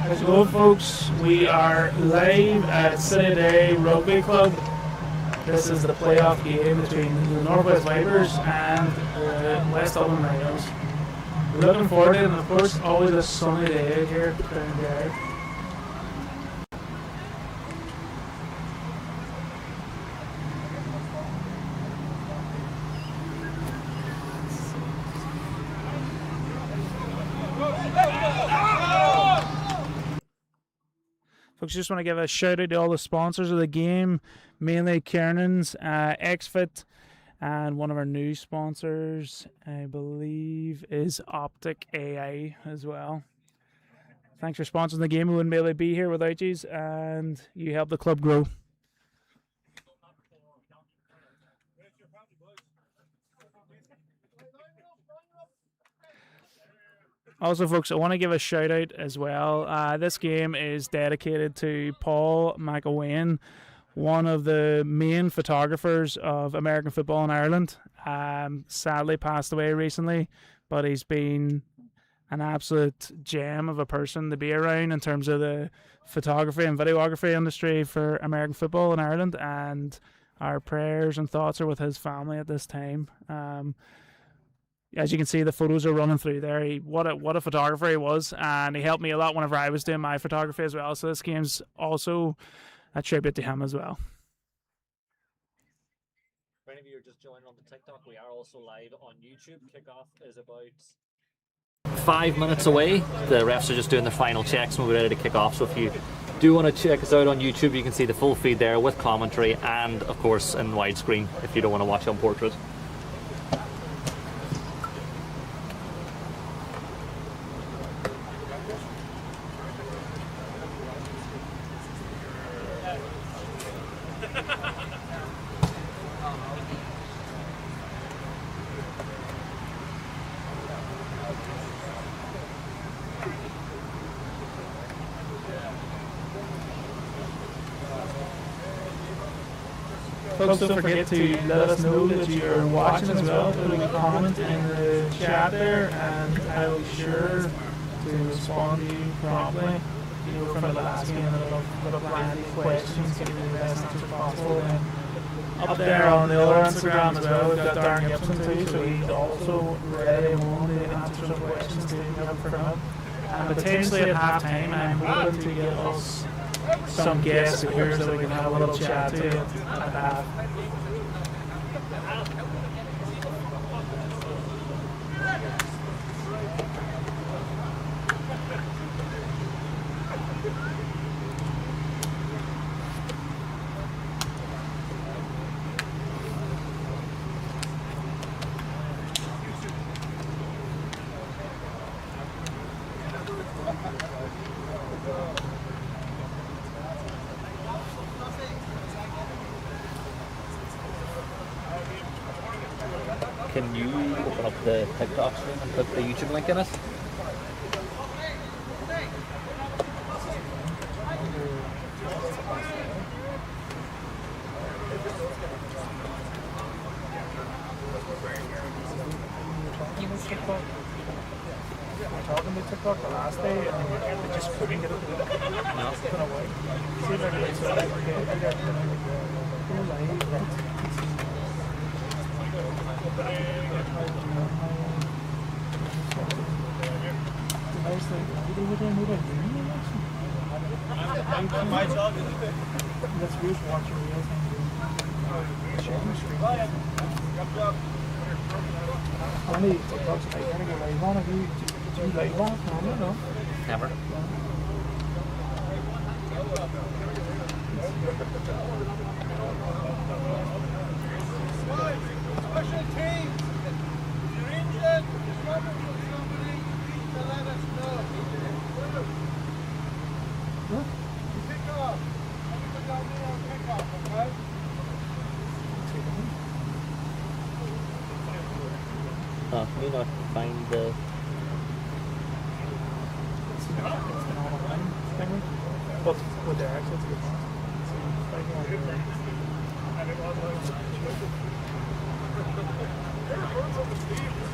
Hello folks, we are live at City Day Rugby Club. This is the playoff game between the Northwest Vipers and the West Dublin Rhinos. We're looking forward to it, and of course always a sunny day here at Crown Guard. Folks, just want to give a shout out to all the sponsors of the game, mainly Kiernan's, XFit, and one of our new sponsors, I believe, is Optic AI as well. Thanks for sponsoring the game. We wouldn't be able to be here without you, and you help the club grow. Also, folks, I want to give a shout out as well. This game is dedicated to Paul McElwain, one of the main photographers of American football in Ireland. Sadly passed away recently, but he's been an absolute gem of a person to be around in terms of the photography and videography industry for American football in Ireland. And our prayers and thoughts are with his family at this time. As you can see, the photos are running through there. What a photographer he was, and he helped me a lot whenever I was doing my photography as well. So this game's also a tribute to him as well. For any of you who are just joining on the TikTok, we are also live on YouTube. Kickoff is about 5 minutes away. The refs are just doing their final checks and we're ready to kick off. So if you do want to check us out on YouTube, you can see the full feed there with commentary and, of course, in widescreen if you don't want to watch on portrait. Folks, don't forget to let us know that you're watching as well. Put a comment in the chat there, and I'll be sure to respond to you promptly. You know, from the last game, I'll put plenty of questions, give you the best answers possible. And up there on the other Instagram as well, we've got Darren Gibson too, so he's also ready and willing to answer some questions to help from him. And potentially at half time, I'm hoping to get us some guests here so we can have a little chat to at half. Can you open up the TikTok stream and put the YouTube link in it? I was talking to TikTok the last day and they just couldn't get it. No. See if I can get my job is let's use watching reels and sharing screen. How many TikToks I gotta go live on? Do you live on? I don't know. Never. Special teams, if you're injured, just remember for somebody to let us know. What? Pick off. Everybody down there on pick off, okay? Can you not find the... With their access to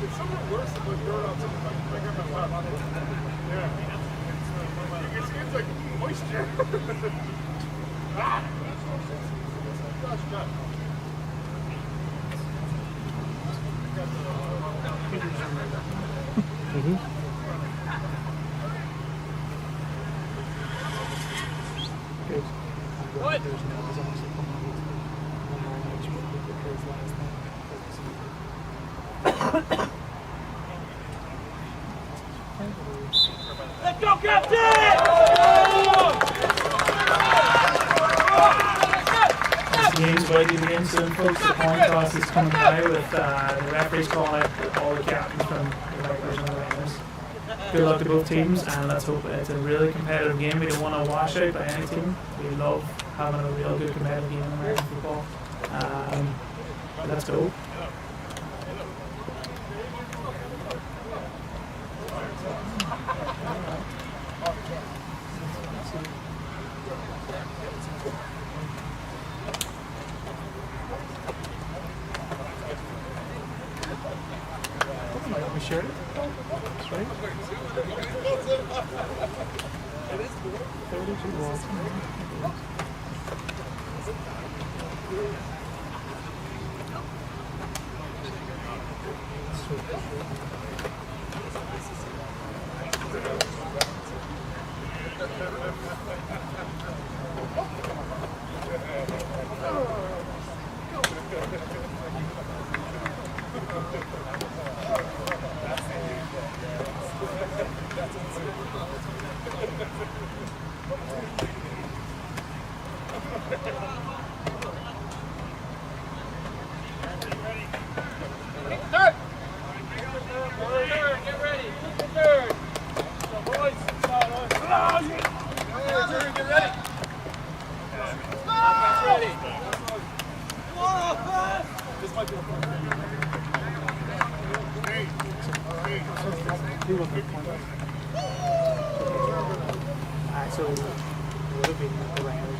It's something worse than what you're on something like my left. Yeah. Your skin's like moisture. Ah! Good. What? Let's go, Captain! This game's about to begin soon, folks. The coin toss is coming by with the referees calling out all the captains from the Vipers and the Rhinos. Good luck to both teams, and let's hope it's a really competitive game. We don't want to wash out by any team. We love having a real good competitive game in American football. Let's go. We shared it. That's right. 32 walls. So it would have been the Rhinos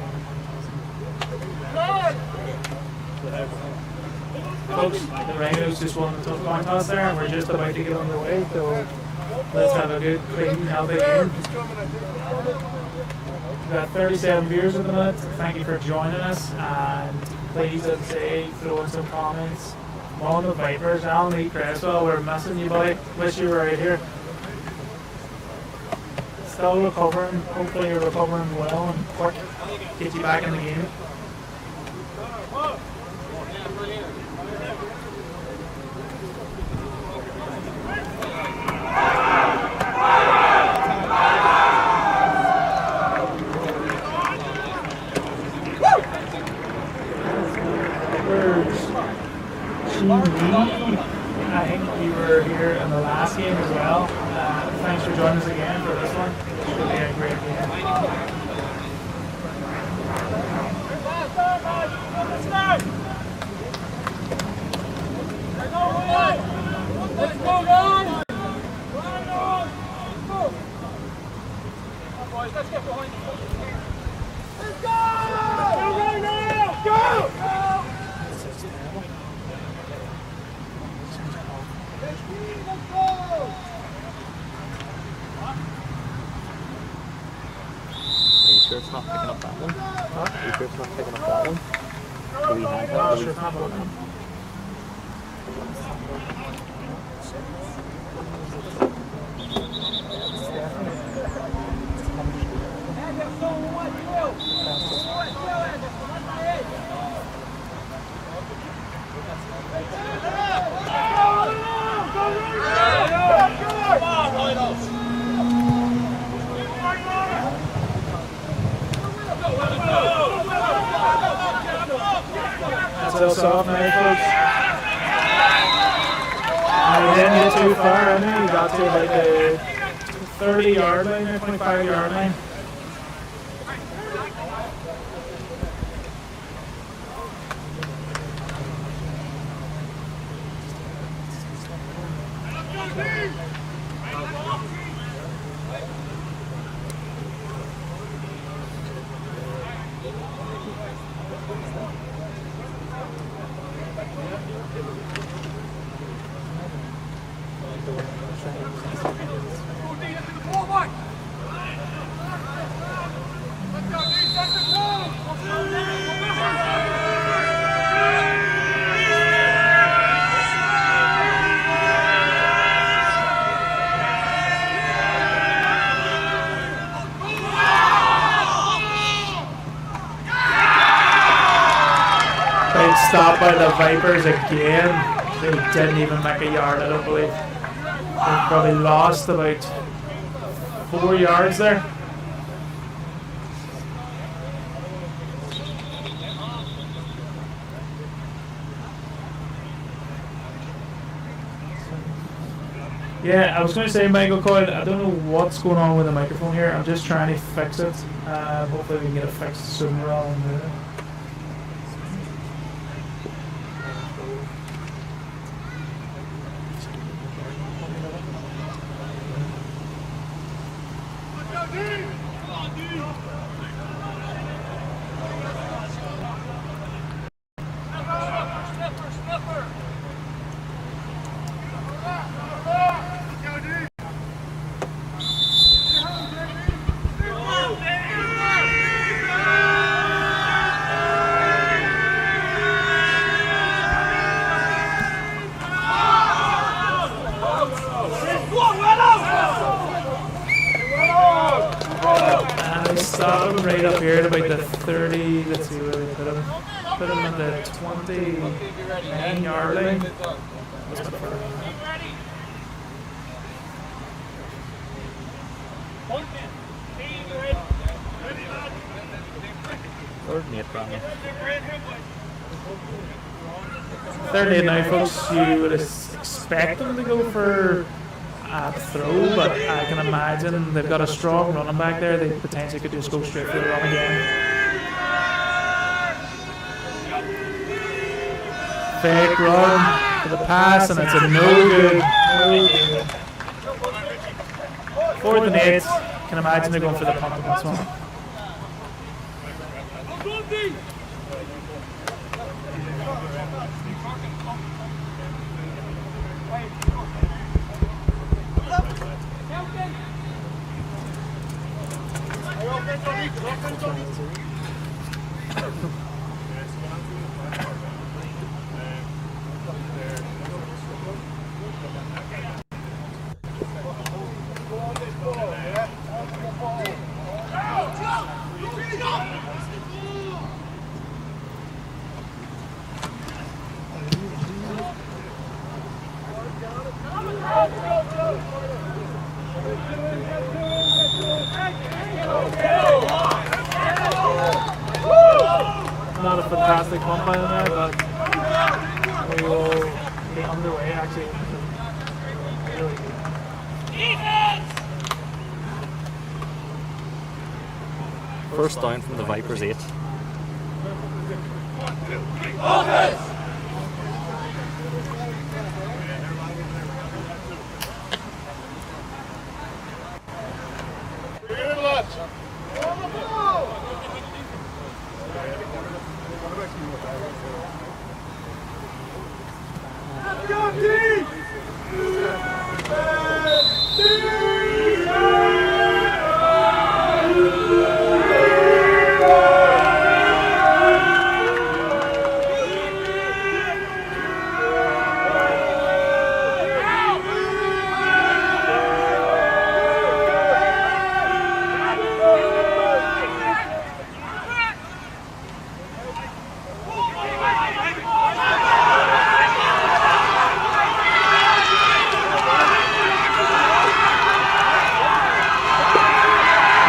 folks, the Rhinos just won the tough coin toss there, and we're just about to get underway, so let's have a good, clean, healthy game. We've got 37 viewers at the minute. Thank you for joining us, and please, as I say, throw in some comments on the Vipers. Alan Lee Cresswell, we're missing you, boy. Wish you were right here. Still recovering. Hopefully you're recovering well and quick. Get you back in the game. I think you were here in the last game as well. Thanks for joining us again for this one. It should be a great game. Let's go, Ron! Boys, let's get behind the Let's go! Go right now! Go! Let's go! Are you sure it's not picking up that one? Huh? Are you sure it's not picking up that one? Do we have that? Sure, it's not working. That's us off now, folks. You didn't get too far, I know. You got to like the 30-yard line or 25-yard line. stopped by the Vipers again. They didn't even make a yard, I don't believe. They probably lost about 4 yards there. Yeah, I was going to say, Michael Coyle, I don't know what's going on with the microphone here. I'm just trying to fix it. Hopefully we can get it fixed sooner rather than later. Stop him right up here at about the 30. Let's see where they put him. Put him at the 29-yard line. Third and 8 now, folks. You would expect them to go for a throw, but I can imagine they've got a strong running back there. They potentially could just go straight for the run again. Fake run for the pass, and it's a no good. Fourth and 8. Can imagine they're going for the punt on this one. Not a fantastic pump by them there, but we will be underway actually. Really good. First down from the Vipers 8.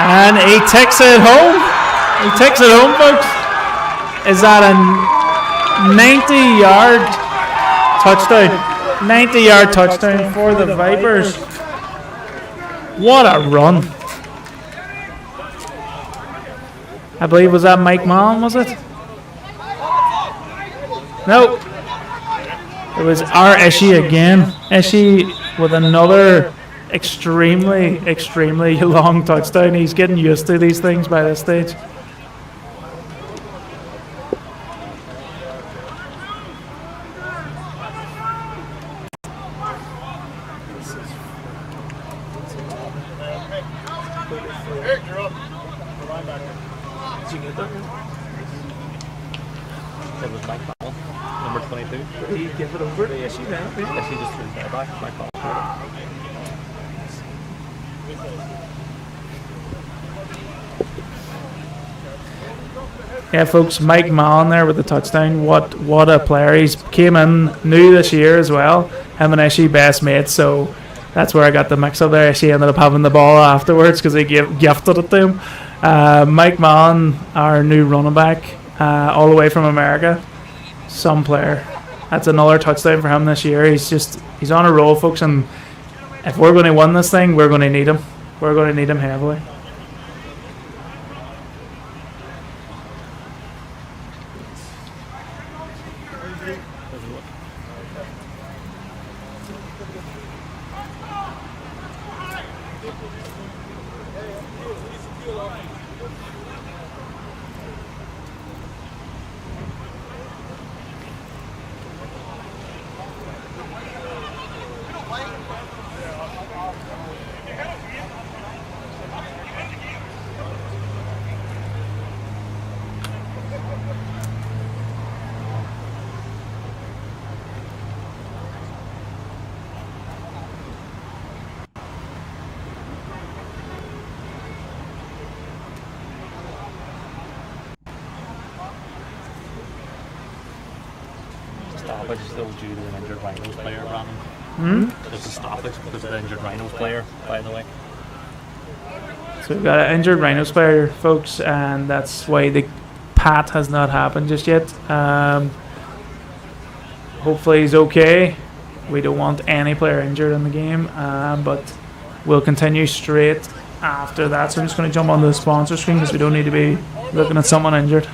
And he takes it home. He takes it home, folks. Is that a 90-yard touchdown? 90-yard touchdown for the Vipers. What a run. I believe, was that Mike Malm, was it? No. It was our Ishi again. Ishi with another extremely long touchdown. He's getting used to these things by this stage. Did you get that? It was Mike Powell, number 22. Did he give it over to Ishi then? Ishi just threw it back. Mike Powell. Yeah, folks, Mike Mallon there with the touchdown. What a player. He's came in new this year as well. Him and Ishi best mates, so that's where I got the mix up there. Ishi ended up having the ball afterwards because he gifted it to him. Mike Mallon, our new running back, all the way from America. Some player. That's another touchdown for him this year. He's on a roll, folks, and if we're going to win this thing, we're going to need him. We're going to need him heavily. Stoppage still due to an injured Rhinos player, Brandon. There's a stoppage because of the injured Rhinos player, by the way. So we've got an injured Rhinos player, folks, and that's why the pat has not happened just yet. Hopefully he's okay. We don't want any player injured in the game, but we'll continue straight after that. So I'm just going to jump onto the sponsor screen because we don't need to be looking at someone injured.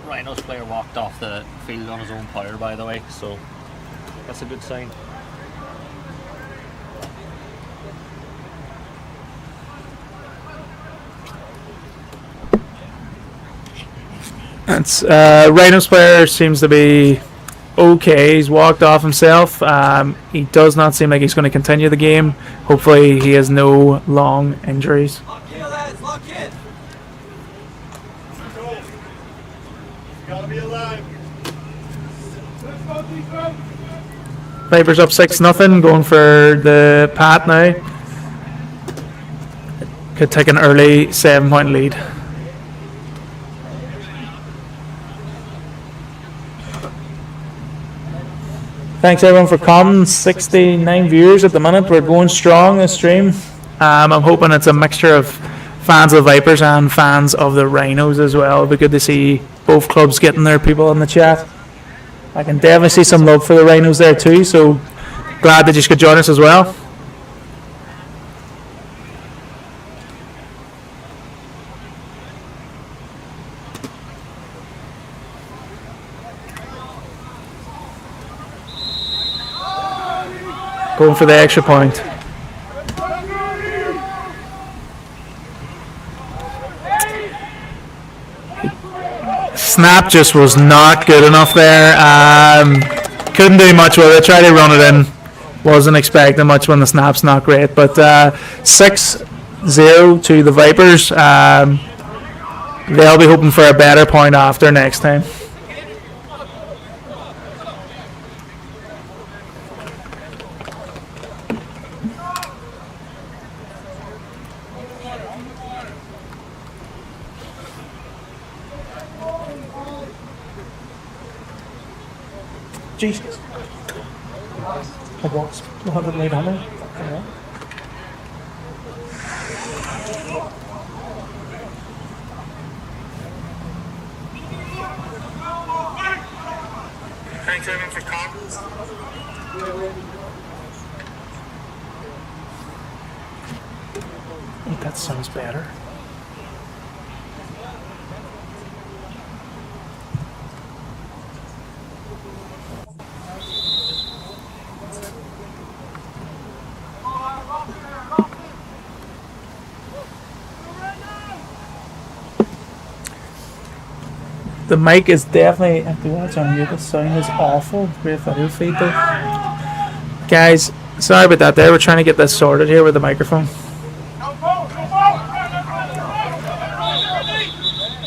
Rhinos player walked off the field on his own power, by the way, so that's a good sign. It's Rhinos player seems to be okay. He's walked off himself. He does not seem like he's going to continue the game. Hopefully he has no long injuries. Vipers up 6-0, going for the pat now. Could take an early 7-point lead. Thanks everyone for coming. 69 viewers at the minute. We're going strong this stream. I'm hoping it's a mixture of fans of the Vipers and fans of the Rhinos as well. It'll be good to see both clubs getting their people in the chat. I can definitely see some love for the Rhinos there too, so glad that you could join us as well. Going for the extra point. snap just was not good enough there. Couldn't do much with it. Tried to run it in. Wasn't expecting much when the snap's not great. But 6-0 to the Vipers. They'll be hoping for a better point after next time. Jesus. A wasp. We'll have it laid on there. Yeah. Thanks everyone for comments. I think that sounds better. The mic is definitely, I have to watch on mute, the sound is awful. Great video feed though. Guys, sorry about that there. We're trying to get this sorted here with the microphone.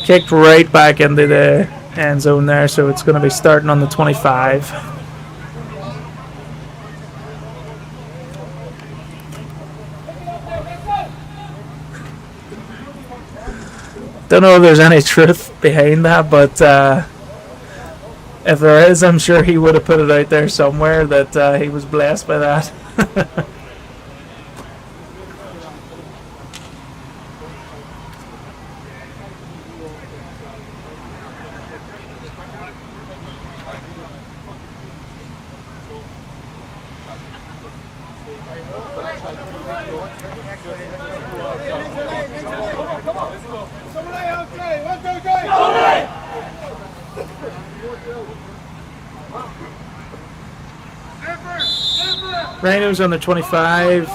Kicked right back into the end zone there, so it's going to be starting on the 25. Don't know if there's any truth behind that, but if there is, I'm sure he would have put it out there somewhere that he was blessed by that. Rhinos on the 25.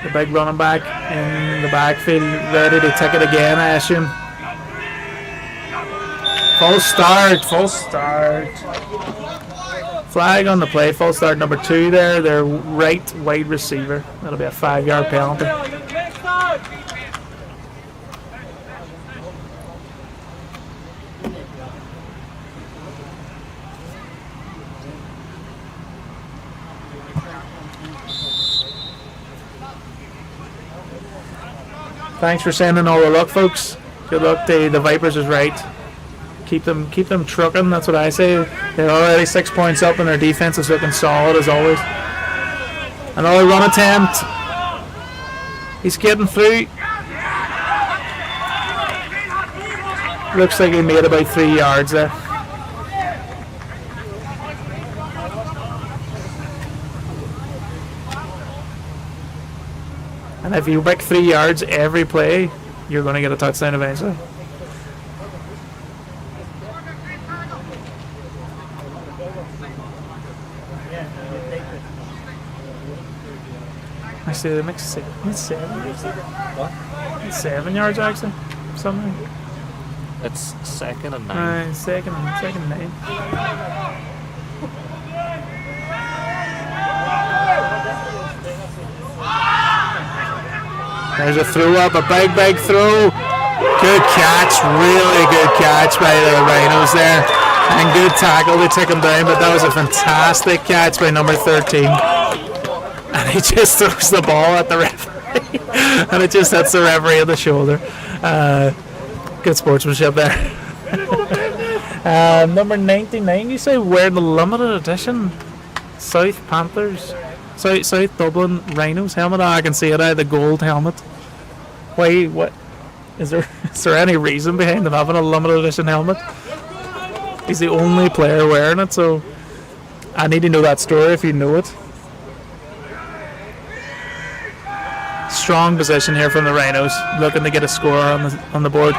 The big running back in the backfield, ready to take it again, I assume. False start. Flag on the play, false start number 2 there, their right wide receiver. That'll be a 5-yard penalty. Thanks for sending all the luck, folks. Good luck. The Vipers is right. Keep them trucking. That's what I say. They're already 6 points up, and their defense is looking solid as always. Another run attempt. He's getting through. Looks like he made about 3 yards there. And if you make 3 yards every play, you're going to get a touchdown eventually. Actually, they make 7 yards actually. Something. It's 2nd and 9. Second and 9. There's a throw up, a big throw. Good catch, really good catch by the Rhinos there. And good tackle to take him down, but that was a fantastic catch by number 13. And he just throws the ball at the referee. And it just hits the referee on the shoulder. Good sportsmanship there. Number 99, you say wearing the limited edition South Panthers. South Dublin Rhinos helmet. I can see it the gold helmet. Why? What? Is there any reason behind them having a limited edition helmet? He's the only player wearing it, so I need to know that story if you know it. Strong position here from the Rhinos, looking to get a score on the board.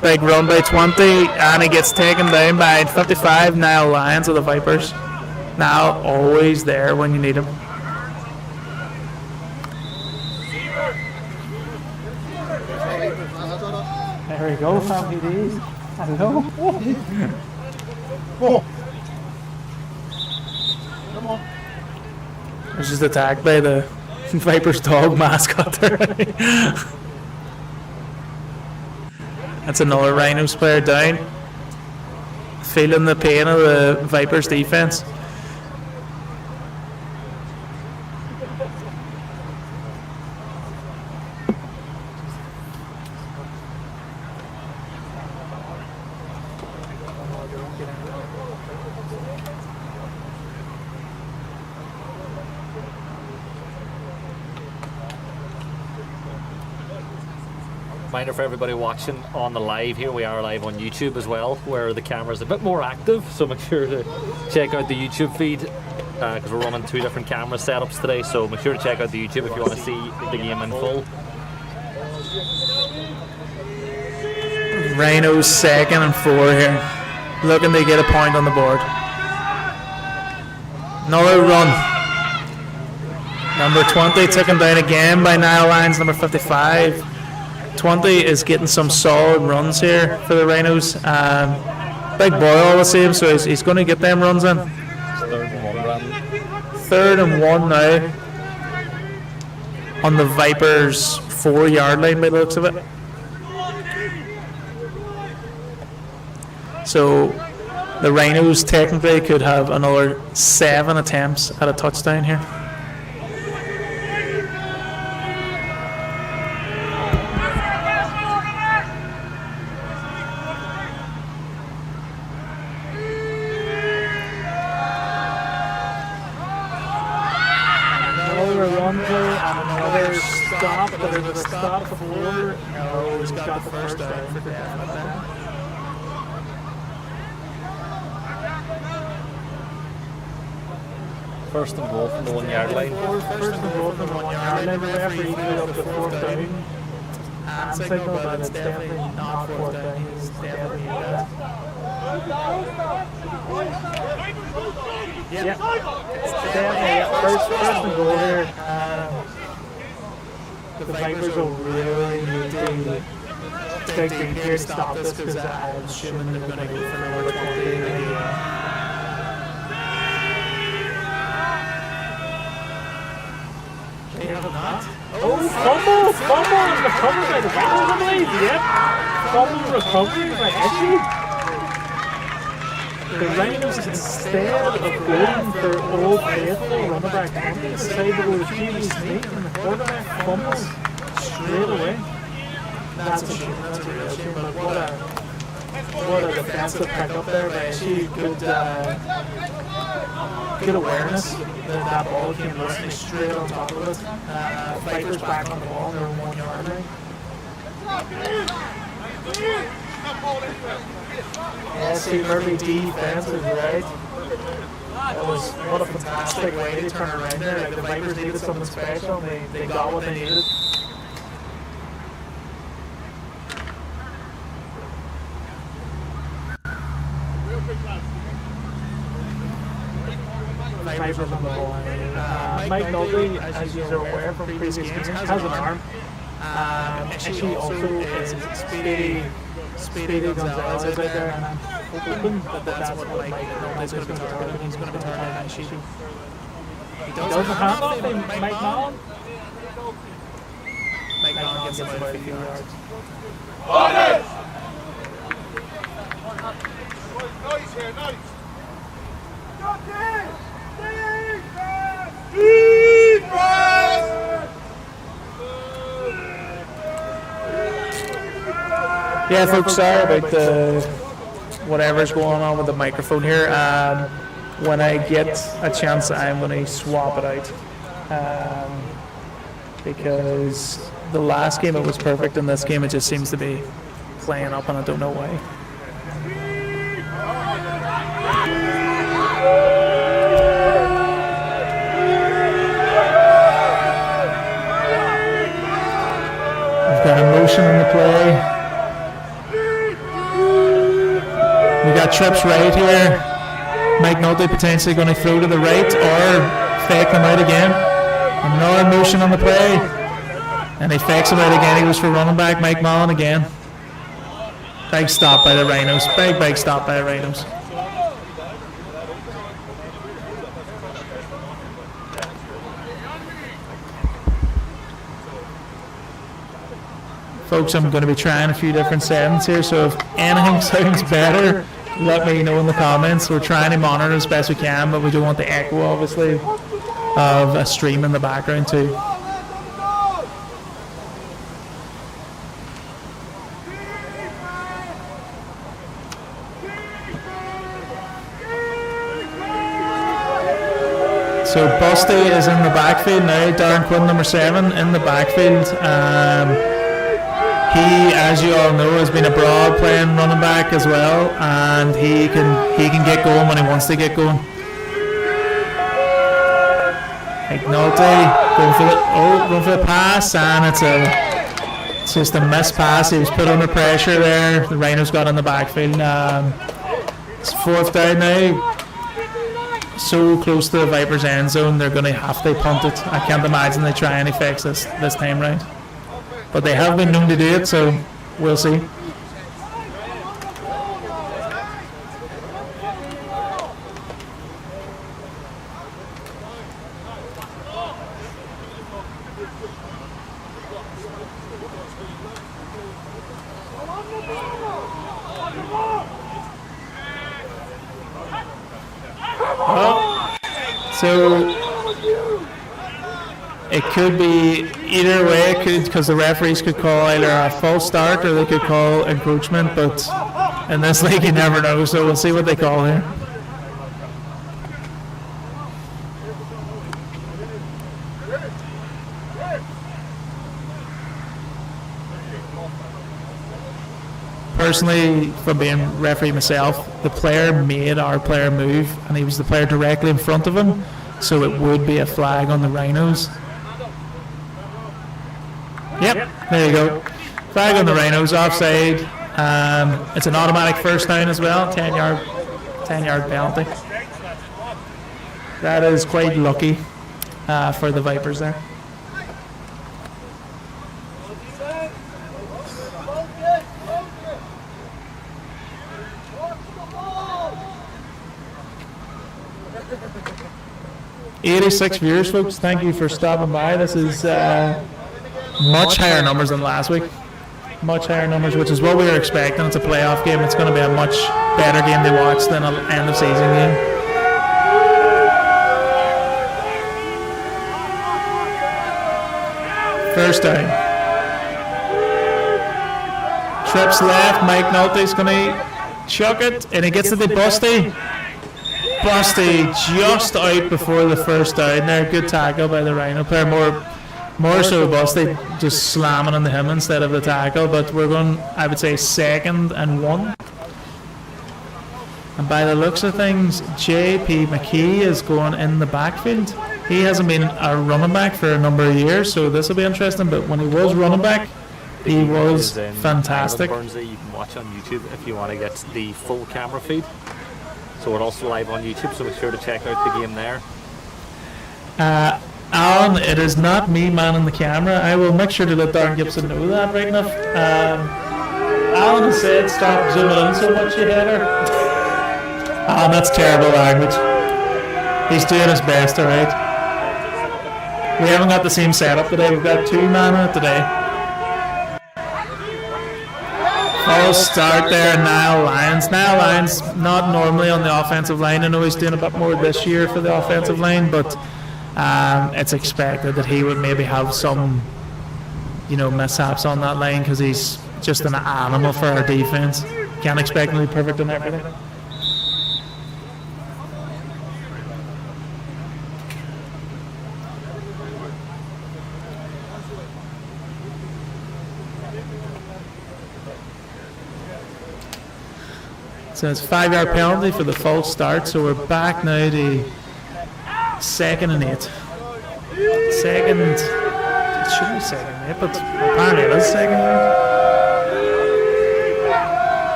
Big run by 20, and he gets taken down by 55. Niall Lyons of the Vipers. Now always there when you need him. There you go, family days. Hello. Whoa. I was just attacked by the Viper's dog mascot there. That's another Rhinos player down. Feeling the pain of the Vipers defense. Reminder for everybody watching on the live here, we are live on YouTube as well, where the camera's a bit more active, so make sure to check out the YouTube feed, because we're running 2 different camera setups today, so make sure to check out the YouTube if you want to see the game in full. Rhinos 2nd and 4 here. Looking to get a point on the board. Another run. Number 20 taken down again by Niall Lyons, number 55. 20 is getting some solid runs here for the Rhinos. Big boy all the same, so he's going to get them runs in. 3rd and 1 now on the Vipers 4-yard line by the looks of it. So the Rhinos technically could have another 7 attempts at a touchdown here. Stop before. No, he's got the first down for definite. First and goal from the 1-yard line. First and goal from the 1-yard line. The referee put up the 4th down. And signal, but it's definitely not 4th down. It's definitely it's definitely first and goal here. The Vipers will really need to take the here to stop this, because I'm assuming they're going to go for another penalty. They have not. Oh, fumble recovered by the Vipers, I believe. Yep. Fumble recovery by Essie. The Rhinos, instead of going for old faithful running back penalty, decided to go with QB sneak, and the quarterback fumbles straight away. That's a shame. That's a real shame. But what a defensive pick up there by Essie. Good awareness. That ball came listening straight on top of it. Vipers back on the ball. They're 1-yard line. Essie early defense is right. What a fantastic way to turn around there. Like, the Vipers needed something special. They got what they needed. Vipers on the ball. Mike Notley, as you are aware from previous games, has an arm. Essie also is Speedy Gonzalez out there, and I'm hoping that that's what Mike Notley's going to be targeting. He's going to be targeting Essie. He doesn't have off him, Mike Mallon. Mike Mallon gets about a few yards. Nice here, nice. Yeah, folks, sorry about the whatever's going on with the microphone here. When I get a chance, I'm going to swap it out, because the last game it was perfect, and this game it just seems to be playing up, and I don't know why. We've got a motion in the play. We got trips right here. Mike Notley potentially going to throw to the right or fake them out again. Another motion on the play. And he fakes him out again. He goes for running back Mike Mallon again. Big stop by the Rhinos. Big stop by the Rhinos. Folks, I'm going to be trying a few different settings here, so if anything sounds better, let me know in the comments. We're trying to monitor as best we can, but we don't want the echo, obviously, of a stream in the background too. So Busty is in the backfield now. Darren Quinn, number 7, in the backfield. He, as you all know, has been abroad playing running back as well, and he can get going when he wants to get going. McNulty going for the pass, and it's just a missed pass. He was put under pressure there. The Rhinos got in the backfield. It's 4th down now. So close to the Vipers' end zone, they're going to have to punt it. I can't imagine they try any fix this time round. But they have been known to do it, so we'll see. So it could be either way, because the referees could call either a false start or they could call encroachment, but in this league you never know, so we'll see what they call here. Personally, from being referee myself, the player made our player move, and he was the player directly in front of him, so it would be a flag on the Rhinos. Yep, there you go. Flag on the Rhinos, offside. It's an automatic first down as well, 10-yard penalty. That is quite lucky for the Vipers there. '86 viewers, folks. Thank you for stopping by. This is much higher numbers than last week. Much higher numbers, which is what we were expecting. It's a playoff game. It's going to be a much better game to watch than an end of season game. First down. Trips left. Mike Nolte's going to chuck it, and he gets to the Busty. Busty just out before the first down there. Good tackle by the Rhino player. More so Busty just slamming into him instead of the tackle. But we're going, I would say, 2nd and 1. And by the looks of things, J.P. McKee is going in the backfield. He hasn't been a running back for a number of years, so this will be interesting. But when he was running back, he was fantastic. Burnsy, you can watch on YouTube if you want to get the full camera feed. So we're also live on YouTube, so make sure to check out the game there. Alan, it is not me manning the camera. I will make sure to let Darren Gibson know that right enough. Alan has said stop zooming in so much, you header. Alan, that's terrible language. He's doing his best, alright. We haven't got the same setup today. We've got 2 man on it today. False start there, Niall Lyons. Niall Lyons not normally on the offensive line. I know he's doing a bit more this year for the offensive line, but it's expected that he would maybe have some, mishaps on that line because he's just an animal for our defense. Can't expect him to be perfect in everything. So it's a 5-yard penalty for the false start. So we're back now to 2nd and 8. It shouldn't be 2nd and 8, but apparently it is 2nd and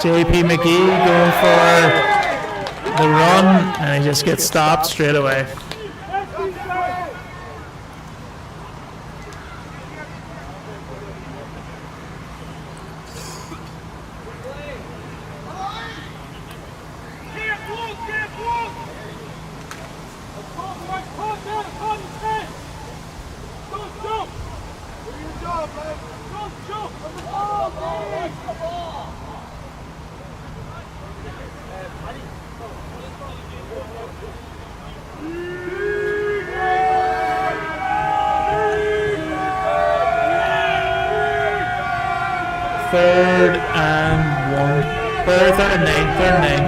8. J.P. McGee going for the run, and he just gets stopped straight away. Third and 1. Third and 9. Third and 9.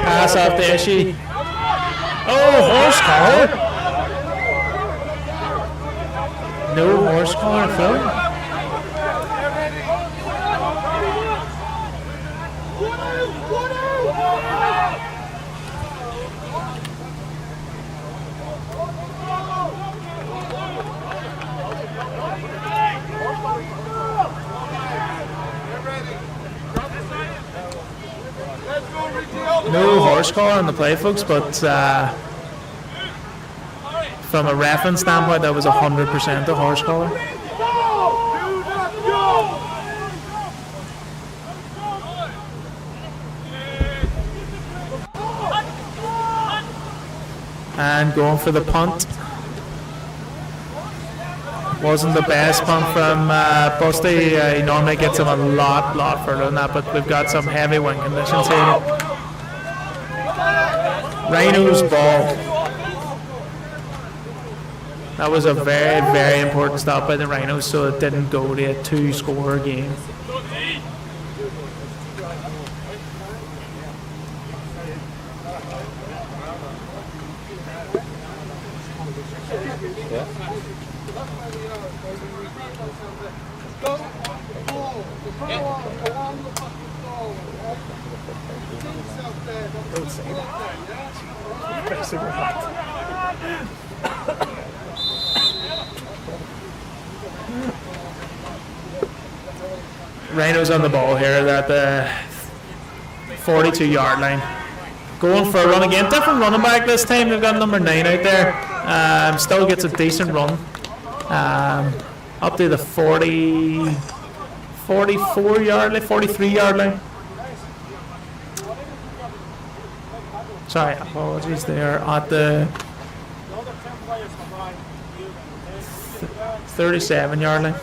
Pass off to Ishi. Oh, horse collar. No horse collar, Phil. No horse collar on the play, folks, but from a reference standpoint, that was 100% a horse collar. And going for the punt. Wasn't the best punt from Busty. He normally gets him a lot further than that, but we've got some heavy wind conditions here. Rhinos ball. That was a very important stop by the Rhinos, so it didn't go to a 2-score game. Rhinos on the ball here at the 42-yard line. Going for a run again. Different running back this time. They've got number 9 out there. Still gets a decent run. Up to the 44-yard line, 43-yard line. Sorry, apologies. They are at the 37-yard line.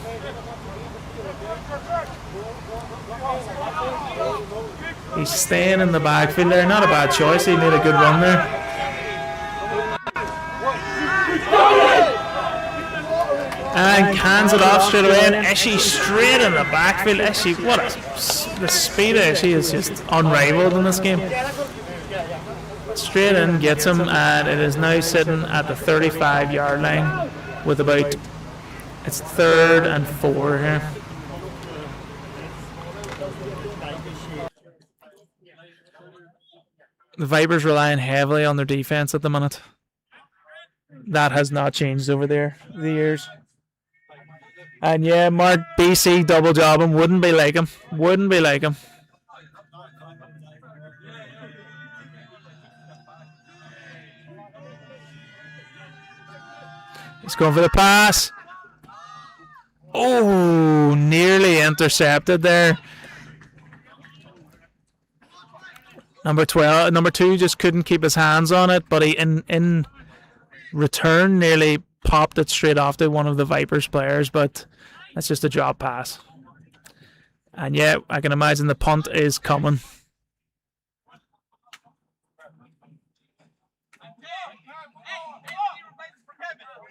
He's staying in the backfield there. Not a bad choice. He made a good run there. And hands it off straight away. And Ishi straight in the backfield. Ishi, the speed of Ishi is just unrivaled in this game. Straight in, gets him, and it is now sitting at the 35-yard line with about, it's 3rd and 4 here. The Vipers relying heavily on their defense at the minute. That has not changed over there the years. And yeah, Mark BC double job him. Wouldn't be like him. Wouldn't be like him. He's going for the pass. Oh, nearly intercepted there. Number 2 just couldn't keep his hands on it, but he in return nearly popped it straight off to one of the Vipers players, but that's just a drop pass. And yeah, I can imagine the punt is coming.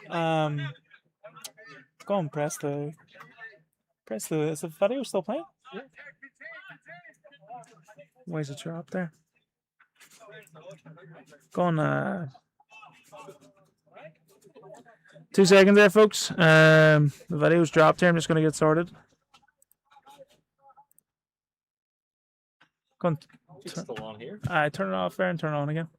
Go on, press the. Is the video still playing? Yeah. Where's the drop there? Go on. 2 seconds there, folks. The video's dropped here. I'm just going to get sorted. Go on. It's still on here. Turn it off there and turn it on again.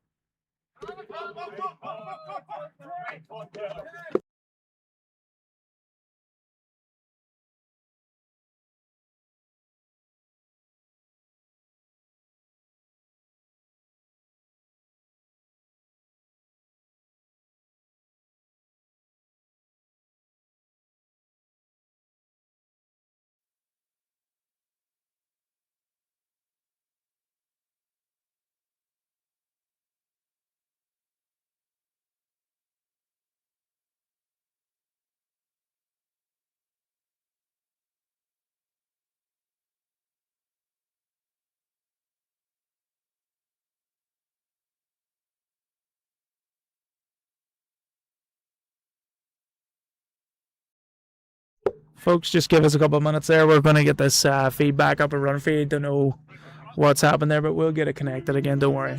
Folks, just give us a couple of minutes there. We're going to get this feedback up and running for you. Don't know what's happened there, but we'll get it connected again. Don't worry.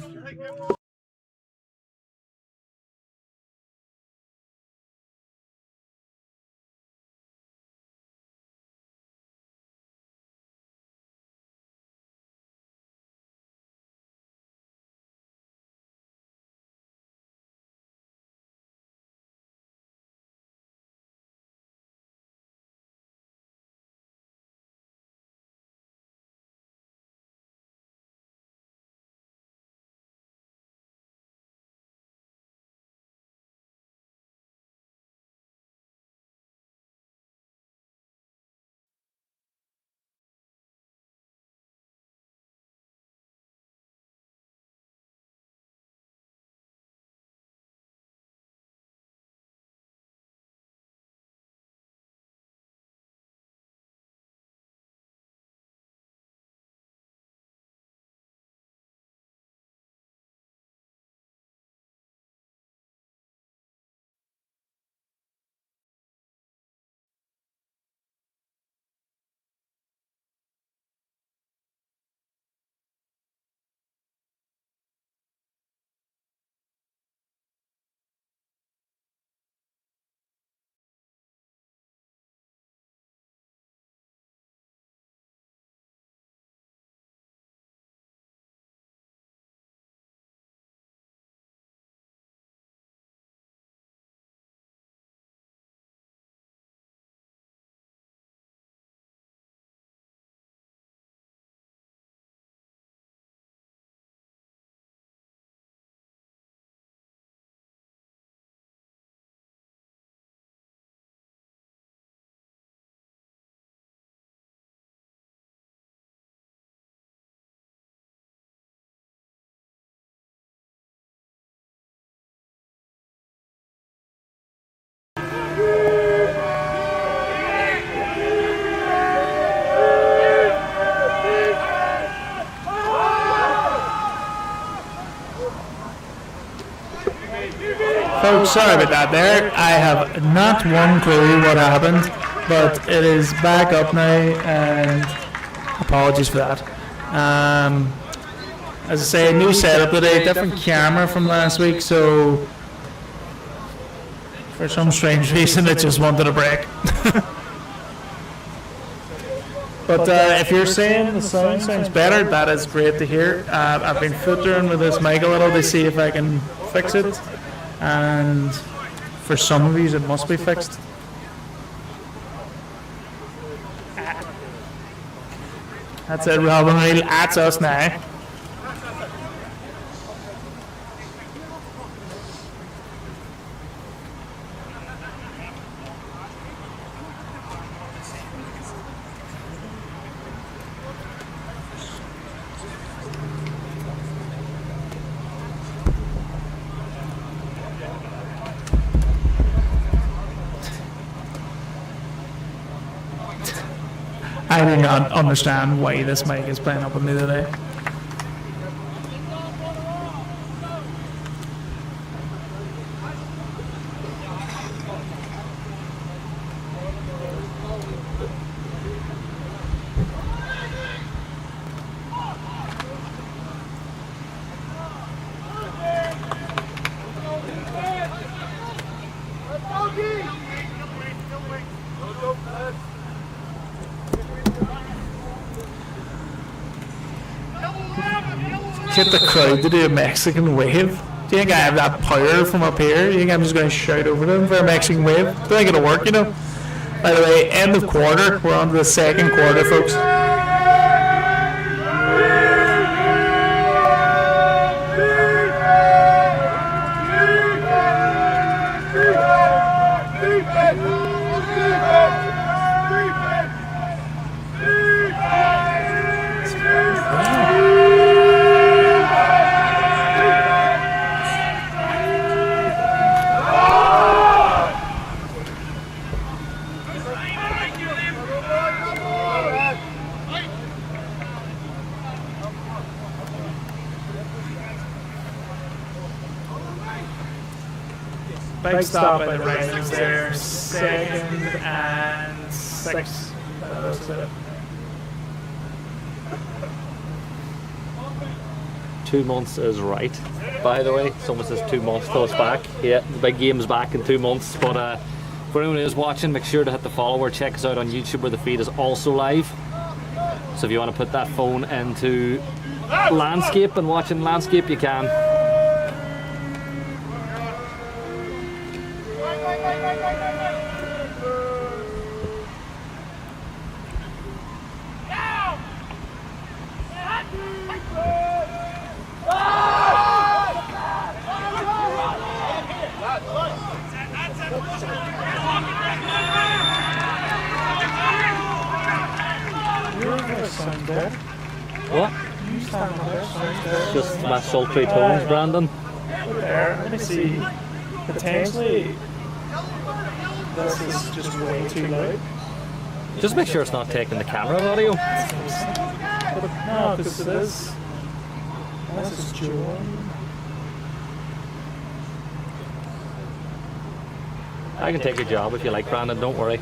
Folks, sorry about that there. I have not one clue what happened, but it is back up now, and apologies for that. As I say, new setup today, different camera from last week, so for some strange reason it just wanted a break. But if you're saying the sound sounds better, that is great to hear. I've been fiddling with this mic a little to see if I can fix it, and for some of you it must be fixed. That's it, Robin. That's us now. I do not understand why this mic is playing up with me today. Get the crowd to do a Mexican wave. Do you think I have that power from up here? Do you think I'm just going to shout over them for a Mexican wave? Don't think it'll work, you know. By the way, end of quarter. We're on to the second quarter, folks. Big stop by the Rhinos there, 2nd and 6. That's it. 2 months is right, by the way. Someone says 2 months till it's back. Yeah, the big game's back in 2 months. But for anyone who is watching, make sure to hit the follow or check us out on YouTube where the feed is also live. So if you want to put that phone into landscape and watching landscape, you can. What? You stand there. Just my sultry tones, Brandon. There, let me see. Potentially, this is just way too loud. Just make sure it's not taking the camera audio. No, because it is. This is joy. I can take your job if you like, Brandon, don't worry.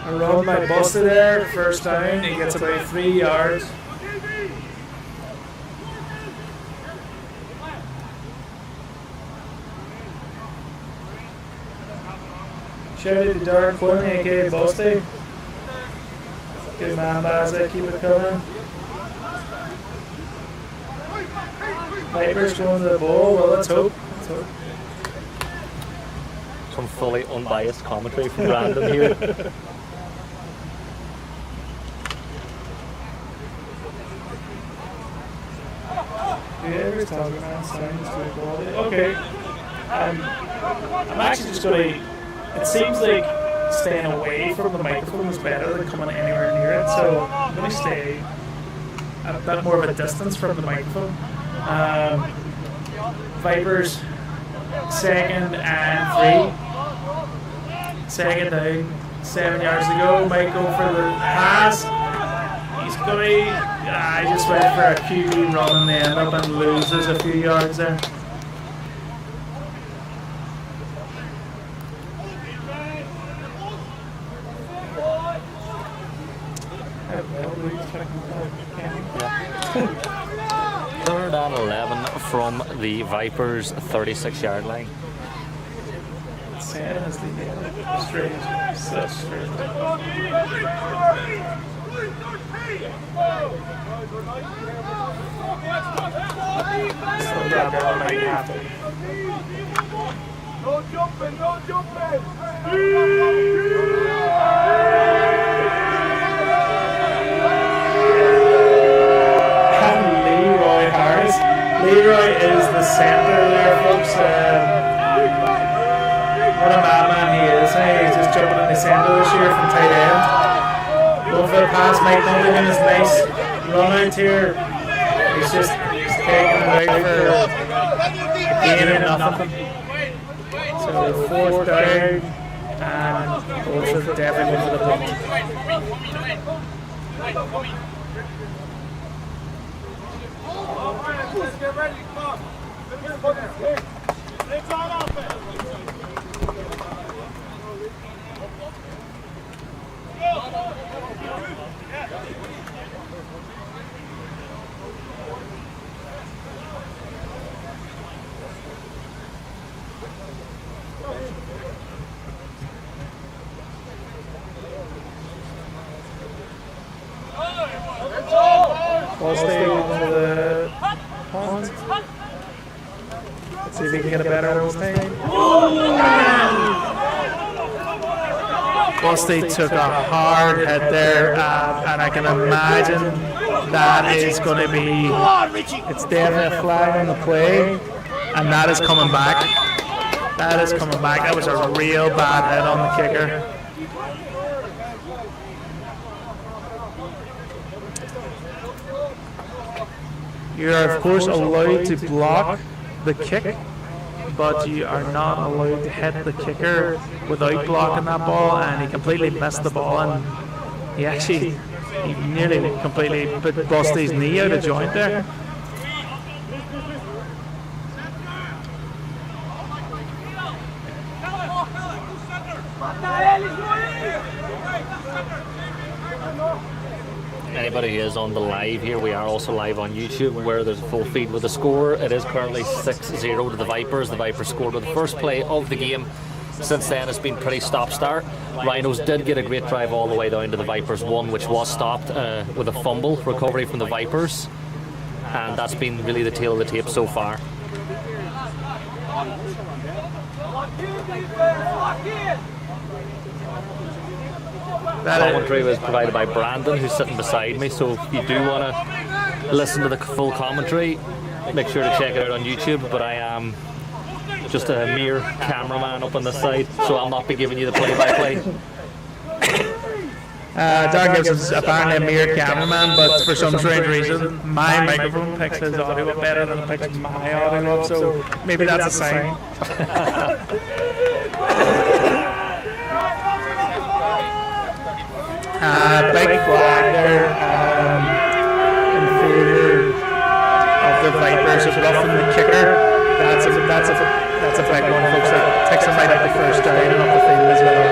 I run my buster there, first down, he gets about 3 yards. Shout out to Darren Quinn, aka Busty. Good man, Bazza, keep it coming. Vipers going to the ball, well, let's hope. Some fully unbiased commentary from Brandon here. Whoever's talking about sounds good quality. Okay. I'm actually just going to. It seems like staying away from the microphone is better than coming anywhere near it, so I'm going to stay at a bit more of a distance from the microphone. Vipers, 2nd and 3. 2nd down, 7 yards to go. Might go for the pass. He's going to. I just went for a QB run and they end up and loses a few yards there. Third and 11 from the Vipers' 36-yard line. Sam is the strange, such strange. Still got that one might happen. No jumping, no jumping! Leroy is the center there, folks. What a madman he is. Hey, he's just jumping in the center this year from tight end. Going for the pass, Mike Mulligan is nice. Run out here. He's taking it out for a gain of nothing. So 4th down and also definitely going for the punt. Let's get ready, come on. Let's on offense. Ball stay for the punt. Let's see if we can get a better one this time. Ball State took a hard hit there, and I can imagine that is going to be. It's definitely a flag on the play, and that is coming back. That is coming back. That was a real bad hit on the kicker. You are, of course, allowed to block the kick, but you are not allowed to hit the kicker without blocking that ball, and he completely missed the ball, and he nearly completely busted his knee out of joint there. Anybody who is on the live here, we are also live on YouTube where there's a full feed with the score. It is currently 6-0 to the Vipers. The Vipers scored with the first play of the game. Since then it's been pretty stop-start. Rhinos did get a great drive all the way down to the Vipers 1, which was stopped with a fumble recovery from the Vipers, and that's been really the tail of the tape so far. Commentary was provided by Brandon, who's sitting beside me, so if you do want to listen to the full commentary, make sure to check it out on YouTube. But I am just a mere cameraman up on the side, so I'll not be giving you the play-by-play. Doug Gibson's apparently a mere cameraman, but for some strange reason, my microphone picks his audio up better than it picks my audio up, so maybe that's a sign. Big flag there in favour of the Vipers of roughing the kicker. That's a big one, folks. That takes him right up the first down and up the field as well.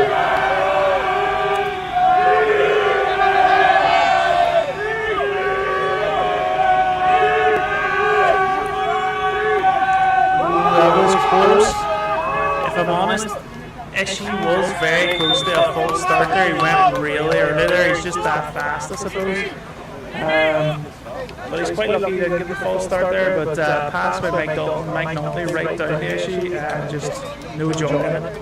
That was close. If I'm honest, Ishii was very close to a false start there. He went really early there. He's just that fast, I suppose. But he's quite lucky to get the false start there. But pass by Mike Notley right down to Ishii and just no joy in it.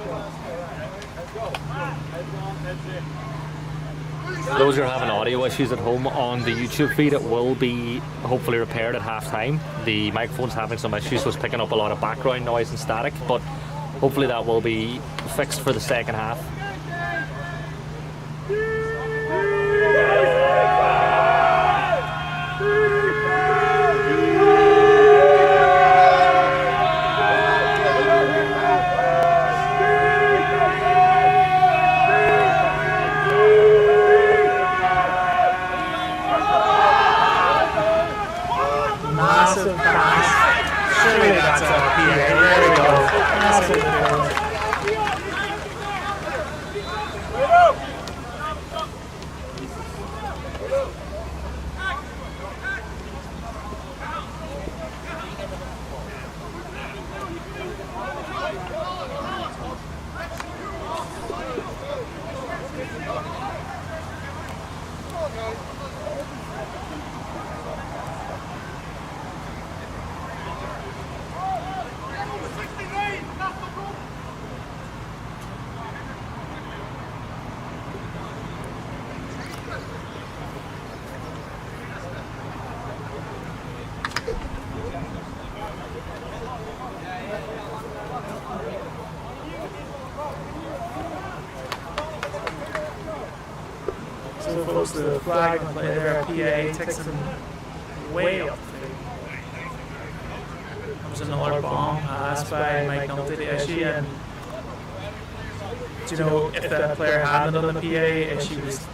For those who are having audio issues at home on the YouTube feed, it will be hopefully repaired at half time. The microphone's having some issues, so it's picking up a lot of background noise and static, but hopefully that will be fixed for the second half. Massive pass. Surely that's a PA. There we go. Massive pass. So folks, the flag on play there, PA takes him way up the field. Comes another bomb pass by Mike Notley to Ishii, and you know, if that player hadn't done the PA, Ishii was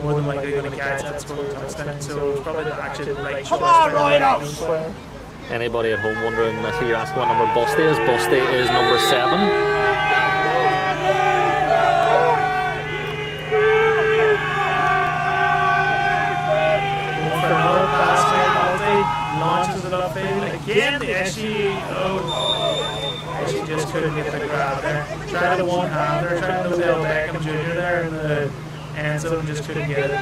more than likely going to catch that score touchdown. So it was probably the actual right choice for the Rhinos player. Anybody at home wondering if you're asking what number Buste is number 7. Launches it upfield again. The Ishii, Ishii just couldn't get the grab there. Tried a one-hander, tried to Odell Beckham Jr. there in the end zone, just couldn't get it.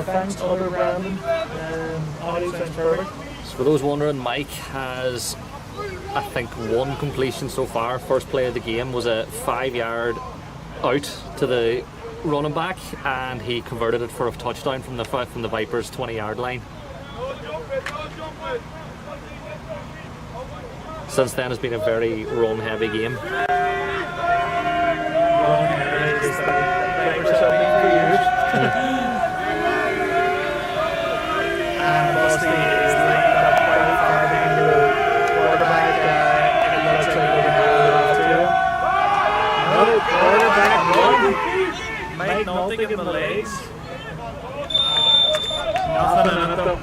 Thanks to Oliver Brandon. Audio sounds perfect. So for those wondering, Mike has, I think, one completion so far. First play of the game was a 5-yard out to the running back, and he converted it for a touchdown from the Vipers' 20-yard line. Since then, it's been a very run-heavy game. half a minute though.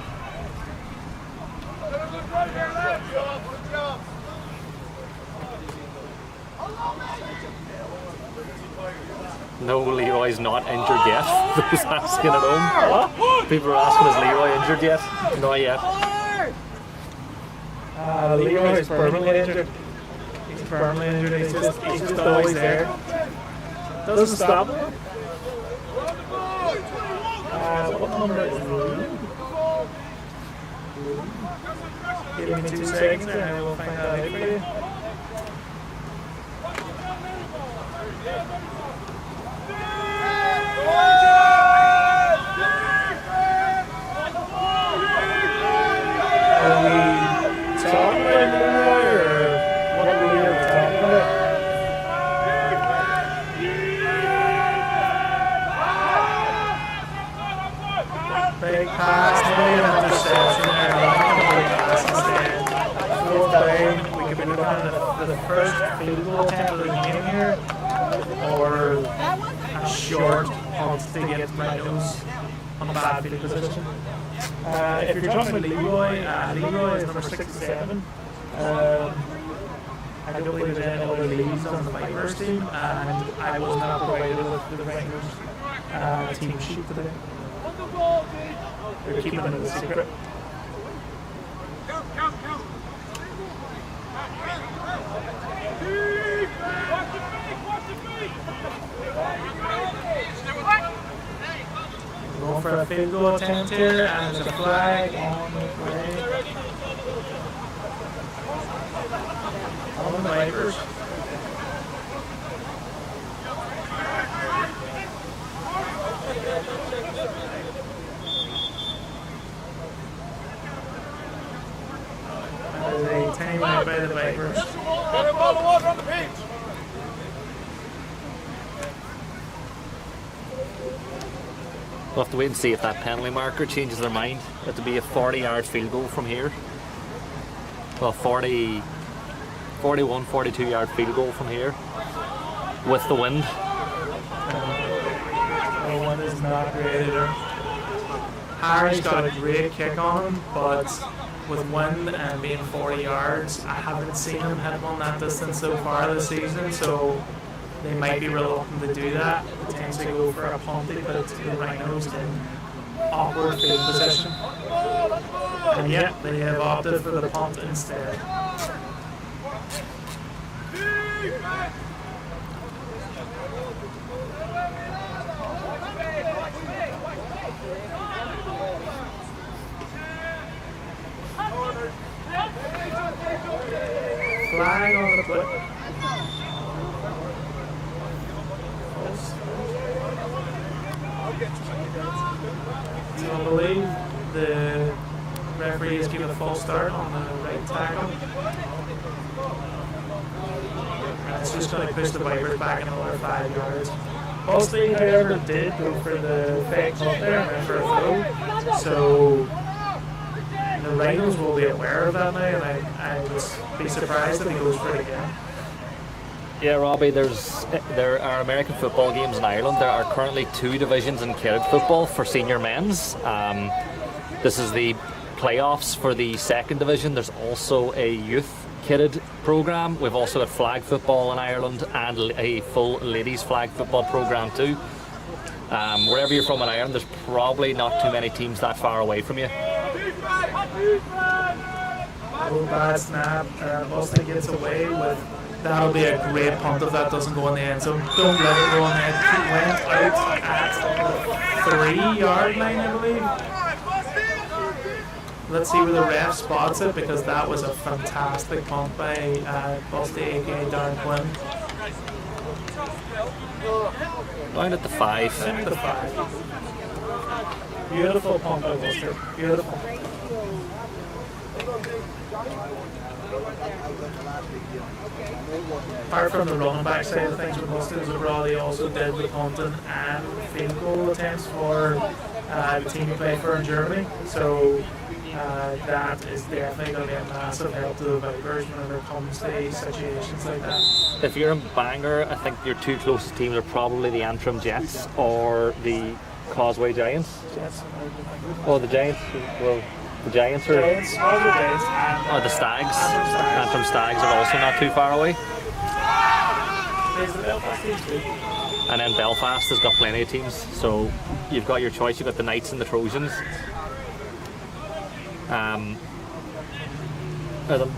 No, Leroy's not injured yet. Who's asking at home? What? People are asking, is Leroy injured yet? Not yet. Leroy is permanently injured. He's permanently injured. He's just always there. Doesn't stop. What number is Lee? Give me 2 seconds and I will find that out for you. Are we talking about Leroy or what are we talking about? Big pass, maybe an interception there. Fourth down, we could be looking at the first field goal attempt of the game here, or a short punt to get Rhinos on bad field position. If you're talking about Leroy, Leroy is number 67. I don't believe there's any other leads on the Vipers team, and I was not provided with the Rhinos team sheet today. They're keeping it a secret. Going for a field goal attempt here, and there's a flag on the play. On the Vipers. That is a tiny minute by the Vipers. Get a ball of water on the pitch. We'll have to wait and see if that penalty marker changes their mind. It to be a 40-yard field goal from here. Well, 41, 42-yard field goal from here with the wind. The wind is not great either. Harry's got a great kick on him, but with wind and being 40 yards, I haven't seen him hit one that distance so far this season, so they might be reluctant to do that. Potentially go for a punt, they put it to the Rhinos in awkward field position. And yet, they have opted for the punt instead. Flag on the play. So I believe the referee has given a false start on the right tackle. And it's just going to push the Vipers back another 5 yards. Mostly, however, did go for the fake punt there and went for a throw. So the Rhinos will be aware of that now, and I would be surprised if he goes for it again. Yeah, Robbie, there are American football games in Ireland. There are currently 2 divisions in kidded football for senior men's. This is the playoffs for the second division. There's also a youth kidded program. We've also got flag football in Ireland and a full ladies flag football program too. Wherever you're from in Ireland, there's probably not too many teams that far away from you. Oh, bad snap. Boston gets away with. That'll be a great punt if that doesn't go in the end zone. Don't let it go in the end. It went out at the 3-yard line, I believe. Let's see where the ref spots it, because that was a fantastic punt by Busty, aka Darren Quinn. Down at the 5. Down at the 5. Beautiful punt by Buster. Beautiful. Apart from the running back side of things with Mustangs overall, they also did the punting and field goal attempts for the team we play for in Germany. So that is definitely going to be a massive help to the Vipers whenever it comes to situations like that. If you're in Bangor, I think your 2 closest teams are probably the Antrim Jets or the Causeway Giants. Jets. Oh, the Giants. Well, the Giants are. Giants, all the Giants, and Oh, the Stags. Antrim Antrim Stags are also not too far away. there's the Belfast team too. And then Belfast has got plenty of teams, so you've got your choice. You've got the Knights and the Trojans. The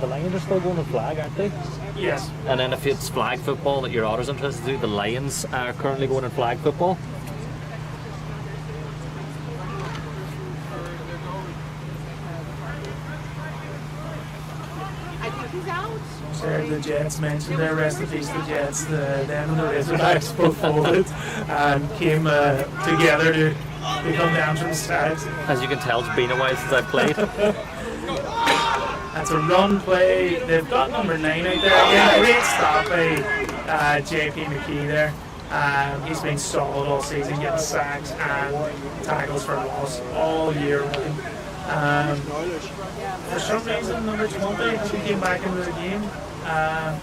Lions are still going to flag, aren't they? Yes. And then if it's flag football that your daughter's interested in, the Lions are currently going in flag football. The Jets mentioned their rest of the Jets, them and the Razorbacks both folded and came together to become the Antrim Stags. As you can tell, it's been a while since I've played. That's a run play. They've got number 9 out there. Yeah, great stop by JP McKee there. He's been solid all season, getting sacks and tackles for loss all year long. For some reason, number 20 he came back into the game.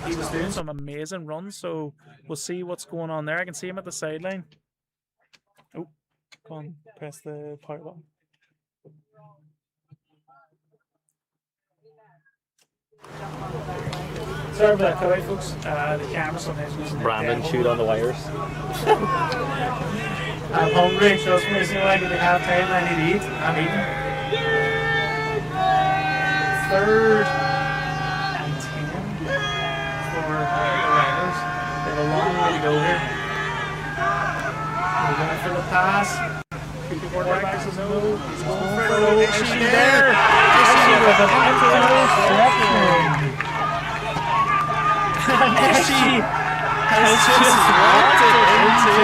He was doing some amazing runs, so we'll see what's going on there. I can see him at the sideline. Oh, go on, press the power button. Sorry about that, cutaway, folks. The camera sometimes wasn't Brandon chewed on the wires. I'm hungry, trust me. As soon as I get to half time, I need to eat. I'm eating. 3rd and 10 for the Rhinos. They have a long way to go here. We're going for the pass. The quarterback says no. He's going for it. Ishii there. Ishii with an interception. Ishii has just walked it into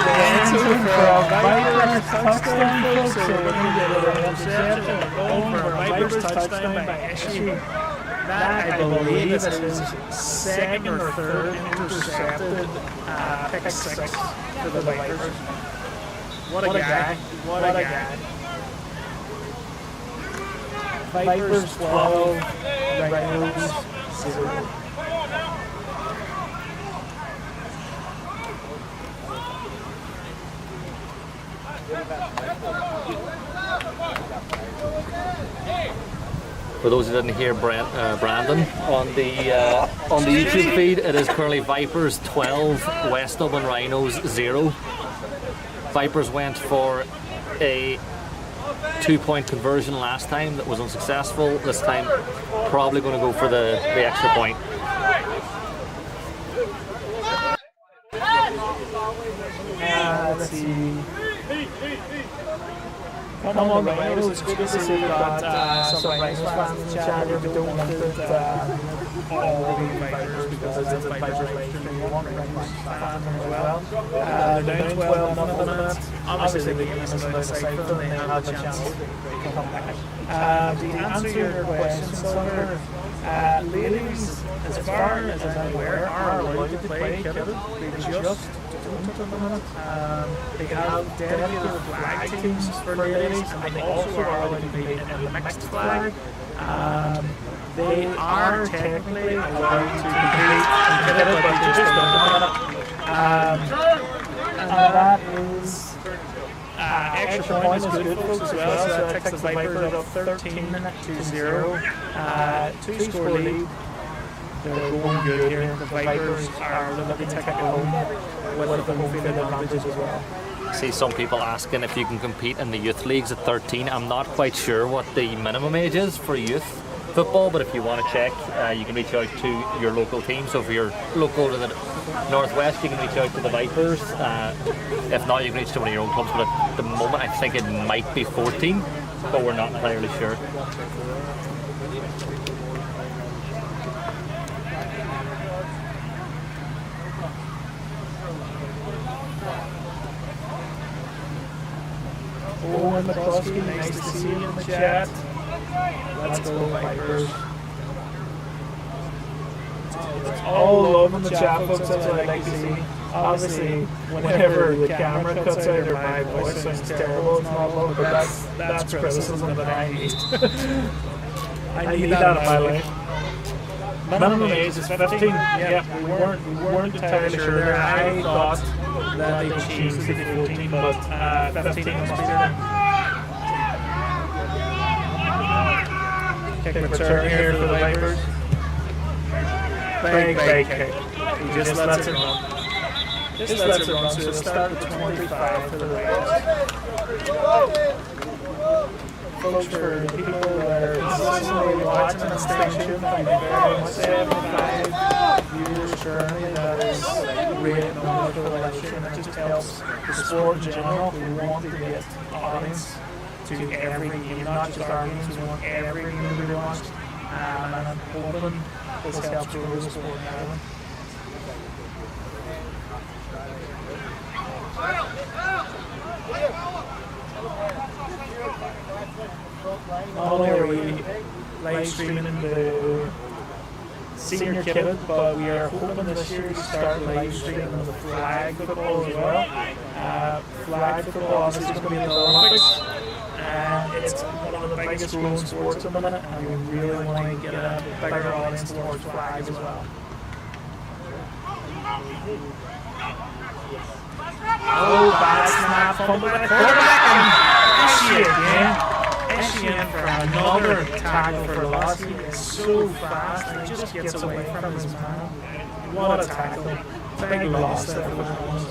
the end zone for a Vipers touchdown, folks. So we're going to get an interception. Going for a Vipers touchdown by Ishii. That, I believe, is his 2nd or 3rd intercepted pick 6 for the Vipers. What a guy. What a guy. Vipers 12, Rhinos 0. For those who didn't hear Brandon on the YouTube feed, it is currently Vipers 12, West Dublin Rhinos 0. Vipers went for a 2-point conversion last time that was unsuccessful. This time, probably going to go for the extra point. Let's see. Come on, the Rhinos. It's good to see we've got some Rhinos fans in the chat here. We don't want it all the Vipers because it's the Vipers stream. We want Rhinos fans as well. They're down 12 in the minute. Obviously, the game is about to start for them. They have a chance to come back. To answer your question, Silver, ladies, as far as I'm aware, are allowed to play kitted. They just don't at the minute. They have dedicated flag teams for ladies, and they also are allowed to be in the mixed flag. They are technically allowed to compete in kitted, but they just don't at the minute. And that is extra point is good, folks, as well. So that takes the Vipers up 13-0. 2-score lead. They're going good here. The Vipers are looking to take it home with the home field advantage as well. See some people asking if you can compete in the youth leagues at 13. I'm not quite sure what the minimum age is for youth football, but if you want to check, you can reach out to your local team. So if you're local to the Northwest, you can reach out to the Vipers. If not, you can reach to one of your own clubs. But at the moment, I think it might be 14, but we're not entirely sure. Owen McCluskey, nice to see you in the chat. Let's go Vipers. All love in the chat, folks, that's what I like to see. Obviously, whenever the camera cuts out or my voice sounds terrible, it's not love, but that's criticism that I need. I need that in my life. Minimum age is 15. Yeah, we weren't entirely sure there. I thought that they changed to the 14, but 15 must be there. Kick return here for the Vipers. Big kick. He just lets it run. Just lets it run, so it'll start at 25 for the Vipers. Folks, for the people that are consistently watching and staying tuned, thank you very much. 75 viewers currently, that is a great number for the live stream. It just helps the sport in general. We want to get audience to every game, not just our games. We want every game to be watched. And I'm hoping this helps grow the sport in Ireland. Not only are we live streaming the senior kit, but we are hoping this year to start live streaming the flag football as well. Flag football obviously is going to be in the Olympics, and it's one of the biggest growing sports at the minute, and we really want to get a bigger audience towards flags as well. Oh, bad snap, fumble by the quarterback, and again. SGN for another tackle for loss. He is so fast and he just gets away from his man. What a tackle. Big loss there for the Rhinos.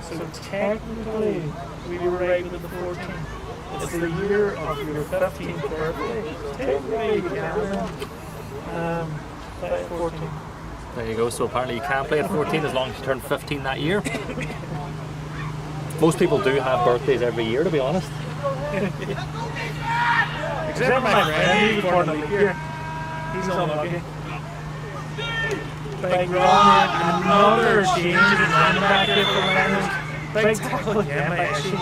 So technically we were right with the 14. It's the year of your 15th birthday. Technically you can play 14. There you go, so apparently you can play at 14 as long as you turn 15 that year. Most people do have birthdays every year, to be honest. Except my friend, he was born in the year. He's unlucky. Big run, another change in running back here for the Rhinos. Big tackle again by Eshy.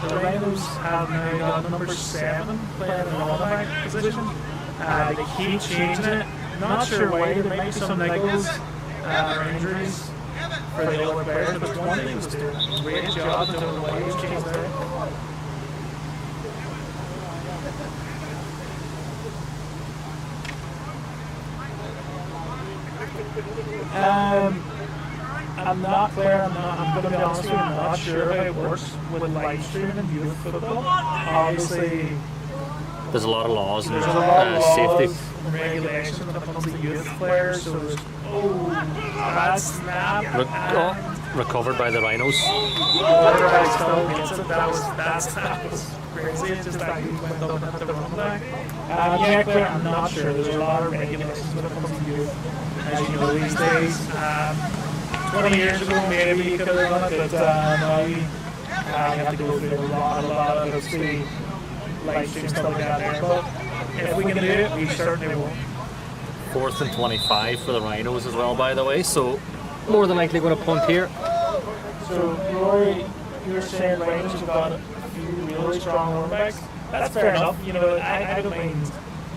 The Rhinos have now got number 7 playing in the running back position. They keep changing it. Not sure why, there might be some niggles or injuries for the other players, but 20 was doing a great job. I don't know why he was changed there. I'm not clear, I'm going to be honest with you, I'm not sure how it works with live streaming youth football. Obviously, there's a lot of laws and safety and regulations when it comes to youth players. So there's bad snap. Recovered by the Rhinos. Quarterback still gets it. That snap was crazy. It's just that he went up and hit the run back. Yeah, Claire, I'm not sure. There's a lot of regulations when it comes to youth. As you know these days. 20 years ago maybe you could have done it, but now you have to go through a lot of obviously live stream stuff like that there. But if we can do it, we certainly will. 4th and 25 for the Rhinos as well, by the way, so more than likely going to punt here. So Rory, you were saying Rhinos have got a few really strong running backs. That's fair enough. You know, I don't mind.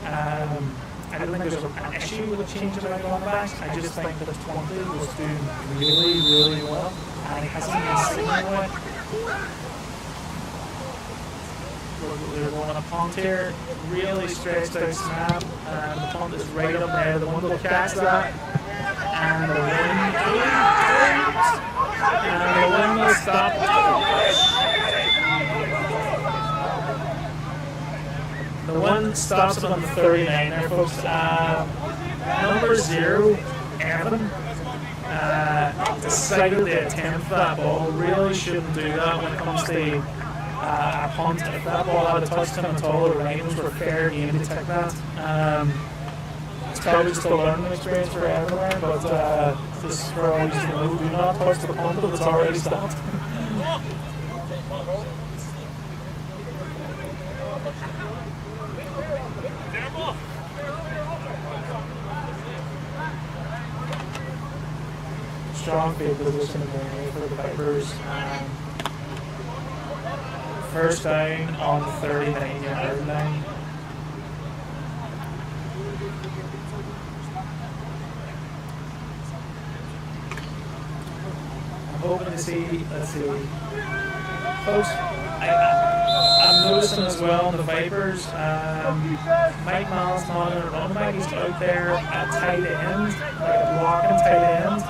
I don't think there's an issue with the change of running backs. I just think that 20 was doing really well, and it hasn't been seen well. We're going to punt here, really stretched out snap, and the punt is right up there. The one will catch that, and the wind will stop. The one stops it on the 39 there, folks. Number 0, Evan, decided to attempt that ball. Really shouldn't do that when it comes to a punt. If that ball had touched him at all, the Rhinos were fair game to take that. It's probably just a learning experience for everyone, but this is for all you to know. Do not touch the punt if it's already stopped. Strong field position there for the Vipers. First down on the 39-yard line. I'm hoping to see, let's see. Folks, I'm noticing as well in the Vipers, Mike Mallon's not in a running back, he's out there at tight end, like a blocking tight end.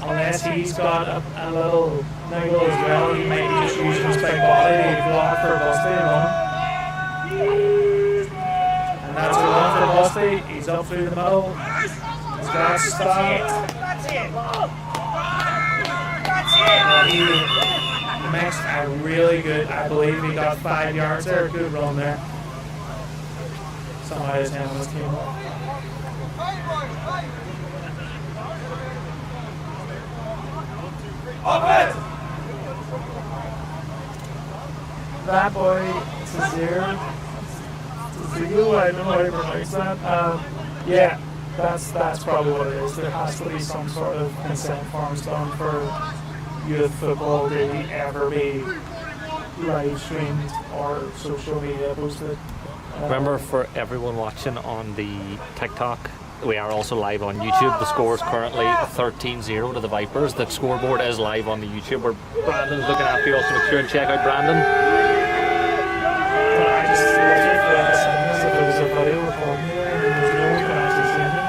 Unless he's got a little niggle as well, he might be just using his big body to block for Busty and run. And that's a run for Busty, he's up through the middle, he's got stopped. He mixed a really good, I believe he got 5 yards there, good run there. Somehow his helmet came up. That boy, Tazir, I don't know how to pronounce that. Yeah, that's probably what it is. There has to be some sort of consent forms done for youth football to ever be live streamed or social media posted. Remember, for everyone watching on the TikTok, we are also live on YouTube. The score is currently 13-0 to the Vipers. The scoreboard is live on the YouTube where Brandon's looking after you. Also make sure and check out Brandon. I just legit for that sentence, if there was a video recording there and there's no one can actually see me.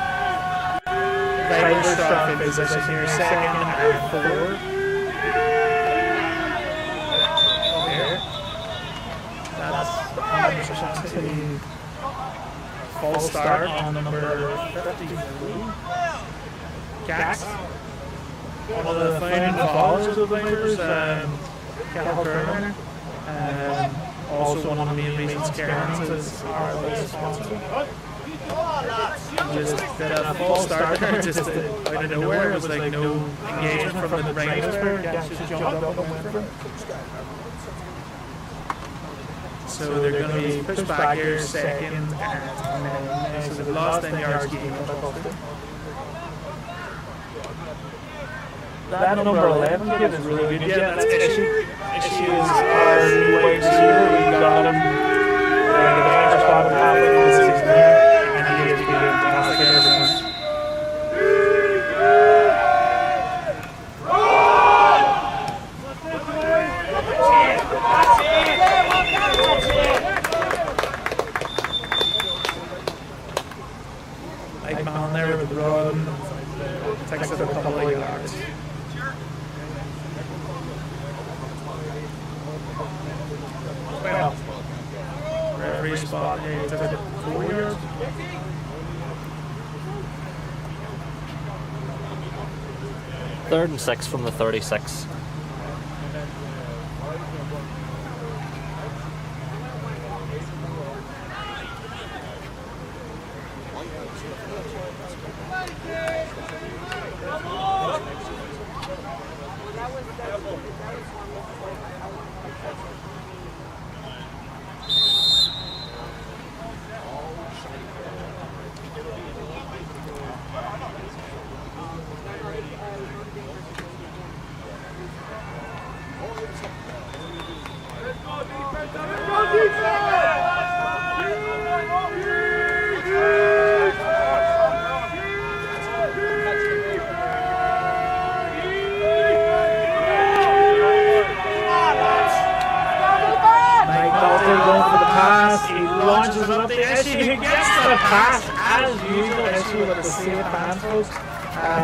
Vipers drop in position here, second and 4. That's 100% false start on number 53. Gax. One of the founding fathers of the Vipers, Cal Turner. Also one of the main reasons Cairns is our latest sponsor. Just did a false start there, just out of nowhere. It was like no engagement from the Rhinos player. Gax just jumped up and went for it. So they're going to be pushed back here, second and 9. So they've lost 10 yards game. That number 11 kid is really good. Yeah, that's Issue. Issue is our new wide receiver. We got him in the bench spot halfway through the season there, and he is good. Fantastic everyone. Mike Mallon there with the run, takes it a couple of yards. Well, referee spot here, he took it 4 yards. Third and 6 from the 36. Launches it up the issue. He gets the pass as usual. Issue with the safe handles.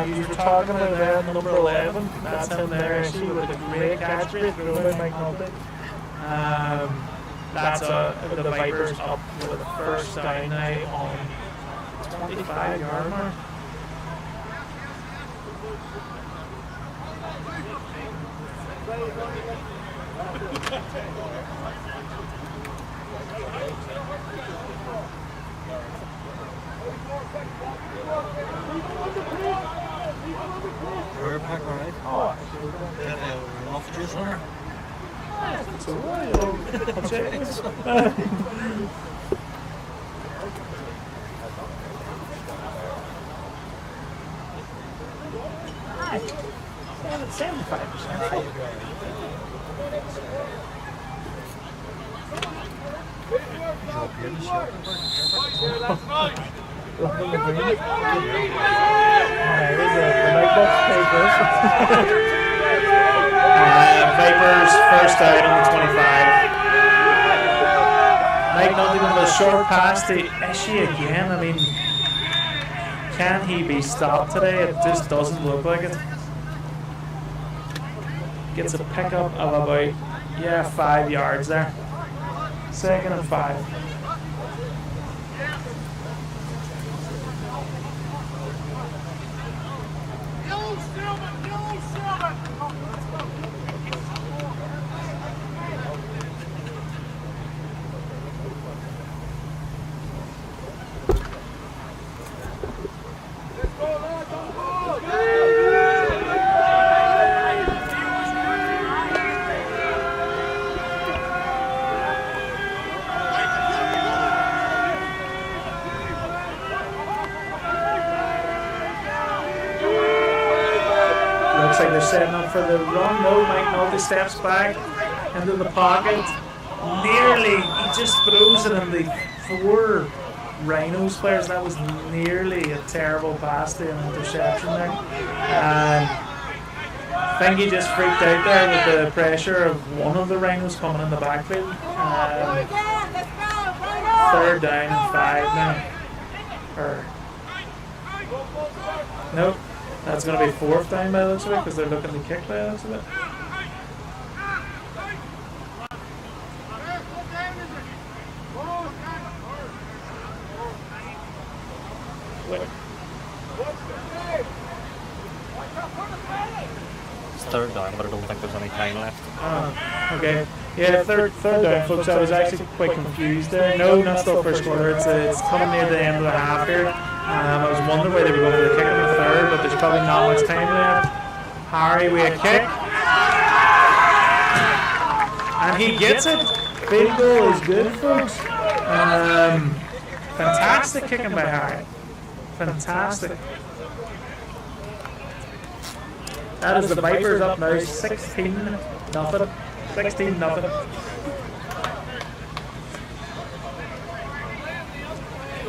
You were talking about there, number 11. That's him there. Issue with a great catch rate thrown by Mike Multy. That's the Vipers up with the first down now on 25-yard mark. We're back, alright. Oh, Off juice on her. that's alright. I'll check this. 75%. The night box papers. Vipers first down on the 25. Mike Nottingham with a short pass to Ishi again. I mean, can he be stopped today? It just doesn't look like it. Gets a pickup of about 5 yards there. 2nd and 5. Looks like they're setting up for the run. No, Mike Nolty steps back into the pocket. Nearly, he just throws it in the 4 Rhinos players. That was nearly a terrible pass to an interception there. And I think he just freaked out there with the pressure of one of the Rhinos coming in the backfield. 3rd down and 5 now. Nope. That's going to be 4th down by the looks of it because they're looking to kick by the looks of it. It's 3rd down, but I don't think there's any time left. Okay. Yeah, third down, folks. I was actually quite confused there. No, not still first quarter. It's coming near the end of the half here. I was wondering why they were going for the kick in the 3rd, but there's probably not much time left. Harry with a kick. And he gets it. Field goal is good, folks. Fantastic kicking by Harry. Fantastic. That is the Vipers up now, 16-0. 16-0.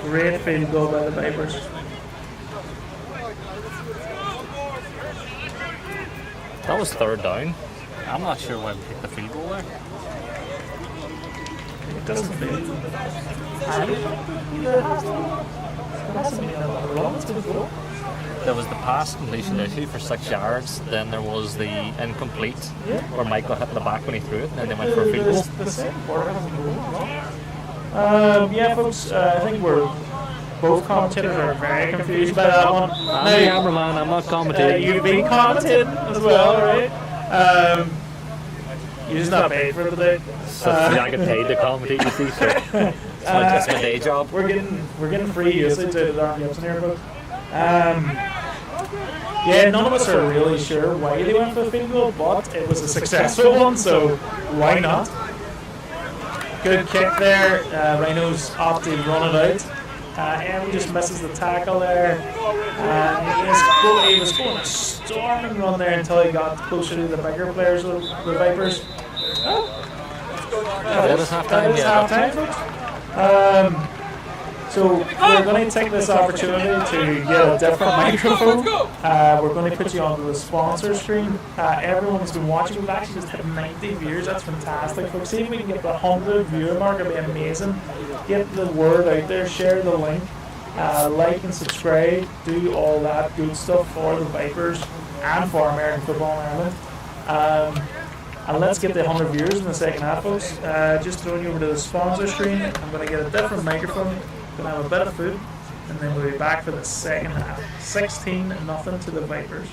Great field goal by the Vipers. That was 3rd down. I'm not sure why we kicked the field goal there. It doesn't feel. There was the pass completion issue for 6 yards, then there was the incomplete where Michael hit the back when he threw it, and then they went for a field goal. The second quarter hasn't yeah, folks, I think both commentators are very confused by that one. I'm the cameraman, I'm not commentating. You've been commentating as well, right? You're just not paid for it today. So I get paid to commentate, you see, so it's my day job. We're getting free usage out of Darren Gibson here, folks. Yeah, none of us are really sure why they went for the field goal, but it was a successful one, so why not? Good kick there. Rhinos opt to run it out. Em just misses the tackle there. He was going a storming run there until he got closer to the bigger players of the Vipers. That is half-time, folks. So we're going to take this opportunity to get a different microphone. We're going to put you onto the sponsor screen. Everyone has been watching. We've actually just hit 90 views. That's fantastic, folks. See if we can get the 100 viewer mark. It'd be amazing. Get the word out there. Share the link. Like and subscribe. Do all that good stuff for the Vipers and for American football in Ireland. And let's get the 100 viewers in the second half, folks. Just throwing you over to the sponsor screen. I'm going to get a different microphone. Gonna have a bit of food, and then we'll be back for the second half. 16-0 to the Vipers.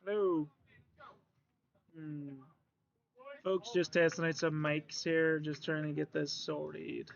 Hello. Folks, just testing out some mics here, just trying to get this sorted.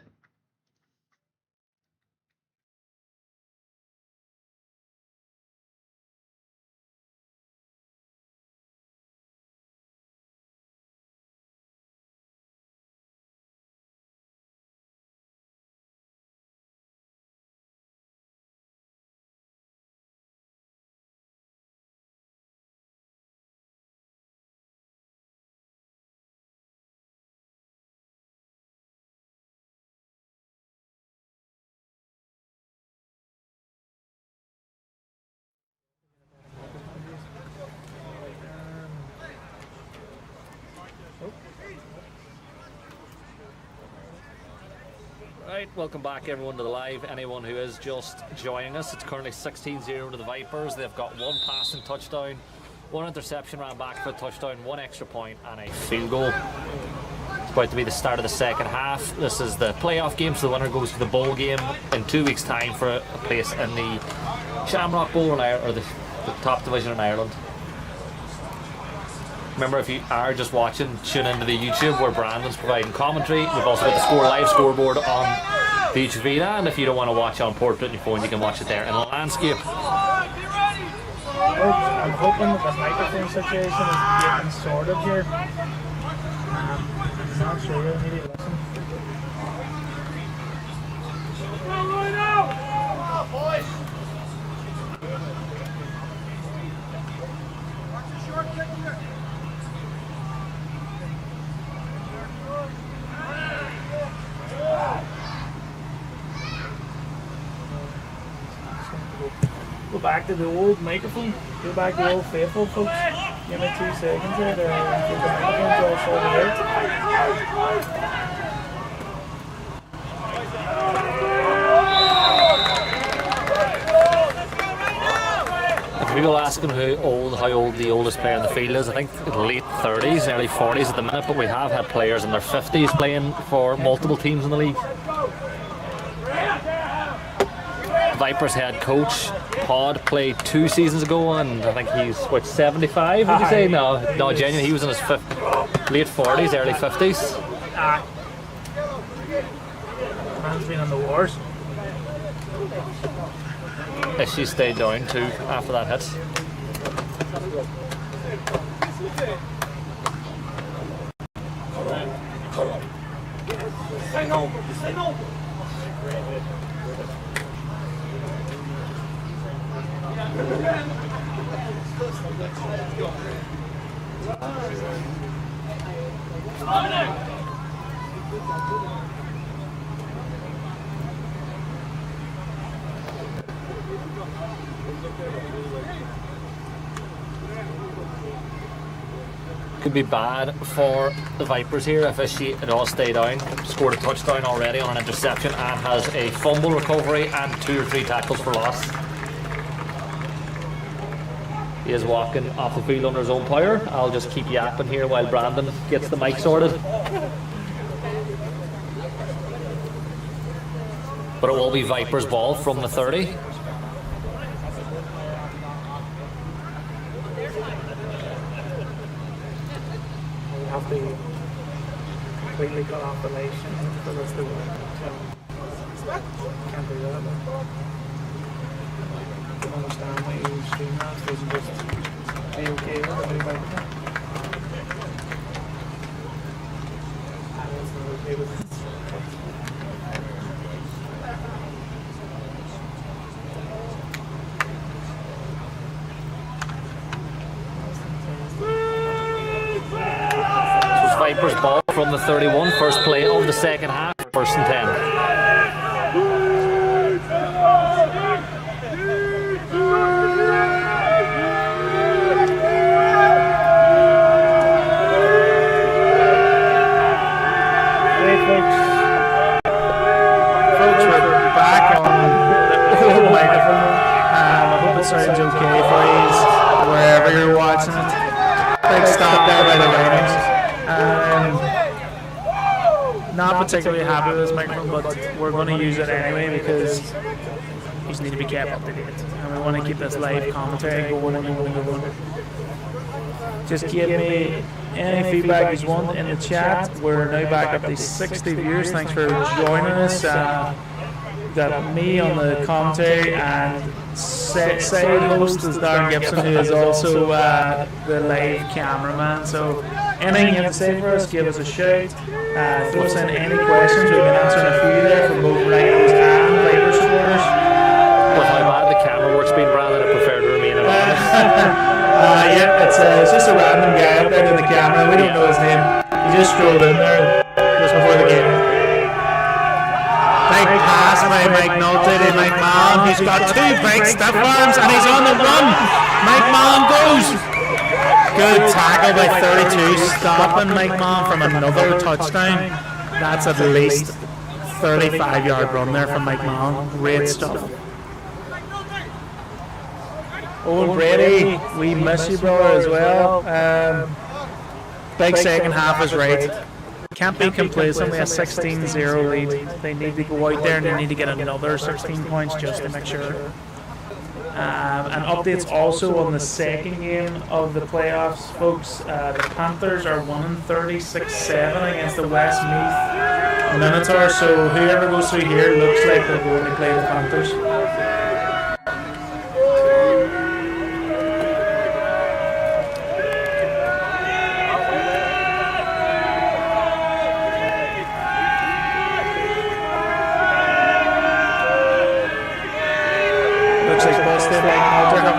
Right, welcome back everyone to the live. Anyone who is just joining us, it's currently 16-0 to the Vipers. They've got one passing touchdown, one interception ran back for a touchdown, one extra point and a field goal. It's about to be the start of the second half. This is the playoff game, so the winner goes to the bowl game in 2 weeks' time for a place in the Shamrock Bowl in Ireland, or the top division in Ireland. Remember, if you are just watching, tune into the YouTube where Brandon's providing commentary. We've also got the live scoreboard on the YouTube feed, and if you don't want to watch on portrait on your phone, you can watch it there in the landscape. I'm hoping that the microphone situation is getting sorted here. I'm not sure, I need to listen. Go back to the old microphone. Go back to the old faithful, folks. Give me 2 seconds here to get the microphones all sorted out. People asking how old the oldest player in the field is. I think late 30s, early 40s at the minute, but we have had players in their 50s playing for multiple teams in the league. Vipers head coach Pod played 2 seasons ago, and I think he's 75. Would you say? No, genuinely, he was in his late 40s, early 50s. Man's been on the wars. She stayed down too after that hit. Could be bad for the Vipers here if she had all stayed down. Scored a touchdown already on an interception and has a fumble recovery and 2 or 3 tackles for loss. He is walking off the field under his own power. I'll just keep yapping here while Brandon gets the mic sorted. But it will be Vipers ball from the 30. Have to completely cut off the nation for the rest of the world. So, can't do that. I don't understand why you stream that. Doesn't just be okay with everybody. I was not okay with this. Vipers ball from the 31, first play of the second half, 1st and 10. Hey folks, we're back on the microphone. I hope it sounds okay for you wherever you're watching it. Big stop there by the Rhinos. Not particularly happy with this microphone, but we're going to use it anyway because you just need to be kept up to date. And we want to keep this live commentary going and going and going. Just give me any feedback you want in the chat. We're now back up to 60 viewers. Thanks for joining us. Got me on the commentary and side host is Darren Gibson, who is also the live cameraman. So anything you have to say for us, give us a shout. Throw us in any questions. We've been answering a few there from both Rhinos and Viper supporters. With how bad the camera work's been, Brandon, I prefer to remain anonymous. Yeah, it's just a random guy up there in the camera. We don't know his name. He just strolled in there just before the game. Big pass by Mike Nolte to Mike Mallon. He's got two big stiff arms and he's on the run. Mike Mallon goes. Good tackle by 32, stopping Mike Mallon from another touchdown. That's at least 35-yard run there from Mike Mallon. Great stuff. Owen Brady, we miss you, brother, as well. Big second half is right. Can't be complacent. We have 16-0 lead. They need to go out there and they need to get another 16 points just to make sure. And updates also on the second game of the playoffs, folks. The Panthers are winning 36-7 against the Westmeath Minotaurs. So whoever goes through here looks like they're going to play the Panthers.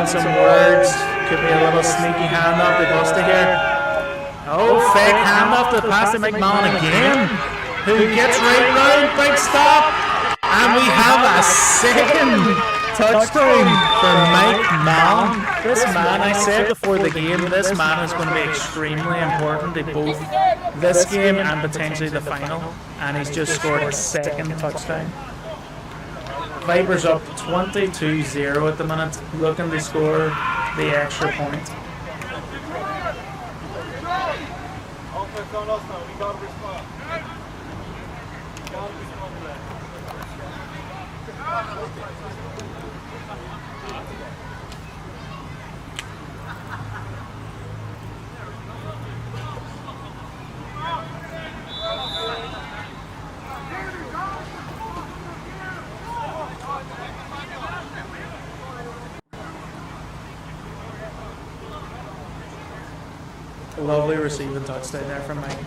Some words, could be a little sneaky handoff to Busta here. Oh, fake handoff to pass to McMahon again, who gets right round, big stop, and we have a second touchdown for Mike Mallon. This man, I said before the game, this man is going to be extremely important to both this game and potentially the final, and he's just scored a second touchdown. Vipers up 22-0 at the minute, looking to score the extra point. Lovely receiving touchdown there from Mike.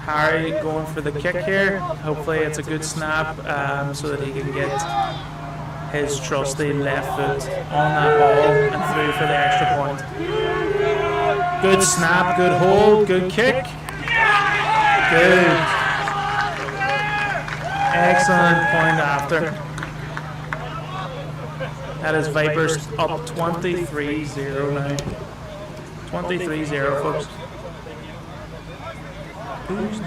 Harry going for the kick here. Hopefully it's a good snap so that he can get his trusty left foot on that ball and through for the extra point. Good snap, good hold, good kick. Good. Excellent point after. That is Vipers up 23-0 now. 23-0, folks. Who's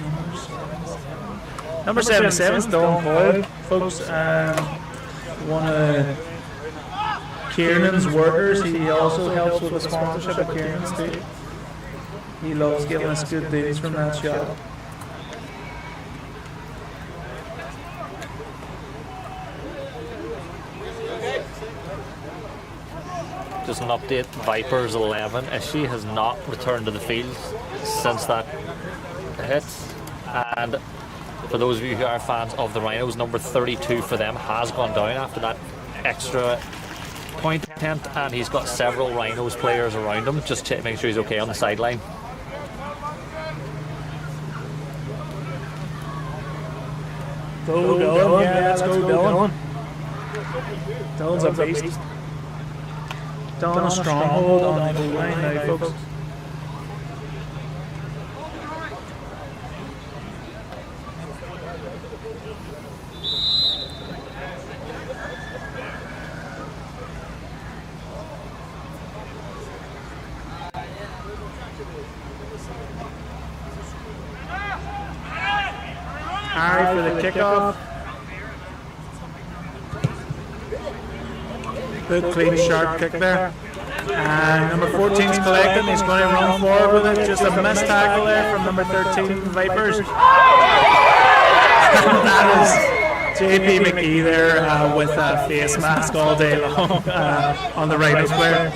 number 77 is Don Boyle, folks. One of Kiernan's workers. He also helps with the sponsorship of Kiernan's too. He loves giving us good deals from that shop. Just an update, Vipers 11. She has not returned to the field since that hit. And for those of you who are fans of the Rhinos, number 32 for them has gone down after that extra point attempt, and he's got several Rhinos players around him just to make sure he's okay on the sideline. Go Dylan, yeah, let's go Dylan. Dylan's a beast. Dylan a stronghold on the goal line now, folks. Harry for the kickoff. Good clean sharp kick there. And number 14's collecting. He's going to run forward with it. Just a missed tackle there from number 13 Vipers. That is JP McGee there with a face mask all day long on the Rhinos player.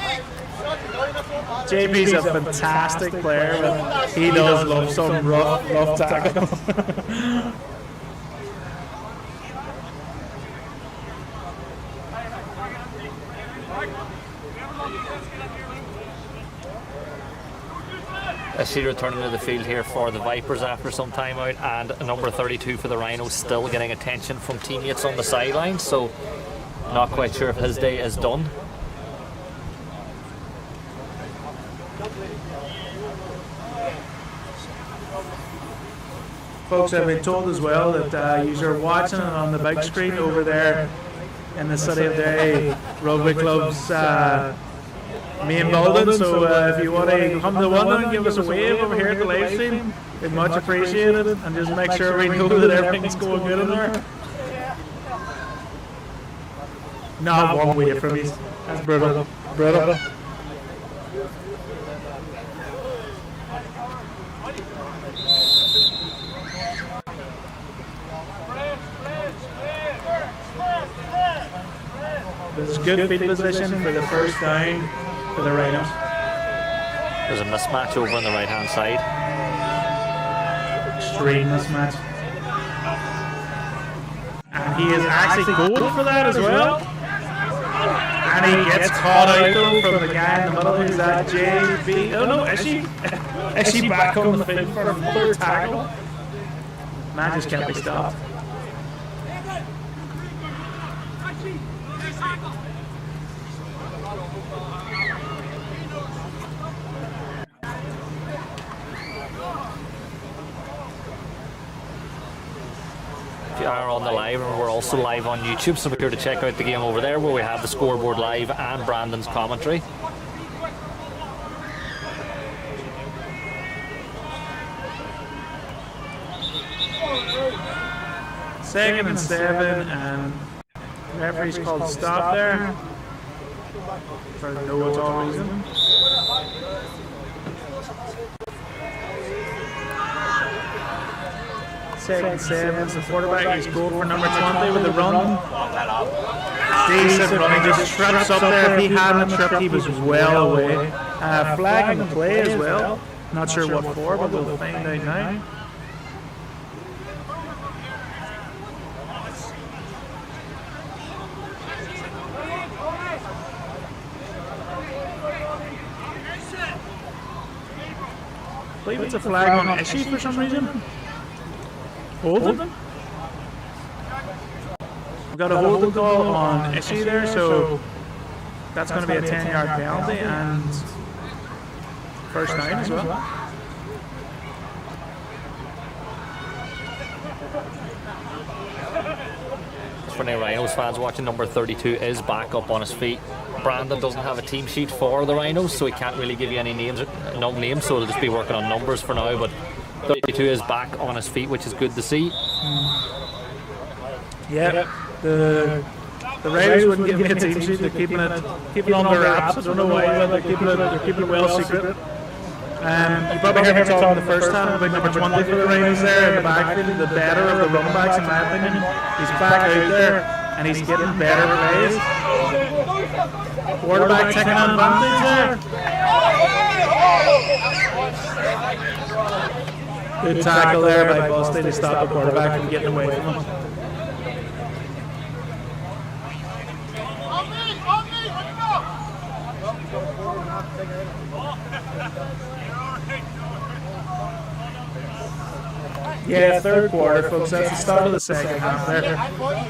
JP's a fantastic player, but he does love some rough tackle. I see returning to the field here for the Vipers after some time out, and number 32 for the Rhinos still getting attention from teammates on the sideline, so not quite sure if his day is done. Folks, I've been told as well that you are watching it on the big screen over there in the City of Derry Rugby Club's main building, so if you want to come to London and give us a wave over here at the live stream, we'd much appreciate it, and just make sure we know that everything's going good in there. Not one wave from you. That's brutal. Brutal. This is good field position for the first down for the Rhinos. There's a mismatch over on the right hand side. Extreme mismatch. And he is actually going for that as well. And he gets caught out though from the guy in the middle. Who's that? JB? Oh no, is she? Is she back on the field for another tackle? Man just can't be stopped. We are on the live, and we're also live on YouTube, so be sure to check out the game over there where we have the scoreboard live and Brandon's commentary. Second and 7, and the referee's called stop there for no at all reason. Second 7, the quarterback is going for number 20 with the run. Decent run, he just trips up there. If he hadn't tripped, he was well away. Flag on the play as well. Not sure what for, but we'll find out now. I believe it's a flag on Ishii for some reason. Holding? We've got a holding call on Ishii there, so that's going to be a 10-yard penalty and first down as well. For any Rhinos fans watching, number 32 is back up on his feet. Brandon doesn't have a team sheet for the Rhinos, so he can't really give you any names, no names, so he'll just be working on numbers for now, but 32 is back on his feet, which is good to see. Yeah, the Rhinos wouldn't give me a team sheet. They're keeping it under wraps. I don't know why, but they're keeping it well secret. You probably heard me talking the first time about number 20 for the Rhinos there in the backfield, the better of the running backs in my opinion. He's back out there and he's getting better plays. Quarterback taking advantage there. Good tackle there by Busty to stop the quarterback from getting away from him. Yeah, third quarter, folks. That's the start of the second half there.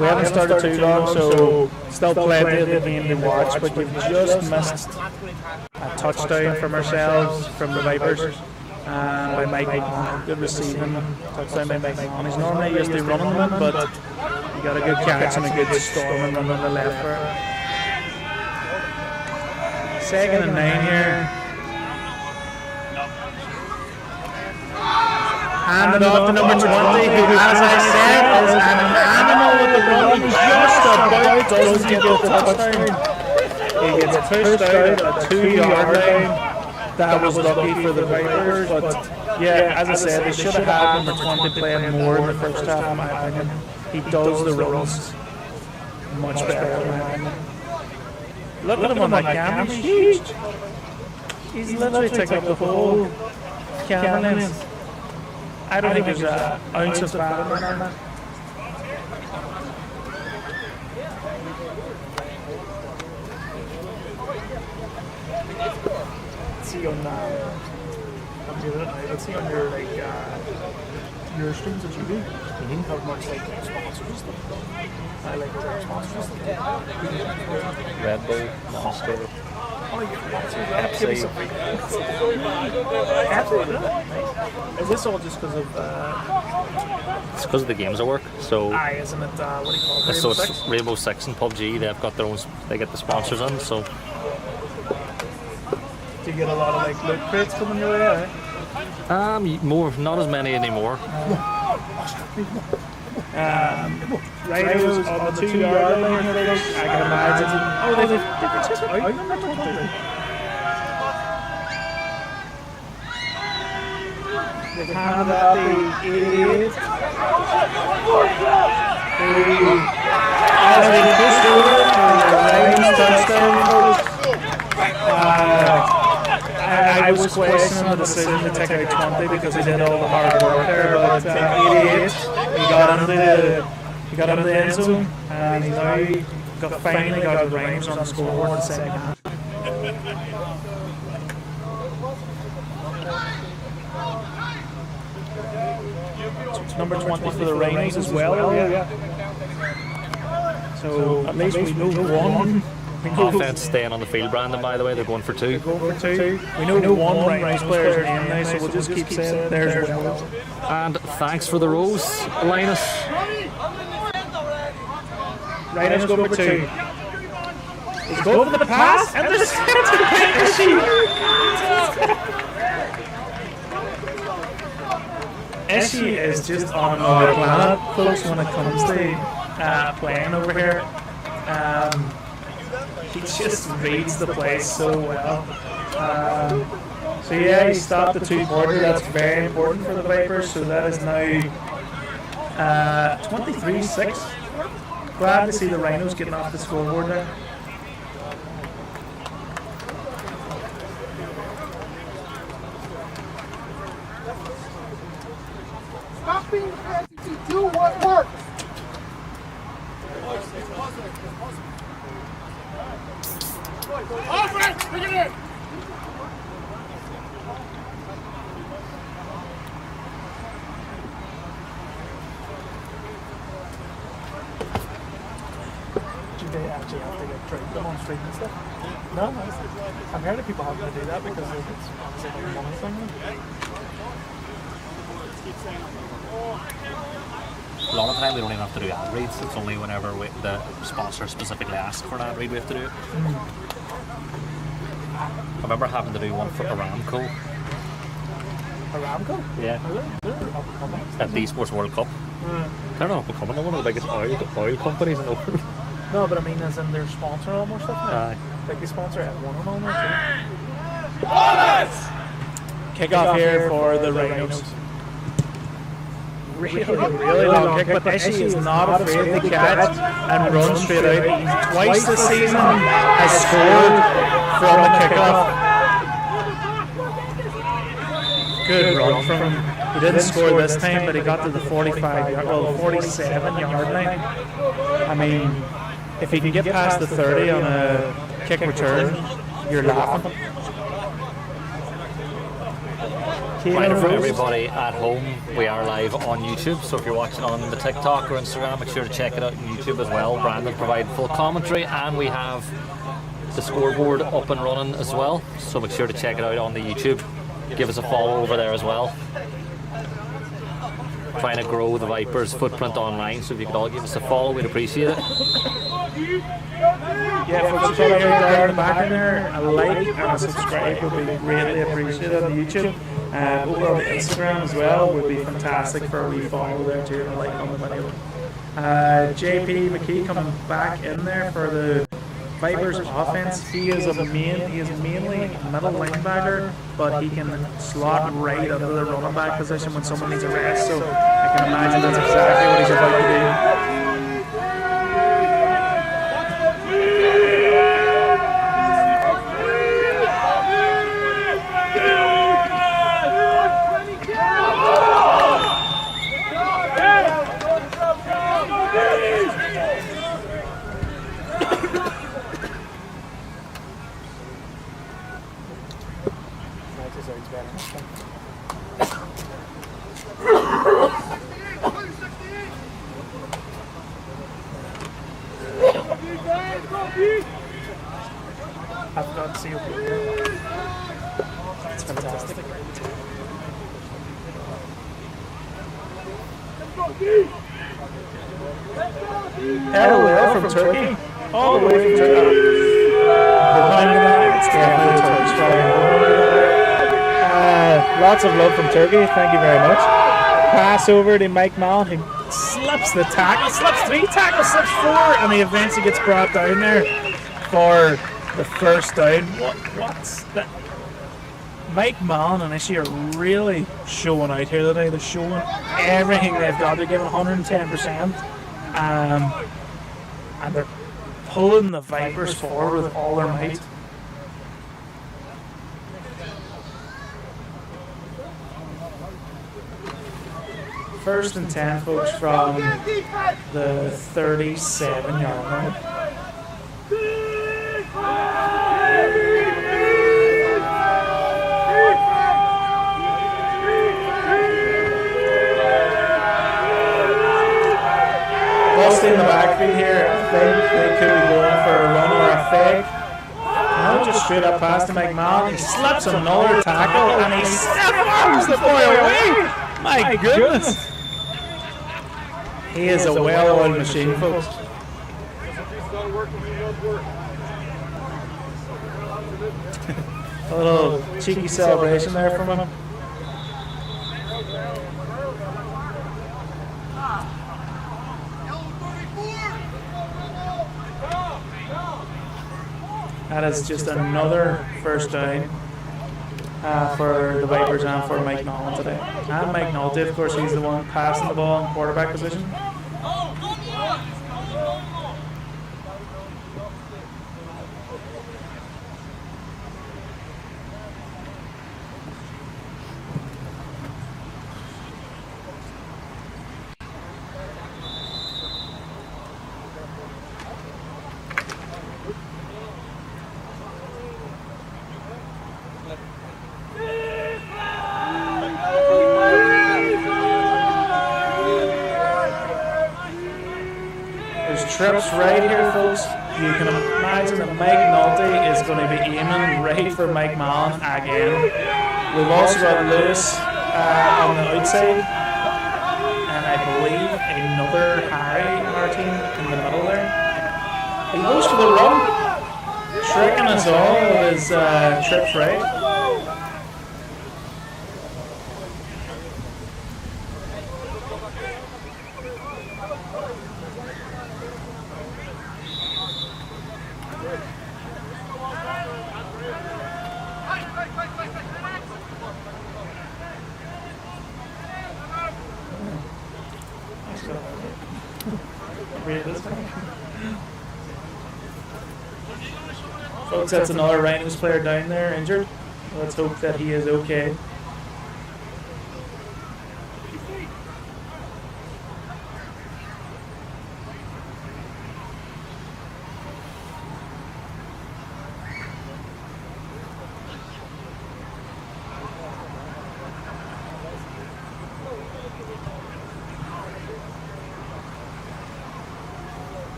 We haven't started too long, so still plenty of the game to watch, but we've just missed a touchdown from ourselves, from the Vipers, by Mike Mahon. Good receiving touchdown by Mike Mahon. He's normally used to running them, but he got a good catch and a good storm run on the left for it. Second and 9 here. Handed off to number 20, who, as I said, is an animal with the ball. He just about doesn't get the touchdown. He he gets pushed out at the 2-yard line. That was lucky for the Vipers, but yeah, as I said, they should have had number 20 playing more in the first half, in my opinion. He does the runs much better, in my opinion. Look at him on that camera, he's huge. He's literally taking up the whole camera lens. I don't think there's an ounce of fat on that. See on I'm doing it now. Let's see on your your streams that you do. How much sponsors? I like the sponsors. Red Bull, Monster, Pepsi. Is this all just because of? It's because of the games I work. So. Isn't it? What do you call it? So it's Rainbow Six and PUBG. They've got their own. They get the sponsors on. So. Do you get a lot of like loot crates coming your way? More, not as many anymore. Rhinos on the 2-yard line. I can imagine. Oh, they've just out number 20. They've handed out the 88. As we pushed over to the Rhinos touchdown. I was questioning the decision to take out 20 because he did all the hard work there, but 88, he got into the end zone, and he now finally got the Rhinos on the scoreboard in the second half. So it's number 20 for the Rhinos as well, yeah. So at least we know one. Offense staying on the field, Brandon, by the way, they're going for 2. We know one Rhinos player's name now, so we'll just keep saying there's one. And thanks for the rose, Linus. Rhinos go for 2. He's going for the pass, and there's Essie is just on another planet, folks, when it comes to playing over here. He just reads the play so well. So yeah, he stopped the 2-quarter. That's very important for the Vipers. So that is now 23-6. Glad to see the Rhinos getting off the scoreboard there. Stop being fancy. Do what works. Offense, bring it in. Do they actually have to get trained them on street and stuff? No, I've heard of people having to do that because it's obviously like a money thing. A lot of the time we don't even have to do ad reads. It's only whenever the sponsor specifically asks for an ad read we have to do it. I remember having to do one for Aramco. Aramco? Yeah. At the Esports World Cup. I don't know, up and coming. They're one of the biggest oil companies in the world. No, but I mean, as in their sponsor almost, isn't it? Like they sponsor F1 and all that too. Kick off here for the Rhinos. Really long kick, but Essie is not afraid to catch and run straight out. Twice this season has scored from the kickoff. Good run from him. He didn't score this time, but he got to the 47-yard line. I mean, if he can get past the 30 on a kick return, you're laughing. Right, for everybody at home, we are live on YouTube, so if you're watching on the TikTok or Instagram, make sure to check it out on YouTube as well. Brandon provided full commentary, and we have the scoreboard up and running as well, so make sure to check it out on the YouTube. Give us a follow over there as well. Trying to grow the Vipers' footprint online, so if you could all give us a follow, we'd appreciate it. Yeah, folks, check out there in the back in there. A like and a subscribe would be greatly appreciated on YouTube. Over on Instagram as well would be fantastic for a wee follow there too, and a like on the video. JP McKee coming back in there for the Vipers offense, he is mainly a middle linebacker, but he can slot right under the running back position when someone needs a rest. So I can imagine that's exactly what he's about to do. I've got to see over here. It's fantastic. Hello from Turkey. All the way from Turkey. It's definitely Turkish flag. Lots of love from Turkey. Thank you very much. Pass over to Mike Mallon, who slips the tackle, slips 3 tackles, slips 4, and he eventually gets brought down there for the first down. What's that? Mike Mallon and Ishii are really showing out here today. They're showing everything they've got. They're giving 110%. And they're pulling the Vipers forward with all their might. First and 10, folks, from the 37-yard line. Busty in the backfield here. I think they could be going for a run or a fake. No, just straight up past to Mike Mallon. He slips another tackle and he step-arms the boy away. My goodness. He is a well-oiled machine, folks. A little cheeky celebration there from him. That is just another first down for the Vipers and for Mike Nolan today. And Mike Nolte, of course, he's the one passing the ball in quarterback position. Trips right here, folks. You can imagine that Mike Nolte is going to be aiming right for Mike Mallon again. We've also got Lewis on the outside, and I believe another Harry in our team in the middle there. He goes for the run, tricking us all with his trips right. Folks, that's another Rhinos player down there injured. Let's hope that he is okay.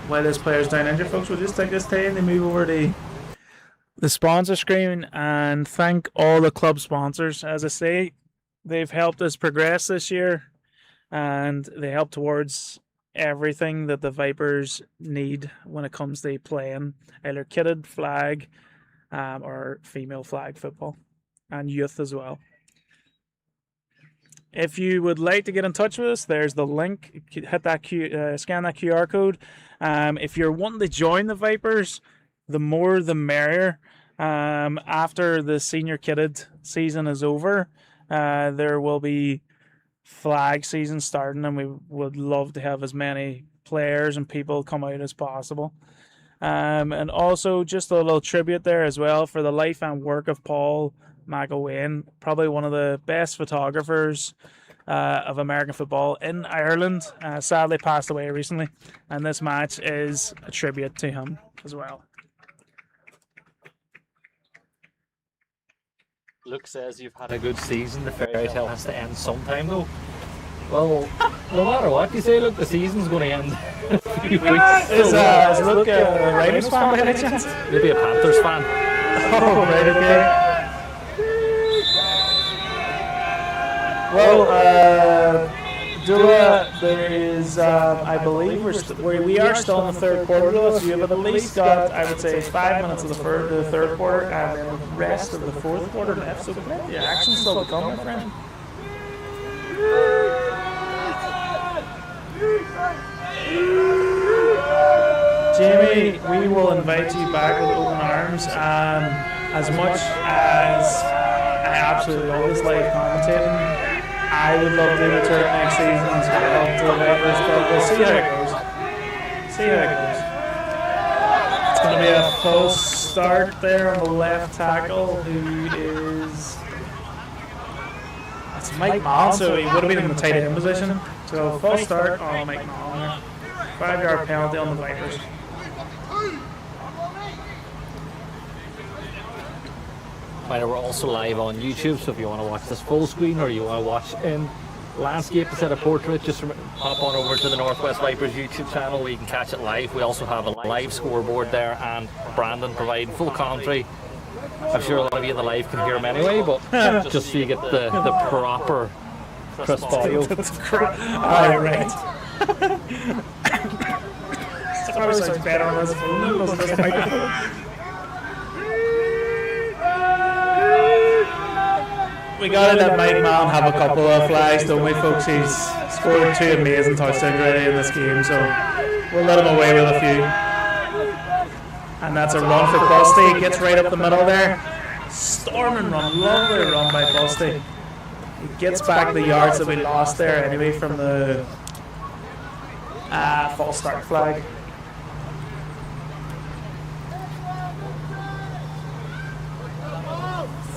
While this player's down injured, folks, we'll just take this time to move over to the sponsor screen and thank all the club sponsors. As I say, they've helped us progress this year and they help towards everything that the Vipers need when it comes to playing either kitted flag or female flag football and youth as well. if you would like to get in touch with us, there's the link. Hit that scan that QR code. If you're wanting to join the Vipers, the more the merrier. After the senior kitted season is over, there will be flag season starting, and we would love to have as many players and people come out as possible. And also just a little tribute there as well for the life and work of Paul McElwain, probably one of the best photographers of American football in Ireland. Sadly passed away recently, and this match is a tribute to him as well. Luke says you've had a good season. The fairy tale has to end sometime, though. Well, no matter what you say, look, the season's going to end in a few weeks. Is Luke a Rhinos fan by any chance? Maybe a Panthers fan. Oh, right, okay. Well, Dula, there is, I believe we are still in the third quarter, though, so you have at least got, I would say, 5 minutes of the third quarter, and then the rest of the fourth quarter left, so plenty of action still to come, my friend. Jamie, we will invite you back with open arms. As much as I absolutely love this live commentating, I would love to return next season as well to the Vipers, but we'll see how it goes. It's going to be a false start there on the left tackle, who is... It's Mike Mallon, so he would have been in the tight end position. So false start on Mike Mallon. 5-yard penalty on the Vipers. We're also live on YouTube, so if you want to watch this full screen or you want to watch in landscape instead of portrait, just hop on over to the Northwest Vipers YouTube channel where you can catch it live. We also have a live scoreboard there, and Brandon providing full commentary. I'm sure a lot of you in the live can hear him anyway, but just so you get the proper crisp audio. Right. It probably sounds better on this phone than this microphone. We gotta let Mike Mallon have a couple of flags, don't we, folks? He's scored 2 amazing touchdowns already in this game, so we'll let him away with a few. And that's a run for Busty. Gets right up the middle there. Storming run, lovely run by Busty. He gets back the yards that we lost there anyway from the false start flag.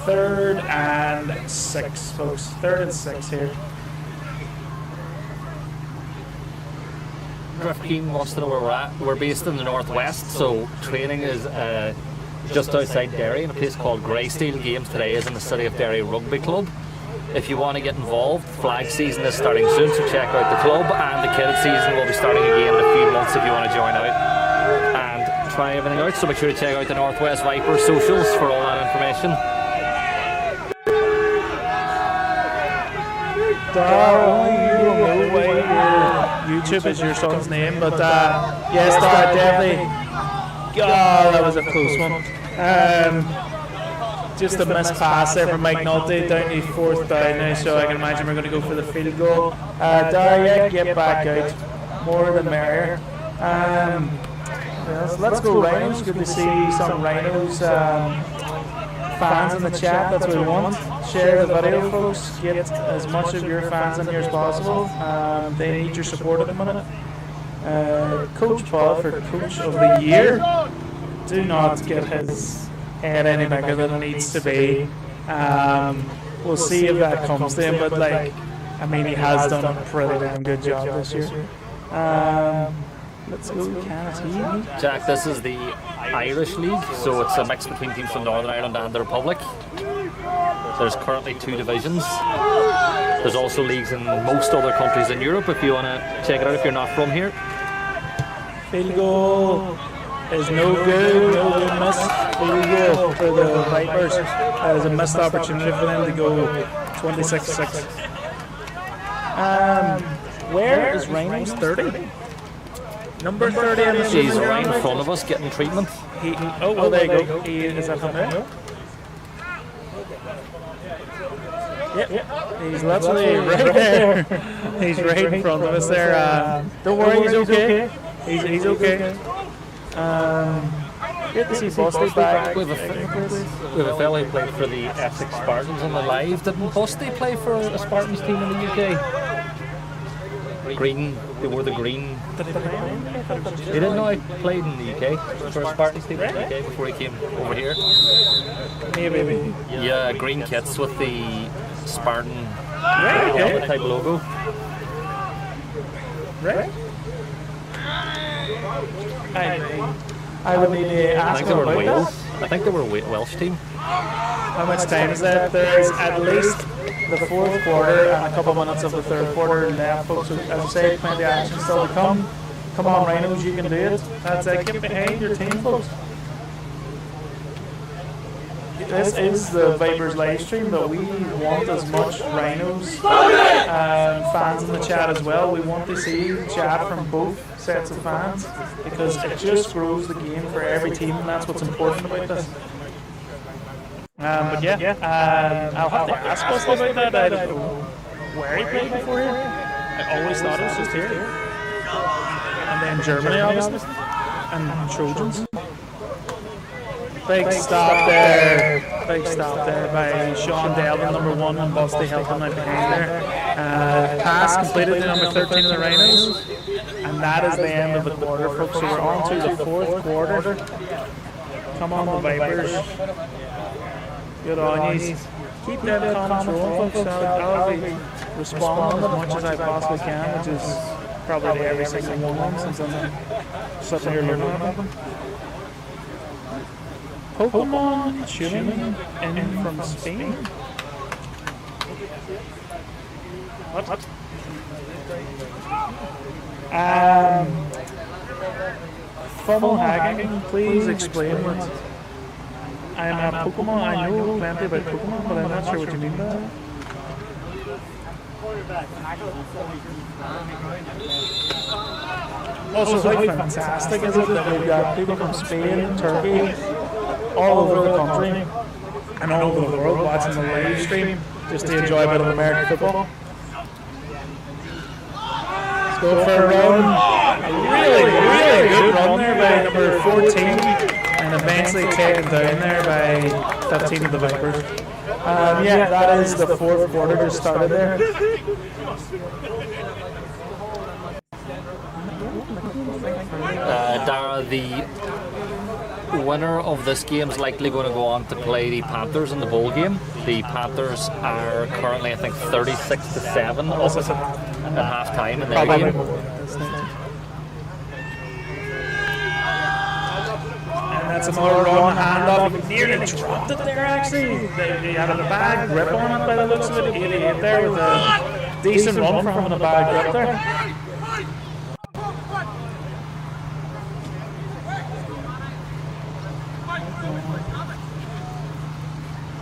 Third and 6, folks. 3rd and 6 here. If Keane wants to know where we're at, we're based in the northwest, so training is just outside Derry in a place called Greysteel. Games today is in the City of Derry Rugby Club. If you want to get involved, flag season is starting soon, so check out the club, and the kidded season will be starting again in a few months if you want to join out and try everything out. So make sure to check out the Northwest Vipers socials for all that information. YouTube is your son's name, but yes, definitely. God, that was a close one. Just a missed pass there from Mike Nolte down to 4th down now, so I can imagine we're going to go for the field goal. Daria, get back out. More than merrier. Yes, let's go Rhinos. Good to see some Rhinos fans in the chat. That's what we want. Share the video, folks. Get as much of your fans in here as possible. They need your support at the minute. Coach Paul for Coach of the Year. Do not get his head any bigger than it needs to be. We'll see if that comes to him, but I mean, he has done a pretty damn good job this year. Let's go, Jack, this is the Irish League, so it's a mix between teams from Northern Ireland and the Republic. There's currently 2 divisions. There's also leagues in most other countries in Europe if you want to check it out if you're not from here. Field goal is no good, miss. Field goal for the Vipers. That is a missed opportunity for them to go 26-6. Where is Rhinos? 30? Number 30, I'm assuming. He's right in front of us getting treatment. Well, there you go. Is that from there? Yep. He's literally right there. He's right in front of us there. Don't worry, he's okay. He's okay. Good to see Busty back. We have a fellow who played for the Essex Spartans on the live. Didn't Busty play for a Spartans team in the UK? Green, they wore the green. He didn't know he played in the UK for a Spartans team in the UK before he came over here. Maybe. Yeah, green kits with the Spartan helmet type logo. Right. I would need to ask I think they were about Wales. that. I think they were a Welsh team. How much time is that? There's at least the fourth quarter and a couple minutes of the third quarter left, folks. So, as I say, plenty of action still to come. Come on, Rhinos, you can do it. That's it. Get behind your team, folks. This is the Vipers live stream, but we want as much Rhinos fans in the chat as well. We want to see chat from both sets of fans because it just grows the game for every team, and that's what's important about this. But yeah, I'll have to ask us about that. I don't know where he played before here. I always thought it was just here. And then Germany, obviously, and Trojans. Big stop there. Big stop there by Sean Delvin, number 1, and Busty helping out behind there. Pass completed to number 13 of the Rhinos. And that is the end of the quarter, folks. So we're on to the fourth quarter. Come on, the Vipers. Good on you. Keep that comment rolling, folks. I'll be responding as much as I possibly can, which is probably to every single one since I'm sitting here looking at them. Pokemon tuning in from Spain? What? Funnel hacking, please explain what. I'm a Pokemon, I know plenty about Pokemon, but I'm not sure what you mean by that. Also, how fantastic is it that we've got people from Spain, Turkey, all over the country and all over the world watching the live stream just to enjoy a bit of American football. Let's go for a run. A really good run there by number 14 and eventually taken down there by 15 of the Vipers. Yeah, that is the fourth quarter just started there. Dara, the winner of this game is likely going to go on to play the Panthers in the bowl game. The Panthers are currently, I think, 36-7 at half time in their game. And that's another run, hand up, nearly dropped it there actually. He had a bad grip on it by the looks of it. 88 there with a decent run from having a bad grip there.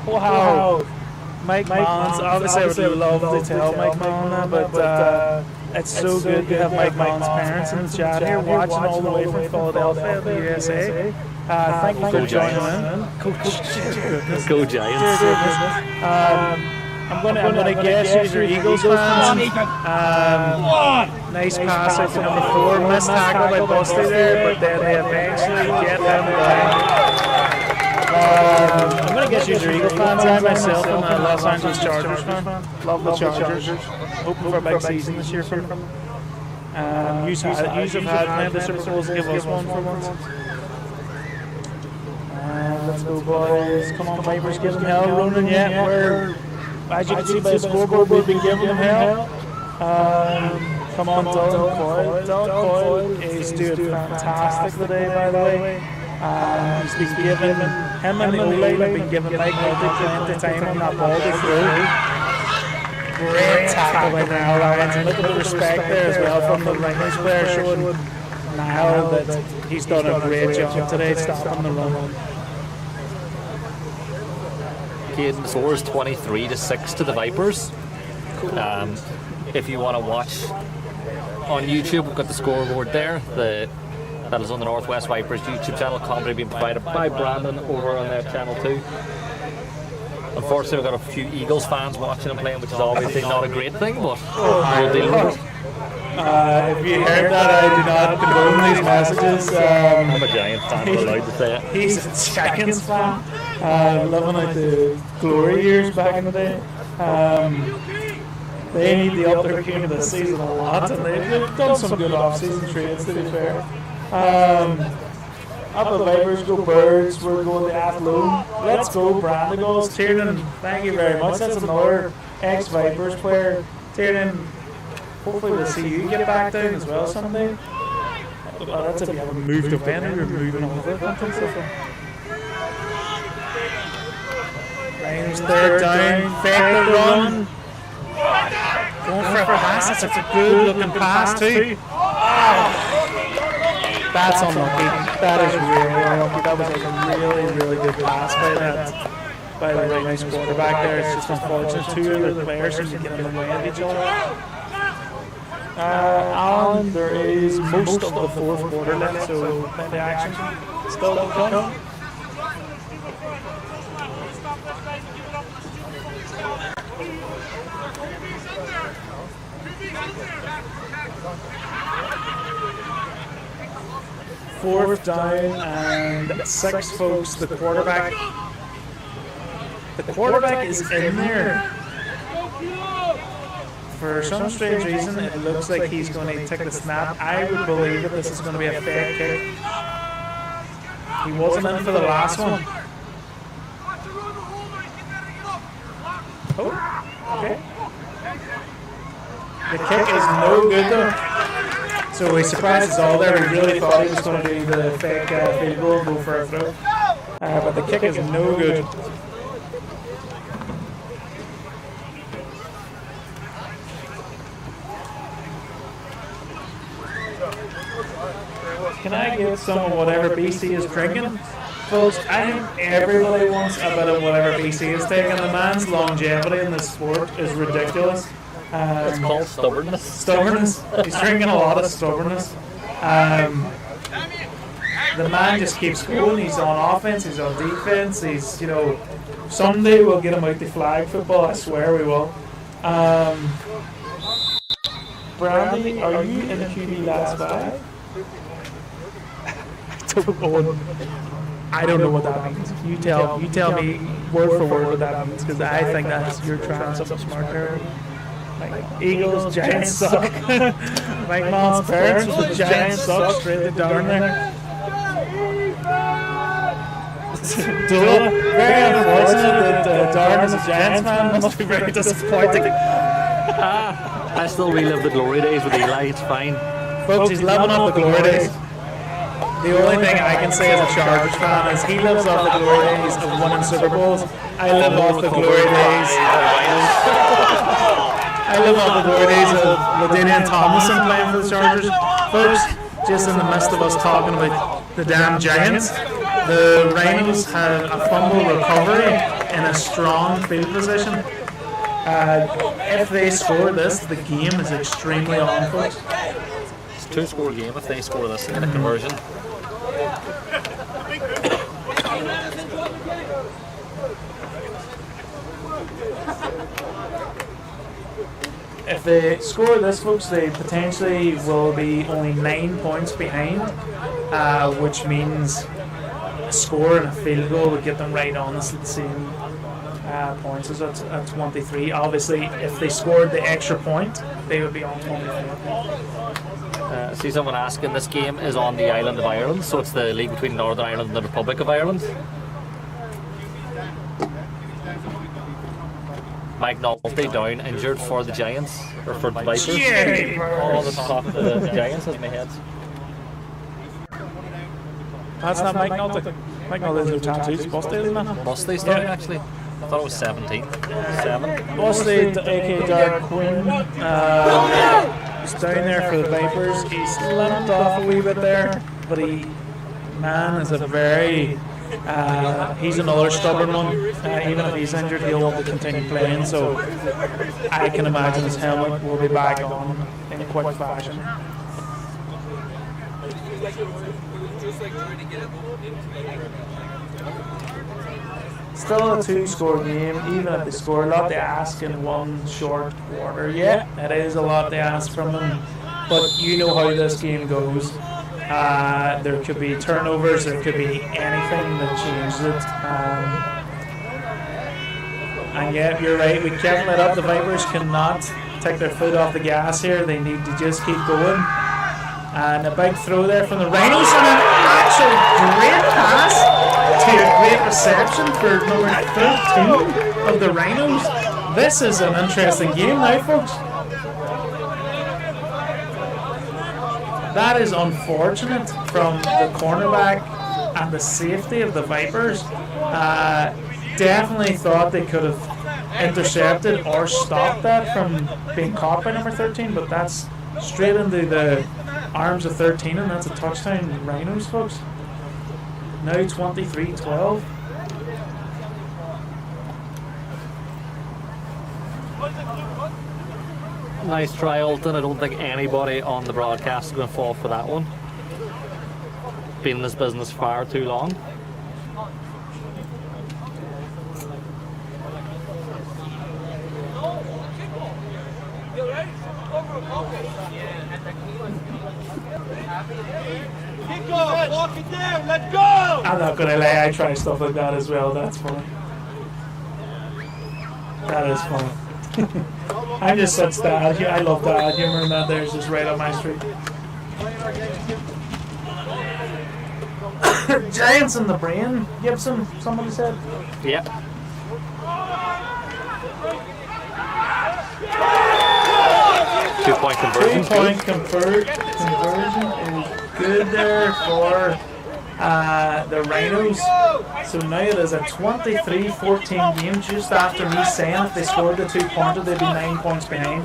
Wow, Mike Mullins, obviously I would love to tell Mike Mullins that, but it's so good to have Mike Mullins' parents in the chat here watching all the way from Philadelphia, the USA. Thank you for joining in. Go Giants. I'm going to guess you're Eagles fans. Nice pass out to number 4, missed tackle by Busty there, but then they eventually get him down. I'm going to guess you're Eagle fans. I myself am a Los Angeles Chargers fan. Love the Chargers. Hoping for a big season this year from them. You have had plenty of Super Bowls. Give us one for once. Let's go, boys. Come on, Vipers. Give them hell. Ronan, yeah. As you can see by the scoreboard, we've been giving them hell. Come on, Doug Coyle. Doug Coyle is doing fantastic today, by the way. He's been given, him and the O-line have been given Mike plenty of time on that ball to throw. Great tackle by Niall Lyons, and look at the respect there as well from the Rhinos player, showing Niall that he's done a great job today stopping the run. Caden scores 23-6 to the Vipers. If you want to watch on YouTube, we've got the scoreboard there. That is on the Northwest Vipers YouTube channel. Commentary being provided by Brandon over on their channel too. Unfortunately, we've got a few Eagles fans watching and playing, which is obviously not a great thing, but we'll deal with it. If you heard that, I do not condone these messages. I'm a Giants fan, I'm allowed to say it. He's a Giants fan, living out the glory years back in the day. They need the upper game of the season a lot, and they've done some good off-season trades, to be fair. Up the Vipers, go Birds, we're going to Athlone. Let's go Brandigals. Tiernan, thank you very much. That's another ex-Vipers player. Tiernan, hopefully we'll see you get back down as well someday. That's if you haven't moved up any, you're moving over. Rhinos third down, fake the run. Going for a pass, that's a good looking pass too. That's unlucky. That is really unlucky. That was a really good pass by the Rhinos quarterback there. It's just unfortunate. Two of the players seem to get in the way of each other. Alan, there is most of the fourth quarter left, so plenty of action still to come. Fourth down and 6, folks. The quarterback is in there. For some strange reason, it looks like he's going to take the snap. I would believe that this is going to be a fake kick. He wasn't in for the last one. Oh, okay. The kick is no good though. So he surprises all there. We really thought he was going to do the fake field goal and go for a throw. But the kick is no good. Can I get some of whatever BC is drinking? Folks, I think everybody wants a bit of whatever BC is taking. The man's longevity in this sport is ridiculous. It's called stubbornness. Stubbornness. He's drinking a lot of stubbornness. The man just keeps going. He's on offense. He's on defense. He's, someday we'll get him out the flag football. I swear we will. Brandy, are you in QB last 5? I don't know what that means. You tell me word for word what that means, because I think that's you're trying something smart there. Like Eagles, Giants suck. Mike Mall's parents was the Giants suck straight to down there. Very unfortunate that Darren is a Giants fan. Must be very disappointing. I still relive the glory days with Eli. It's fine. Folks, he's living off the glory days. The only thing I can say as a Chargers fan is he lives off the glory days of winning Super Bowls. I live off the glory days. I live off the glory days of LaDainian Tomlinson playing for the Chargers. Folks, just in the midst of us talking about the damn Giants, the Rhinos had a fumble recovery in a strong field position. If they score this, the game is extremely on, folks. It's a 2-score game if they score this in a conversion. If they score this, folks, they potentially will be only 9 points behind, which means a score and a field goal would get them right on the same points as at 23. Obviously, if they scored the extra point, they would be on 24. See someone asking, this game is on the island of Ireland, so it's the league between Northern Ireland and the Republic of Ireland. Mike Nolte down, injured for the Giants, or for the Vipers. On the top of the Giants has my head. That's not Mike Nolte. Mike Nolte has no tattoos. Busty, isn't it? Busty's down, actually. I thought it was 17. 7. Busty, a.k.a. Dark Queen, he's down there for the Vipers. He's limped off a wee bit there, but man is a very... he's another stubborn one. Even if he's injured, he'll want to continue playing. So I can imagine his helmet will be back on in quick fashion. Still a 2-score game, even if they score a lot, they ask in one short quarter. Yeah, it is a lot they ask from them, but you know how this game goes. There could be turnovers, there could be anything that changes it. And yeah, you're right, we can't let up. The Vipers cannot take their foot off the gas here. They need to just keep going. And a big throw there from the Rhinos, and an actual great pass to a great reception for number 13 of the Rhinos. This is an interesting game now, folks. That is unfortunate from the cornerback and the safety of the Vipers. Definitely thought they could have intercepted or stopped that from being caught by number 13, but that's straight into the arms of 13, and that's a touchdown, Rhinos, folks. Now 23-12. Nice try, Alton. I don't think anybody on the broadcast is going to fall for that one. Been in this business far too long. Walk it down, let's go! I'm not gonna lie, I try stuff like that as well. That's funny. That is funny. I'm just such dad. I love dad humor, and that there's just right up my street. Giants in the brain, Gibson. Somebody said. Yep. Two-point conversion. 2-point conversion is good there for the Rhinos. So now it is a 23-14 game, just after me saying if they scored the 2-pointer they'd be 9 points behind.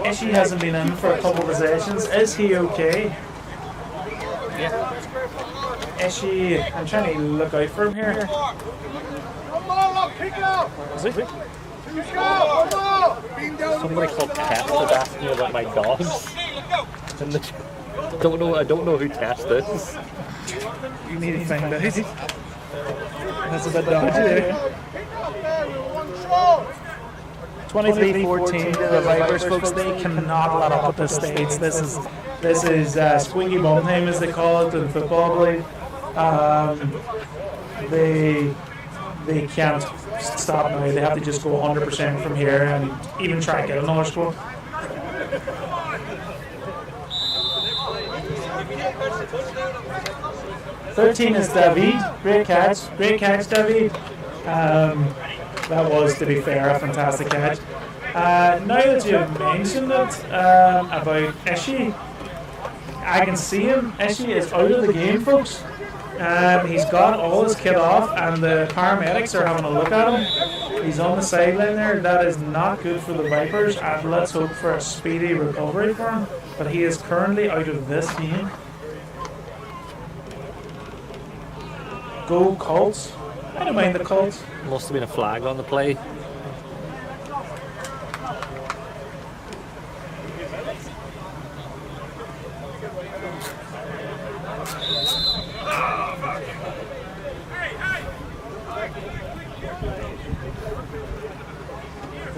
Ishii hasn't been in for a couple of possessions. Is he okay? Yeah. Ishii, I'm trying to look out for him here. Come on, kick it out! Is he? Somebody called Test is asking me about my dogs. In the I don't know who Test is. You need to find out. That's a bit dodgy there. 23-14 to the Vipers, folks. They cannot let up at this stage. This is squeaky bum time, as they call it in football, I believe. They can't stop now. They have to just go 100% from here and even try to get another score. "13 is David. Great catch, David." That was, to be fair, a fantastic catch. Now that you've mentioned it about Ishii, I can see him. Ishii is out of the game, folks. He's got all his kit off, and the paramedics are having a look at him. He's on the sideline there. That is not good for the Vipers, and let's hope for a speedy recovery for him. But he is currently out of this game. Go Colts. I don't mind the Colts. Must have been a flag on the play.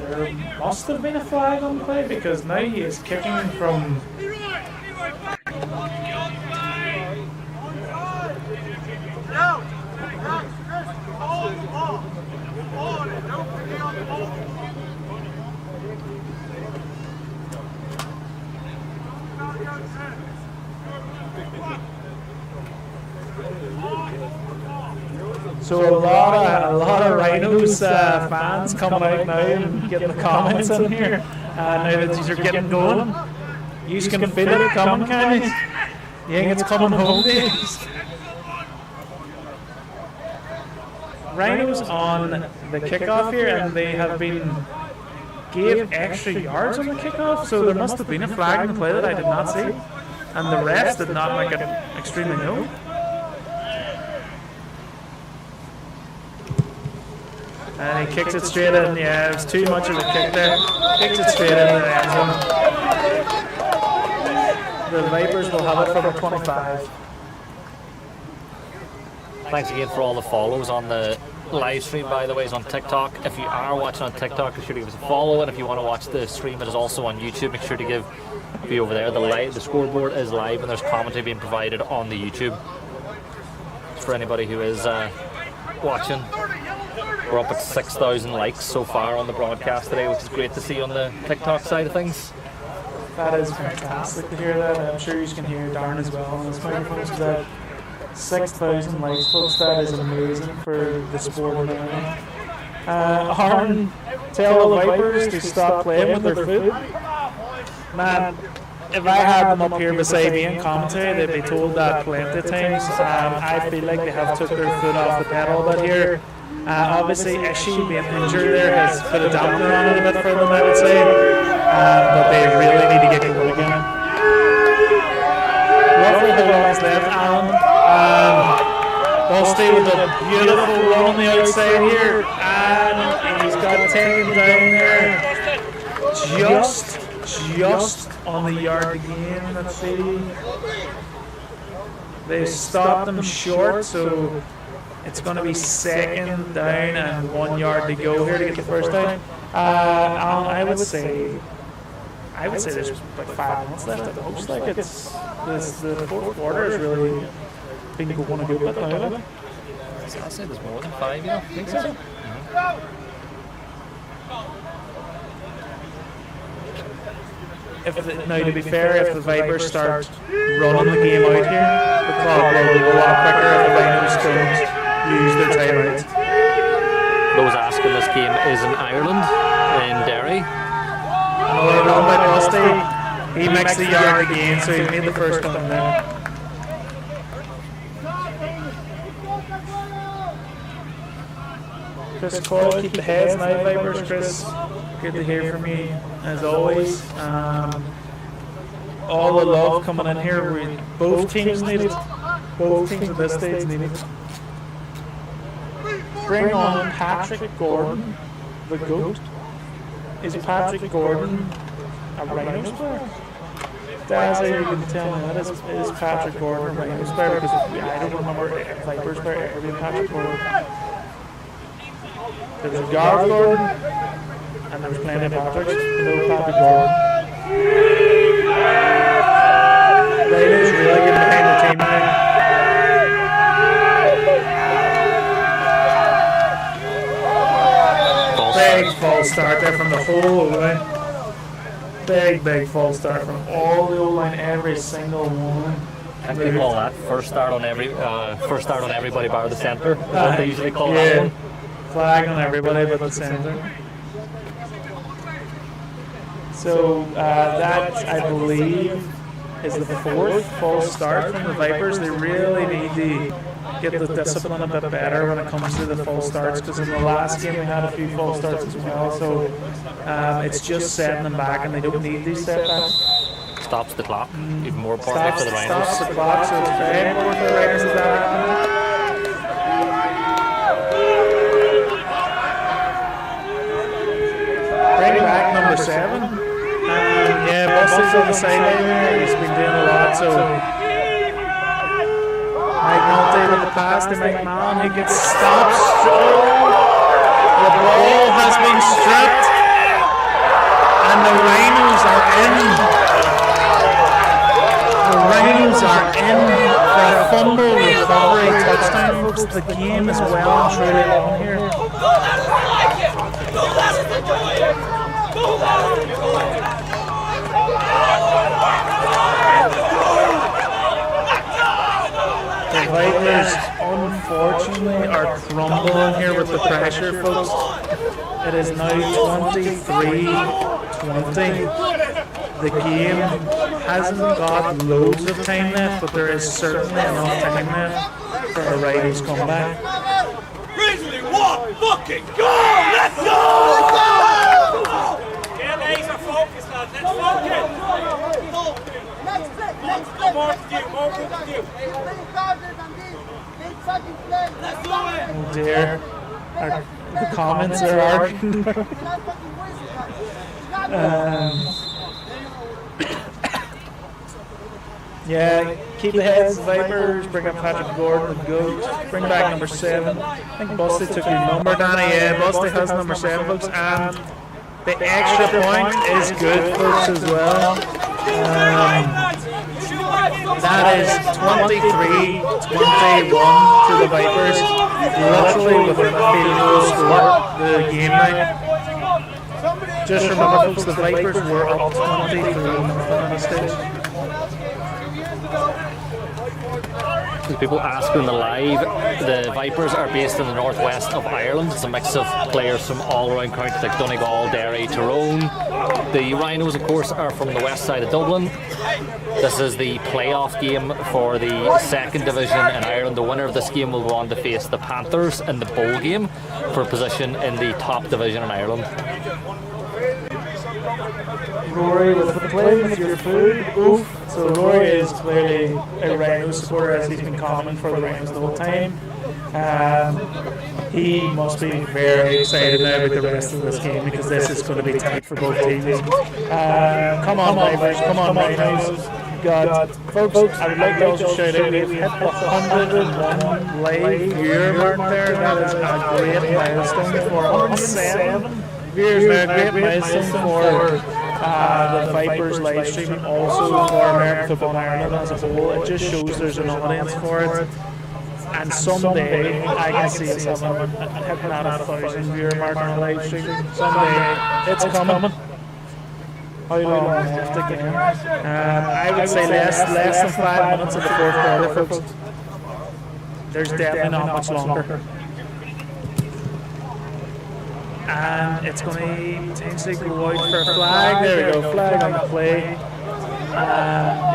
There must have been a flag on the play, because now he is kicking from... So a lot of Rhinos fans coming out now and getting the comments in here. Now that these are getting going, you can feel it coming, can you? You think it's coming home days? Rhinos on the kickoff here, and they have gave extra yards on the kickoff, so there must have been a flag in the play that I did not see, and the refs did not make it extremely known. And he kicks it straight in. Yeah, it was too much of a kick there. Kicks it straight into the end zone. The Vipers will have it from a 25. Thanks again for all the follows on the live stream, by the way, is on TikTok. If you are watching on TikTok, be sure to give us a follow, and if you want to watch the stream, it is also on YouTube. Make sure to be over there. The scoreboard is live, and there's commentary being provided on the YouTube for anybody who is watching. We're up at 6,000 likes so far on the broadcast today, which is great to see on the TikTok side of things. That is fantastic to hear that. I'm sure you can hear Darren as well on his microphone. So that 6,000 likes, folks, that is amazing for the sport. Aaron, tell the Vipers to stop playing with their food. Man, if I had them up here beside me in commentary, they'd be told that plenty of times. I feel like they have took their foot off the pedal a bit here. Obviously, Ishi being injured there has put a dampener on it a bit for them, I would say. But they really need to get going again. Roughly the longest left, Alan. Dusty with a beautiful run on the outside here. And he's got taken down there. Just on the yard again. Let's see. They stopped him short, so it's going to be second down and 1 yard to go here to get the first down. Alan, I would say there's like 5 minutes left at the most. Like the fourth quarter is really been going a good bit now. I'll say there's more than 5, yeah. I think so. Now, to be fair, if the Vipers start running the game out here, the clock will go a lot quicker if the Rhinos don't use their timeouts. Those asking, this game is in Ireland, in Derry. Another run by Dusty. He makes the yard again, so he made the first one there. Chris Coyle, keep the heads now, Vipers. Chris, good to hear from you as always. All the love coming in here. Both teams need it. Both teams at this stage need it. Bring on Patrick Gordon, the GOAT. Is Patrick Gordon a Rhinos player? Dazzy, you can tell me that is Patrick Gordon a Rhinos player, because I don't remember a Vipers player ever being Patrick Gordon. There was a Gareth Gordon, and there was plenty of Patricks, no Patrick Gordon. Rhinos really getting behind the team now. Big false start there from the whole line. Big false start from all the old line, every single one. I think they call that first start on everybody bar the centre. What they usually call that one. Flag on everybody but the centre. So that, I believe, is the fourth false start from the Vipers. They really need to get the discipline a bit better when it comes to the false starts, because in the last game we had a few false starts as well. So it's just setting them back, and they don't need these setbacks. Stops the clock, even more important for the Rhinos. Stops the clock, so it's very important for the Rhinos that happens. Bring back number 7. Yeah, Busty's on the sideline there. He's been doing a lot, so Mike Nolte with the pass to Mike Mallon. He gets stopped. The ball has been stripped, and the Rhinos are in. The Rhinos are in for a fumble recovery touchdown, folks. The game is well and truly on here. The Vipers, unfortunately, are crumbling here with the pressure, folks. It is now 23-20. The game hasn't got loads of time left, but there is certainly enough time left for a Rhinos comeback. Grizzly, what fucking go! Let's go! Get laser focused, lads. Let's focus. More to do. Let's do it. Oh dear. The comments are arguing. Yeah, keep the heads, the Vipers, bring up Patrick Gordon, the Goats, bring back number 7. I think Busty took your number, Danny. Yeah, Busty has number 7, folks, and the extra point is good, folks, as well. That is 23-21 to the Vipers, literally within a field goal score the game now. Just remember, folks, the Vipers were up 23 on the stage. People ask in the live, the Vipers are based in the northwest of Ireland. It's a mix of players from all around counties like Donegal, Derry, Tyrone. The Rhinos, of course, are from the west side of Dublin. This is the playoff game for the 2nd division in Ireland. The winner of this game will go on to face the Panthers in the bowl game for position in the top division in Ireland. Rory with the playing with your food. Oof. So Rory is clearly a Rhinos supporter, as he's been commenting for the Rhinos the whole time. He must be very excited now about the rest of this game because this is going to be tight for both teams. Come on, Vipers. Come on, Rhinos. God, folks, I would like to also shout out we've hit the 101 live viewer mark there. That is a great milestone for 107 viewers now. A great milestone for the Vipers live stream and also for American Football Ireland as a whole. It just shows there's an audience for it. And someday I can see us hitting that 1,000 viewer mark on our live stream. Someday it's coming. How long left again? I would say less than 5 minutes of the 4th quarter, folks. There's definitely not much longer. And it's going to potentially go out for a flag. There we go, flag on the play.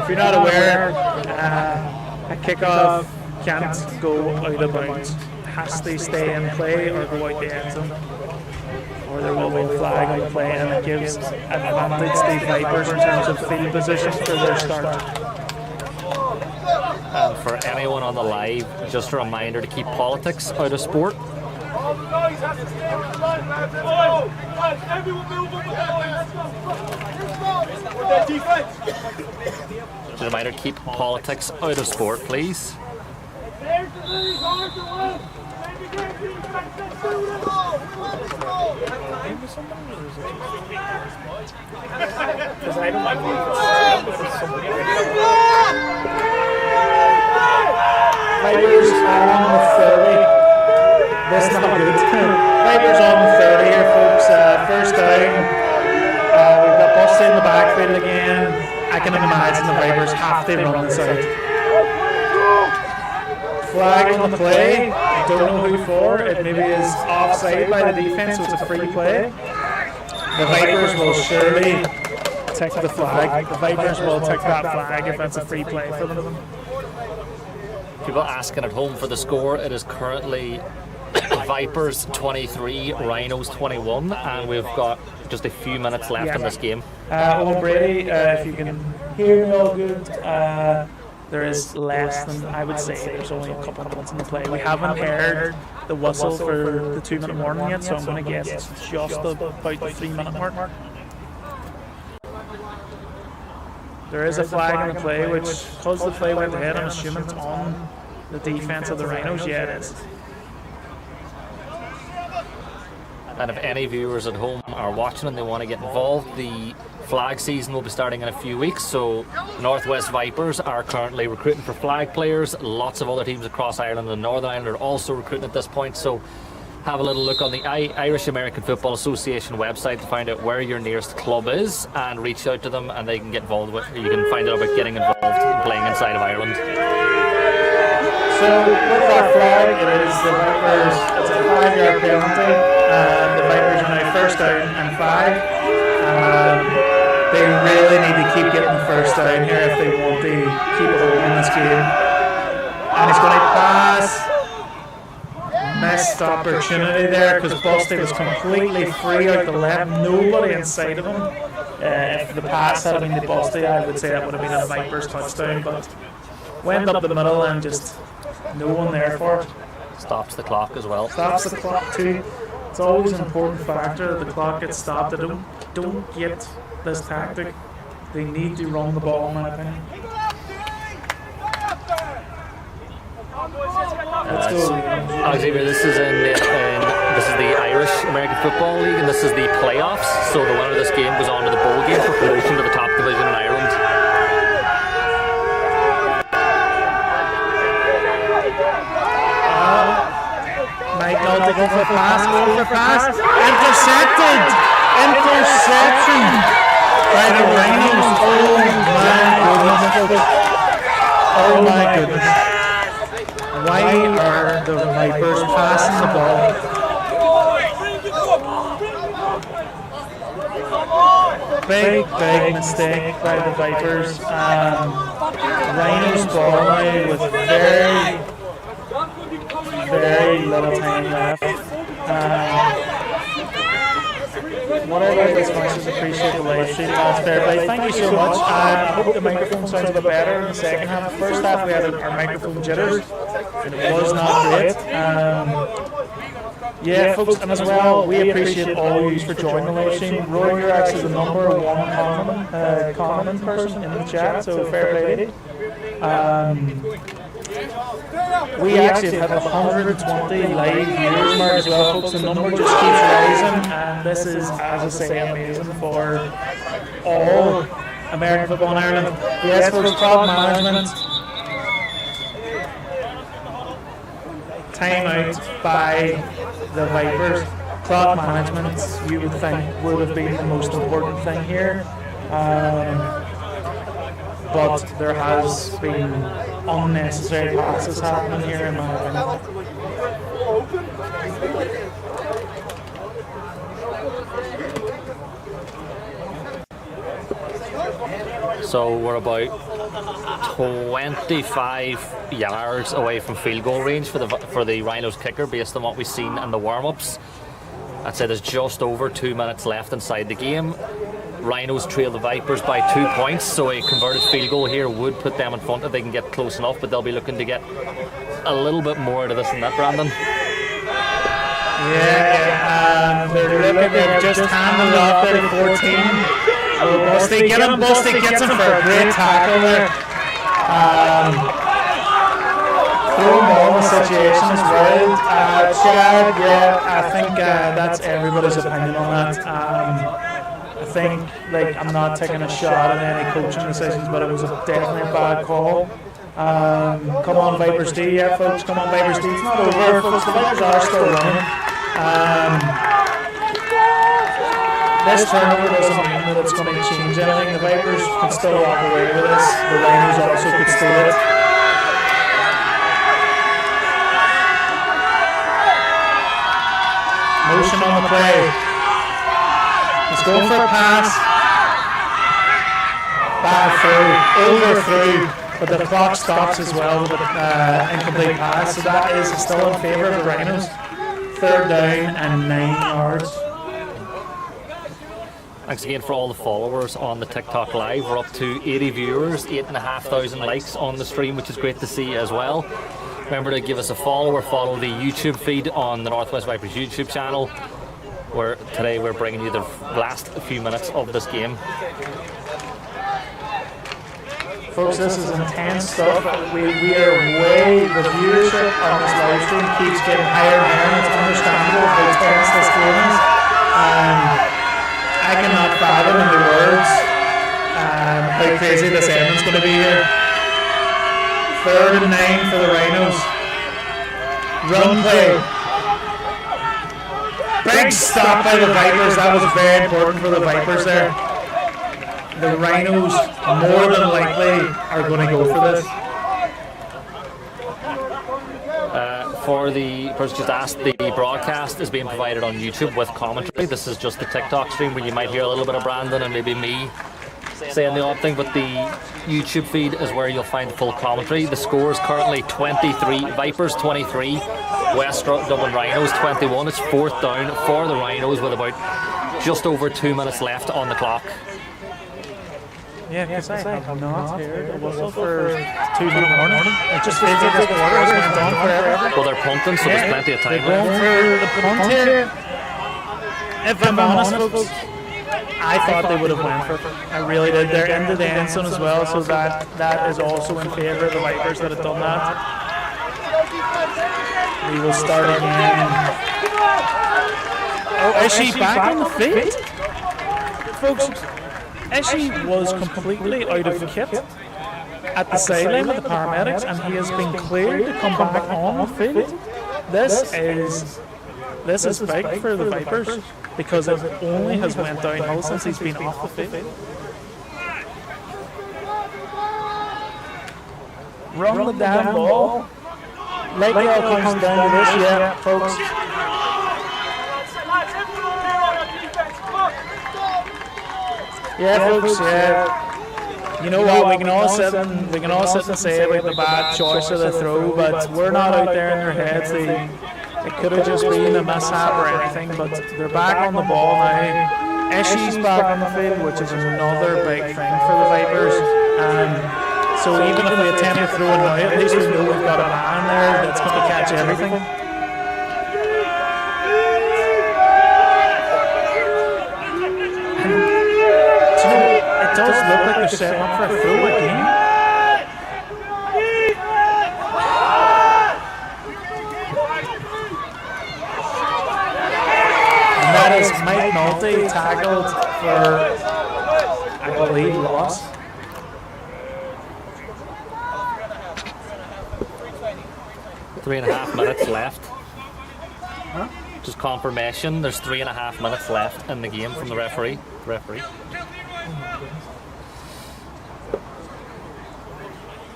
If you're not aware, a kickoff can't go out of bounds. It has to stay in play or go out the end zone. Or there will be a flag on the play, and it gives advantage to the Vipers in terms of field position for their start. And for anyone on the live, just a reminder to keep politics out of sport. Just a reminder to keep politics out of sport, please. Vipers on the 30. That's not good. Vipers on the 30 here, folks. First down. We've got Busty in the backfield again. I can imagine the Vipers have to run this out. Flag on the play. I don't know who for. It maybe is offside by the defense, so it's a free play. The Vipers will surely take the flag. The Vipers will take that flag if it's a free play for them. People asking at home for the score. It is currently Vipers 23, Rhinos 21, and we've got just a few minutes left in this game. Owen Brady, if you can hear me all good, there is less than, I would say, there's only a couple of minutes in the play. We haven't heard the whistle for the 2 minute warning yet, so I'm going to guess it's just about the 3 minute mark. There is a flag on the play, which, because the play went ahead, I'm assuming it's on the defense of the Rhinos. Yeah, it is. And if any viewers at home are watching and they want to get involved, the flag season will be starting in a few weeks. So Northwest Vipers are currently recruiting for flag players. Lots of other teams across Ireland and Northern Ireland are also recruiting at this point. So have a little look on the Irish American Football Association website to find out where your nearest club is and reach out to them, and they can get involved with. You can find out about getting involved in playing inside of Ireland. So with our flag, it is the Vipers. It's a 5-yard penalty. The Vipers are now first down and 5. They really need to keep getting the first down here if they want to keep it hold in this game. And he's going to pass. Missed opportunity there because Busty was completely free out the left, nobody inside of him. If the pass had been to Busty, I would say that would have been a Vipers touchdown, but went up the middle and just no one there for it. Stops the clock as well. Stops the clock too. It's always an important factor that the clock gets stopped. They don't get this tactic. They need to run the ball, in my opinion. Xavier, this is this is the Irish American Football League, and this is the playoffs. So the winner of this game goes on to the bowl game for promotion to the top division in Ireland. Might not to go for pass, intercepted! Interception by the Rhinos. Oh my goodness. Why are the Vipers passing the ball? Big mistake by the Vipers. Rhinos ball now with very little time left. What I like is much as appreciate the live stream last fair play. Thank you so much. I hope the microphone sounds a bit better in the second half. First half we had our microphone jitters and it was not great. Yeah, folks, and as well, we appreciate all you for joining the live stream. Roy, you're actually the #1 comment person in the chat, so fair play to you. We actually have 120 live viewers mark as well, folks. The number just keeps rising, and this is, as I say, amazing for all American football in Ireland. Yes, folks, club management. Time out by the Vipers. Clock management, you would think, would have been the most important thing here. But there has been unnecessary passes happening here, in my opinion. So we're about 25 yards away from field goal range for the Rhinos kicker, based on what we've seen in the warm-ups. I'd say there's just over 2 minutes left inside the game. Rhinos trail the Vipers by 2 points, so a converted field goal here would put them in front if they can get close enough, but they'll be looking to get a little bit more out of this than that, Brandon. Yeah, they're just handed off there to 14. Busty, get him, Busty gets him for a great tackle there. Throw him all in the situation as well. Chad, yeah, I think that's everybody's opinion on that. I think, I'm not taking a shot at any coaching decisions, but it was definitely a bad call. Come on, Vipers D, yeah, folks, come on, Vipers D. It's not over, folks, the Vipers are still running. This turnover doesn't mean that it's going to change anything. The Vipers can still walk away with this. The Rhinos also could steal it. Motion on the play. He's going for a pass. Bad through. Overthrough. But the clock stops as well with an incomplete pass. So that is still in favour of the Rhinos. 3rd down and 9 yards. Thanks again for all the followers on the TikTok Live. We're up to 80 viewers, 8,500 likes on the stream, which is great to see as well. Remember to give us a follow or follow the YouTube feed on the Northwest Vipers YouTube channel, where today we're bringing you the last few minutes of this game. Folks, this is intense stuff. We are the viewership on this live stream keeps getting higher and higher, and it's understandable how intense this game is. I cannot fathom in the words how crazy this ending's going to be here. 3rd and 9 for the Rhinos. Run play. Big stop by the Vipers. That was very important for the Vipers there. The Rhinos more than likely are going to go for this. For the person just asked, the broadcast is being provided on YouTube with commentary. This is just the TikTok stream where you might hear a little bit of Brandon and maybe me saying the odd thing, but the YouTube feed is where you'll find the full commentary. The score is currently 23, Vipers 23, West Dublin Rhinos 21. It's 4th down for the Rhinos with about just over 2 minutes left on the clock. Yeah, because I have not heard a whistle for 2 minute warning. It just feels like this quarter has went on forever. Well, they're punting, so there's plenty of time left. For the punt here. If I'm honest, folks, I thought they would have went for it. I really did. They're into the end zone as well, so that is also in favour of the Vipers that have done that. We will start again. Oh, is she back on the field? Folks, Ishi was completely out of kit at the sideline with the paramedics, and he has been cleared to come back on the field. This is big for the Vipers because it only has went downhill since he's been off the field. Run the damn ball. Like it all comes down to this, yeah, folks. Yeah, folks, yeah. You know what, we can all sit and say about the bad choice of the throw, but we're not out there in their heads. It could have just been a mishap or anything, but they're back on the ball now. Ishi's back on the field, which is another big thing for the Vipers. So even if we attempt to throw it now, at least we know we've got a man there that's going to catch everything. It does look like they're setting up for a throw again. And that is Mike Nolte tackled for, I believe, loss. 3.5 minutes left. Just confirmation, there's 3.5 minutes left in the game from the referee.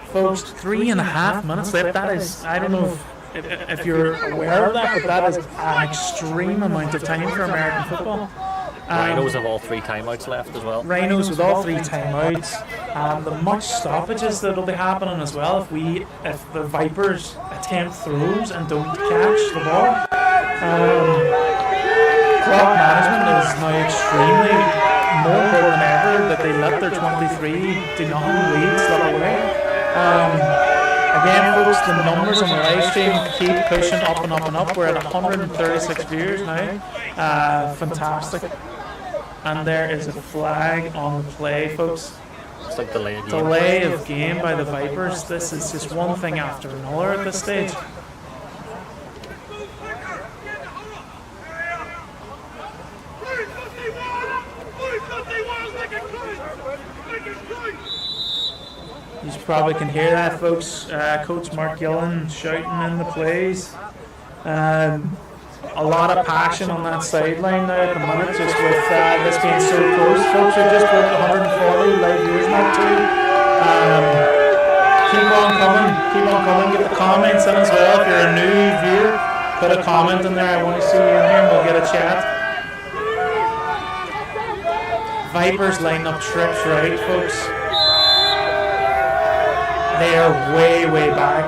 Folks, 3.5 minutes left. That is, I don't know if you're aware of that, but that is an extreme amount of time for American football. Rhinos have all 3 timeouts left as well. Rhinos with all 3 timeouts. The much stoppages that will be happening as well if the Vipers attempt throws and don't catch the ball. Clock management is now extremely more important than ever that they let their 23-0 lead slip away. Again, folks, the numbers on the live stream keep pushing up and up and up. We're at 136 viewers now. Fantastic. And there is a flag on the play, folks. It's like delay of game by the Vipers. This is just one thing after another at this stage. You probably can hear that, folks. Coach Mark Gillen shouting in the plays. A lot of passion on that sideline now at the minute, just with this being so close. Folks, we just broke 140 live viewers mark too. Keep on coming. Get the comments in as well. If you're a new viewer, put a comment in there. I want to see you in here and we'll get a chat. Vipers line up trips right, folks. They are way back.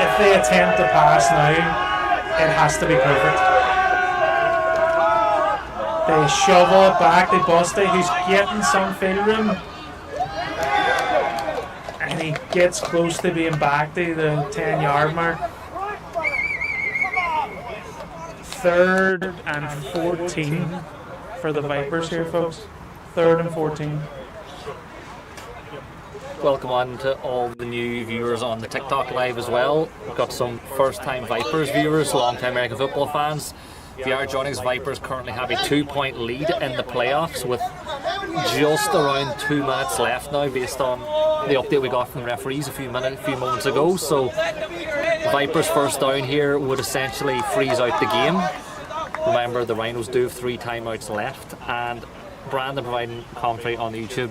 If they attempt to pass now, it has to be perfect. They shovel it back, they bust it. He's getting some field room. And he gets close to being back to the 10-yard mark. 3rd and 14 for the Vipers here, folks. 3rd and 14. Welcome on to all the new viewers on the TikTok live as well. We've got some first-time Vipers viewers, long-time American football fans. If you are joining us, Vipers currently have a 2-point lead in the playoffs with just around 2 minutes left now based on the update we got from the referees a few moments ago. So Vipers first down here would essentially freeze out the game. Remember, the Rhinos do have 3 timeouts left, and Brandon providing commentary on YouTube.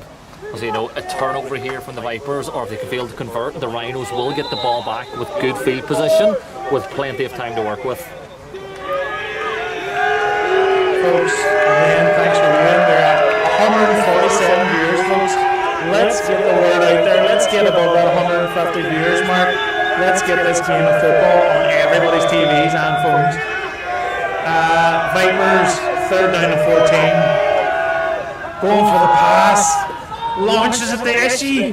So, you know, a turnover here from the Vipers, or if they can fail to convert, the Rhinos will get the ball back with good field position with plenty of time to work with. Folks, again, thanks for viewing. They're at 147 viewers, folks. Let's get the word out there. Let's get above that 150 viewers mark. Let's get this game of football on everybody's TVs and phones. Vipers, 3rd down and 14. Going for the pass. Launches at the Ishi.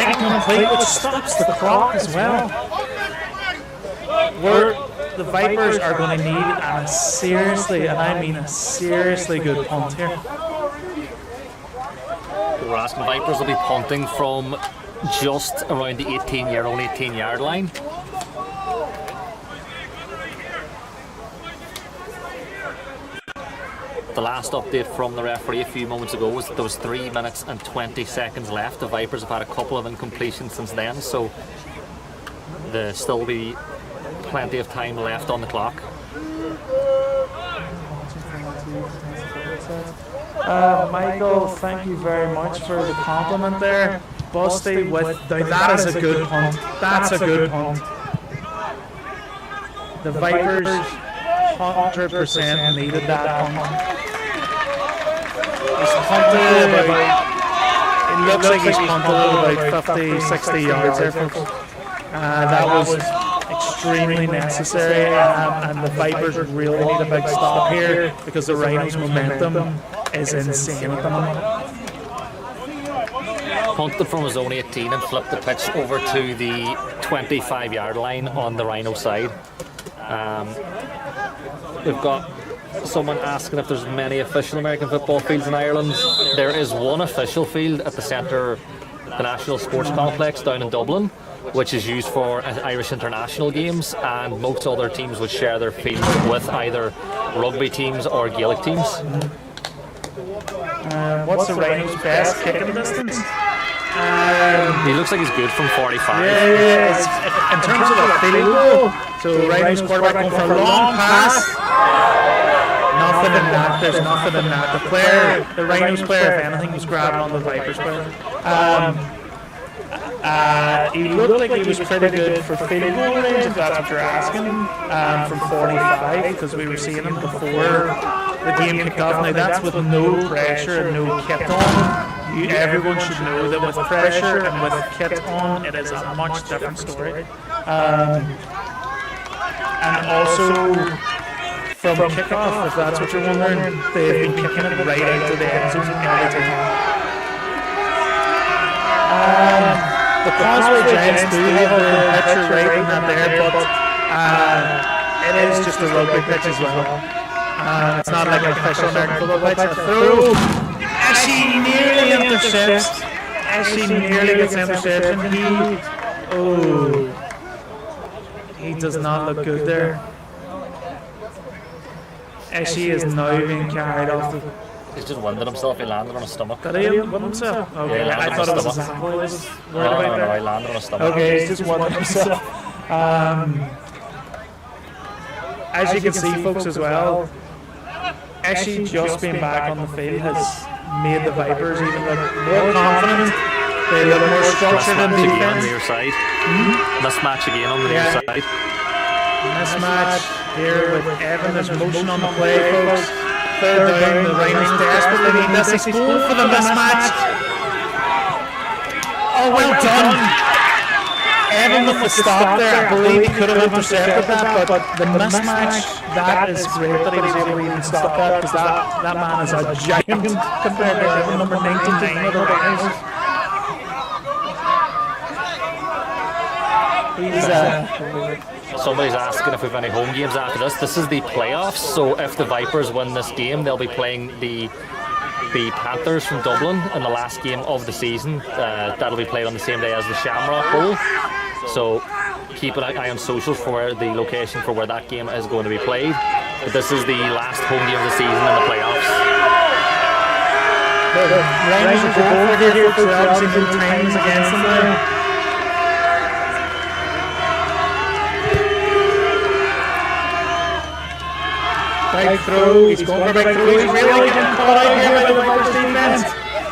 Incomplete, which stops the clock as well. The Vipers are going to need a seriously, and I mean a seriously good punt here. We're asking Vipers will be punting from just around the 18-yard line. the last update from the referee a few moments ago was that there was 3 minutes and 20 seconds left. The Vipers have had a couple of incompletions since then, so there'll still be plenty of time left on the clock. Michael, thank you very much for the compliment there. Busty with that is a good punt. That's a good punt. The Vipers 100% needed that punt. He's punted about, it looks like he's punted about 50, 60 yards there, folks. That was extremely necessary, and the Vipers really need a big stop here because the Rhinos' momentum is insane at the moment. Punted from his own 18 and flipped the pitch over to the 25-yard line on the Rhino side. We've got someone asking if there's many official American football fields in Ireland. There is one official field at the centre, the National Sports Complex down in Dublin, which is used for Irish international games, and most other teams would share their field with either rugby teams or Gaelic teams. What's the Rhinos' best kicking distance? He looks like he's good from 45. Yeah. In terms of a field goal, so Rhinos quarterback going for a long pass. Nothing in that. There's nothing in that. The Rhinos player, if anything, was grabbing on the Vipers player. He looked like he was pretty good for field goal range, if that's what you're asking, from 45, because we were seeing him before the game kicked off. Now that's with no pressure and no kit on. Everyone should know that with pressure and with kit on, it is a much different story. And also, from kickoff, if that's what you're wondering, they've been kicking it right out to the end zone every time. The Causeway Giants do have the pitcher right in that there, but it is just a rugby pitch as well. It's not like an official American football pitch. A throw! She nearly intercepts. She nearly gets an interception. He does not look good there. She is now being carried off the... He's just winded himself. He landed on his stomach. Did he wind himself? Okay, Yeah, I thought it was his ankle. I was worried about No, that. he landed on his stomach. Okay, he's just winded himself. As you can see, folks, as well, actually just being back on the field has made the Vipers even look more confident. They look more structured in Mismatch again on defense. the near side. Mismatch again on the near side. Mismatch here with Evan. There's motion on the play, folks. Third down, the Rhinos desperately need this. He's going for the mismatch. Oh, well done. Evan with the stop there, I believe he could have intercepted that, but the mismatch, that is great that he was able to even stop that, because that man is a giant compared to Evan, number 99 of the Rhinos. Somebody's asking if we've any home games after this. This is the playoffs, so if the Vipers win this game, they'll be playing the Panthers from Dublin in the last game of the season. That'll be played on the same day as the Shamrock Bowl. So keep an eye on social for the location for where that game is going to be played. But this is the last home game of the season in the playoffs. The Rhinos are going for it here, so obviously no time is against them there. Big throw, he's going for a big throw, he's really getting caught out here by the Vipers defense,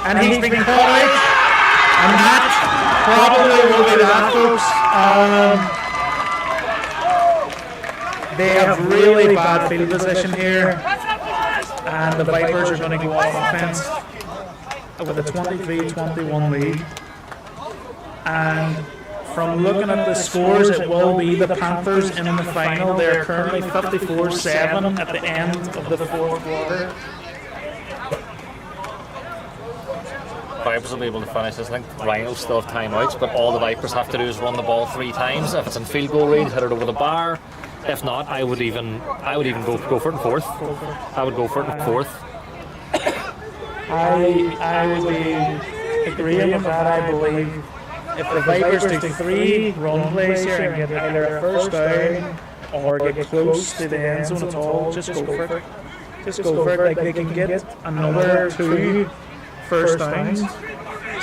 and he's been caught out, and that probably will be that, folks. They have really bad field position here, and the Vipers are going to go on offense with a 23-21 lead, and from looking at the scores, it will be the Panthers in the final. They're currently 54-7 at the end of the fourth quarter. Vipers will be able to finish this. I think Rhinos still have timeouts, but all the Vipers have to do is run the ball 3 times. If it's in field goal range, hit it over the bar. If not, I would even go for it in fourth. I would go for it in fourth. I would be agreeing with that. I believe if the Vipers take 3 run plays here and get either a first down or get close to the end zone at all, just go for it. just go for it. Like they can get another 2 first downs.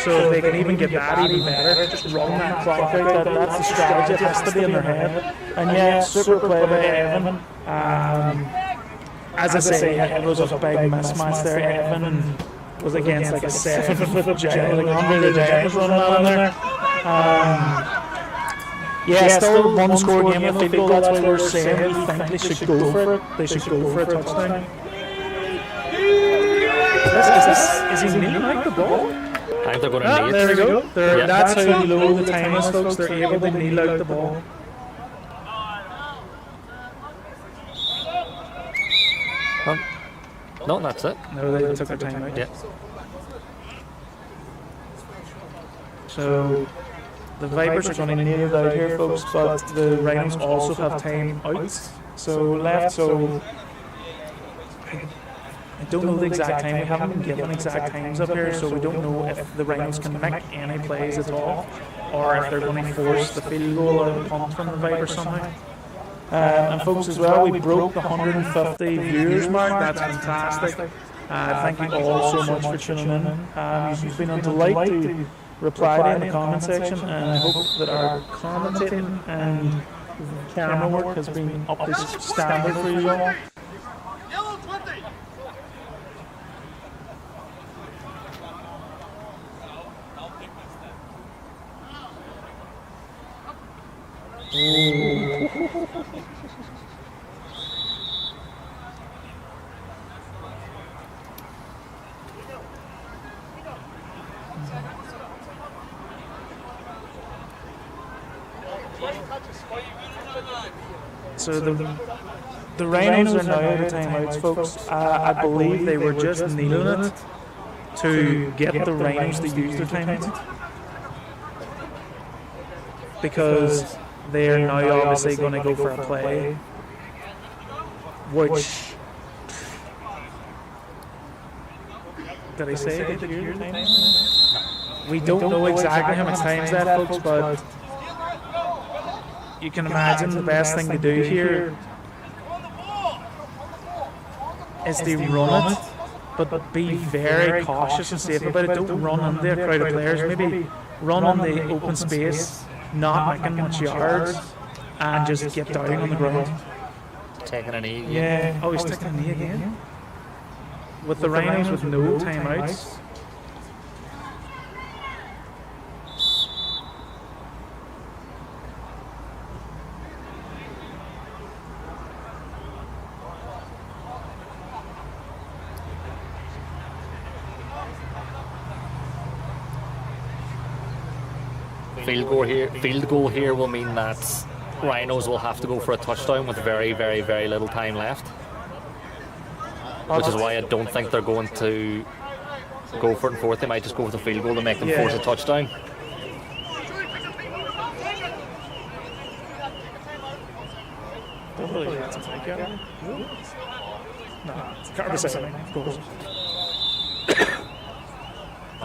So if they can even get that even better, just run that clock out. That's the strategy. It has to be in their head. And yeah, super play by Evan. As I say, it was a big mismatch there. Evan was against like a 7-foot giant, like Andre the Giant was running on there. Yeah, still one score game with field goal. That's why we're saying we think they should go for it. They should go for a touchdown. Is he kneeling like the ball? I think they're going to knee it. There we go. That's how low the time is, folks. They're able to kneel out the ball. No, that's it. No, they took their time out. Yeah. So the Vipers are going to kneel it out here, folks, but the Rhinos also have time outs. So left, so I don't know the exact time. We haven't been given exact times up here, so we don't know if the Rhinos can make any plays at all, or if they're going to force the field goal or the punt from the Vipers somehow. And folks, as well, we broke the 150 viewers mark. That's fantastic. Thank you all so much for tuning in. You've been a delight to reply to in the comment section, and I hope that our commentating and camera work has been up to standard for you all. Yellow 20. So the Rhinos are now out of timeouts, folks. I believe they were just kneeling it to get the Rhinos to use their timeouts, because they are now obviously going to go for a play, which, did I say get the your time? We don't know exactly how much time is that, folks, but you can imagine the best thing to do here is to run it, but be very cautious and safe about it. Don't run into a crowd of players. Maybe run on the open space, not making much yards, and just get down on the ground. Taking a knee. Yeah. Oh, he's taking a knee again. With the Rhinos with no timeouts. Field goal here will mean that Rhinos will have to go for a touchdown with very, very, very little time left. Which is why I don't think they're going to go for it in fourth. They might just go for the field goal to make them force a touchdown.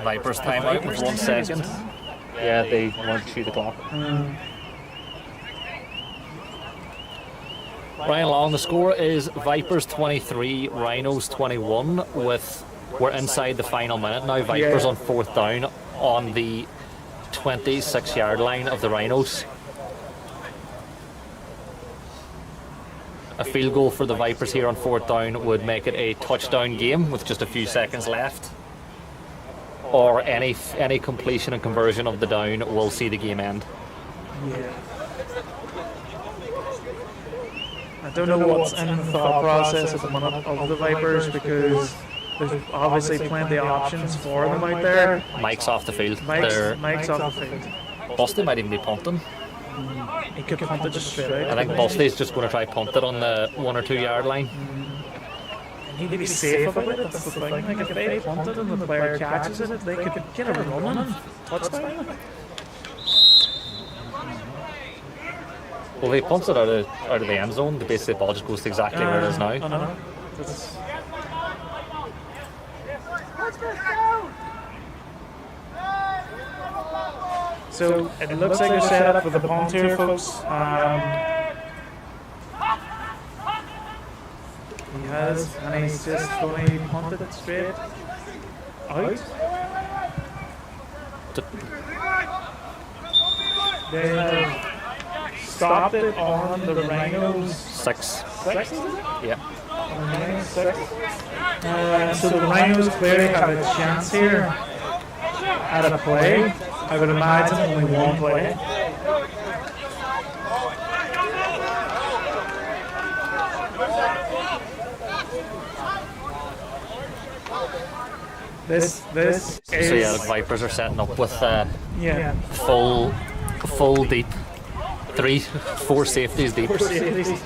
Vipers timeout with 1 second. Yeah, they want to shoot the clock. Ryan Long, the score is Vipers 23, Rhinos 21. We're inside the final minute now. Vipers on fourth down on the 26-yard line of the Rhinos. A field goal for the Vipers here on fourth down would make it a touchdown game with just a few seconds left. Or any completion and conversion of the down will see the game end. Yeah. I don't know what's in the thought process at the minute of the Vipers, because there's obviously plenty of options for them out there. Mike's off the field. Mike's off the field. Busty might even be punting. He could punt it just straight out. I think Busty's just going to try punt it on the 1 or 2 yard line. Need to be safe about it, that's the thing. Like if they punt it and the player catches it, they could get a run on touchdown. Well, they punts it out of the end zone. Basically, the ball just goes to exactly where it is now. I know. So it looks like they're set up for the punt here, folks. He has, and he's just going to punt it straight out. They have stopped it on the Rhinos. 6. 6, is it? Yeah. Rhinos 6. So the Rhinos clearly have a chance here at a play. I would imagine only one play. This is. So yeah, the Vipers are setting up with Yeah. full deep. 4 safeties deep. Vipers,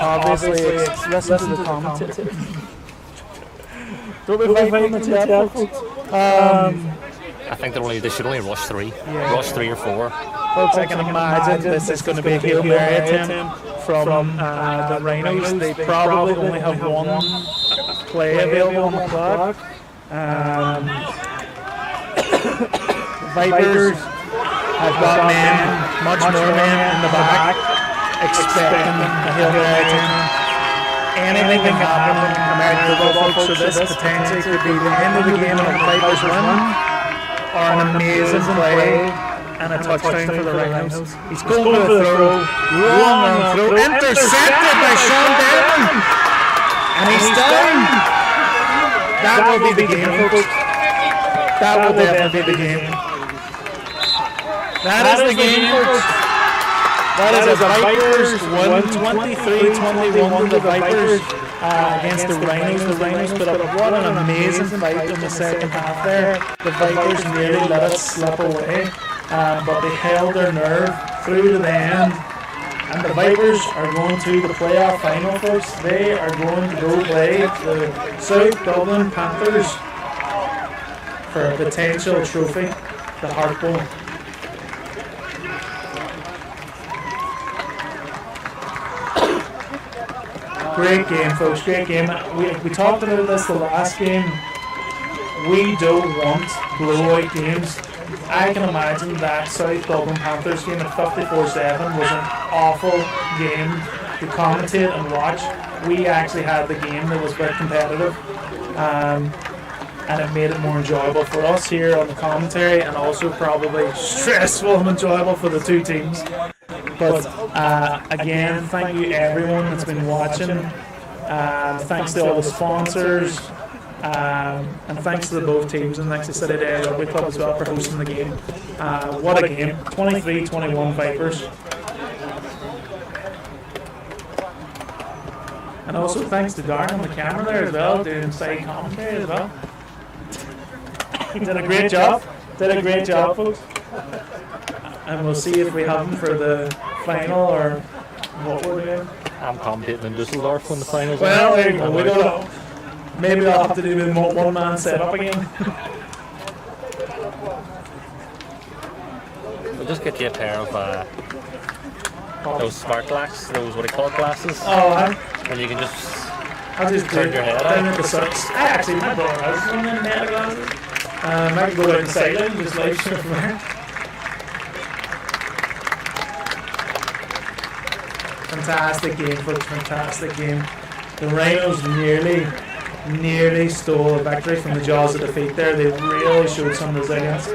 obviously, listen to the commentary. Don't be fighting the chat, folks. I think they should only rush 3. Yeah. Rush 3 or 4. Folks, I can imagine this is going to be a Hail Mary attempt from the Rhinos. They probably only have one play available on the clock. Vipers have got much more men in the back, expecting a Hail Mary attempt. Anything can happen in American football, folks, so this potentially could be the end of the game and a Vipers win, or an amazing play and a touchdown for the Rhinos. He's going for the throw, wrong throw, intercepted by Sean Denton, and he's down. That will be the game, folks. That will definitely be the game. That is the game, folks. That is a Vipers win, 23-21 to the Vipers against the Rhinos. The Rhinos put up what an amazing fight in the second half there. The Vipers nearly let it slip away, but they held their nerve through to the end. And the Vipers are going to the playoff final, folks. They are going to go play the South Dublin Panthers for a potential trophy, the Heart Bowl. Great game, folks. Great game. We talked about this the last game. We don't want blowout games. I can imagine that South Dublin Panthers game at 54-7 was an awful game to commentate and watch. We actually had the game that was a bit competitive, and it made it more enjoyable for us here on the commentary, and also probably stressful and enjoyable for the two teams. But again, thank you everyone that's been watching. Thanks to all the sponsors, and thanks to the both teams, and thanks to City Day Rugby Club as well for hosting the game. What a game! 23-21 Vipers. And also thanks to Darren on the camera there as well, doing side commentary as well. He did a great job. Did a great job, folks. And we'll see if we have him for the final or what we're doing. I'm commentating in Dusseldorf when the finals. Well, there you go. We don't know. Maybe I'll have to do a one-man setup again. We'll just get you a pair of those smart glasses, those what do you call it, glasses? Oh, And you can just I'll just turn your head down out. at the socks. Actually, my brother has one of them meta glasses. I could go out inside it and just live stream from there. Fantastic game, folks. Fantastic game. The Rhinos nearly stole a victory from the jaws of defeat there. They really showed some resilience.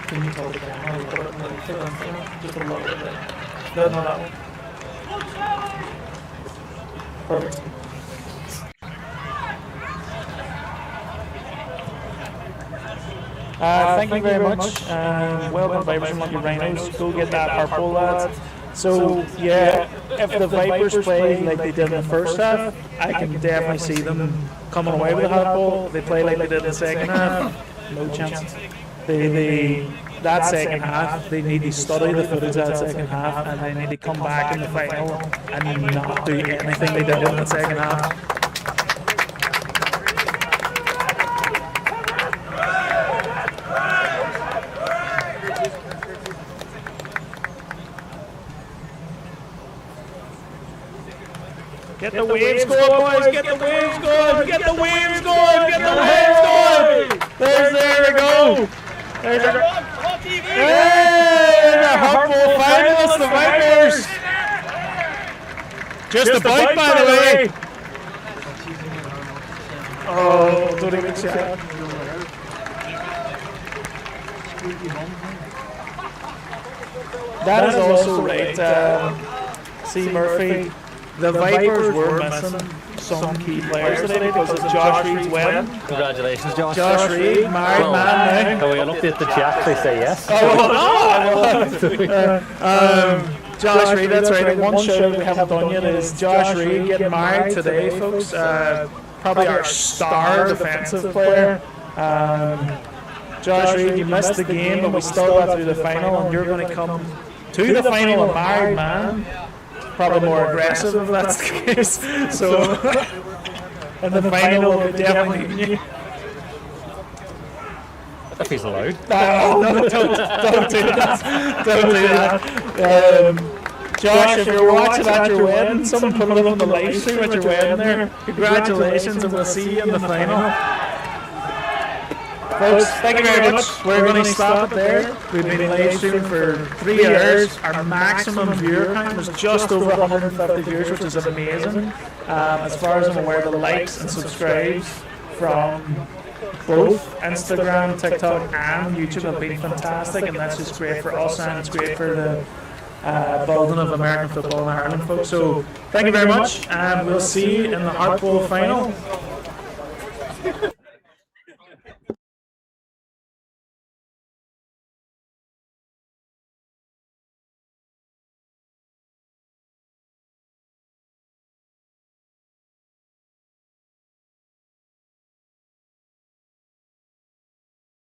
Can you hold it down? Just a little bit there. No, that one. Perfect. Thank you very much. Well done, Vipers and Lucky Rhinos. Go get that purple, lads. So, yeah, if the Vipers play like they did in the first half, I can definitely see them coming away with the hot ball. They play like they did in the second half, no chance. That second half, they need to study the footage of that second half, and they need to come back in the final and not do anything they did in the second half. Get the waves going, boys! Get the waves going! Get the waves going! Get the waves going! There we go! There's our Heart Bowl finalists, the Vipers! Vipers! Just a bite, by the way! Oh, don't even check. That is also right, C. Murphy. The Vipers were missing some key players today because of Josh Reed's wedding. Congratulations, Josh. Josh Reed, married man now. Can we update the chat? They say yes. Josh Reed, that's right. One show we haven't done yet is Josh Reed getting married today, folks. Probably our star defensive player. Josh Reed, you missed the game, but we still got through the final, and you're going to come to the final a married man. Probably more aggressive if that's the case. So, in the final, we'll be definitely beating you. If he's allowed. No, don't do that. Don't do that. Josh, if you're watching at your wedding, someone put it on the live stream at your wedding there. Congratulations, and we'll see you in the final. Folks, thank you very much. We're going to stop it there. We've been live streaming for 3 hours. Our maximum viewer count was just over 150 viewers, which is amazing. As far as I'm aware, the likes and subscribes from both Instagram, TikTok, and YouTube have been fantastic, and that's just great for us, and it's great for the building of American football in Ireland, folks. So, thank you very much, and we'll see you in the Heart Bowl final.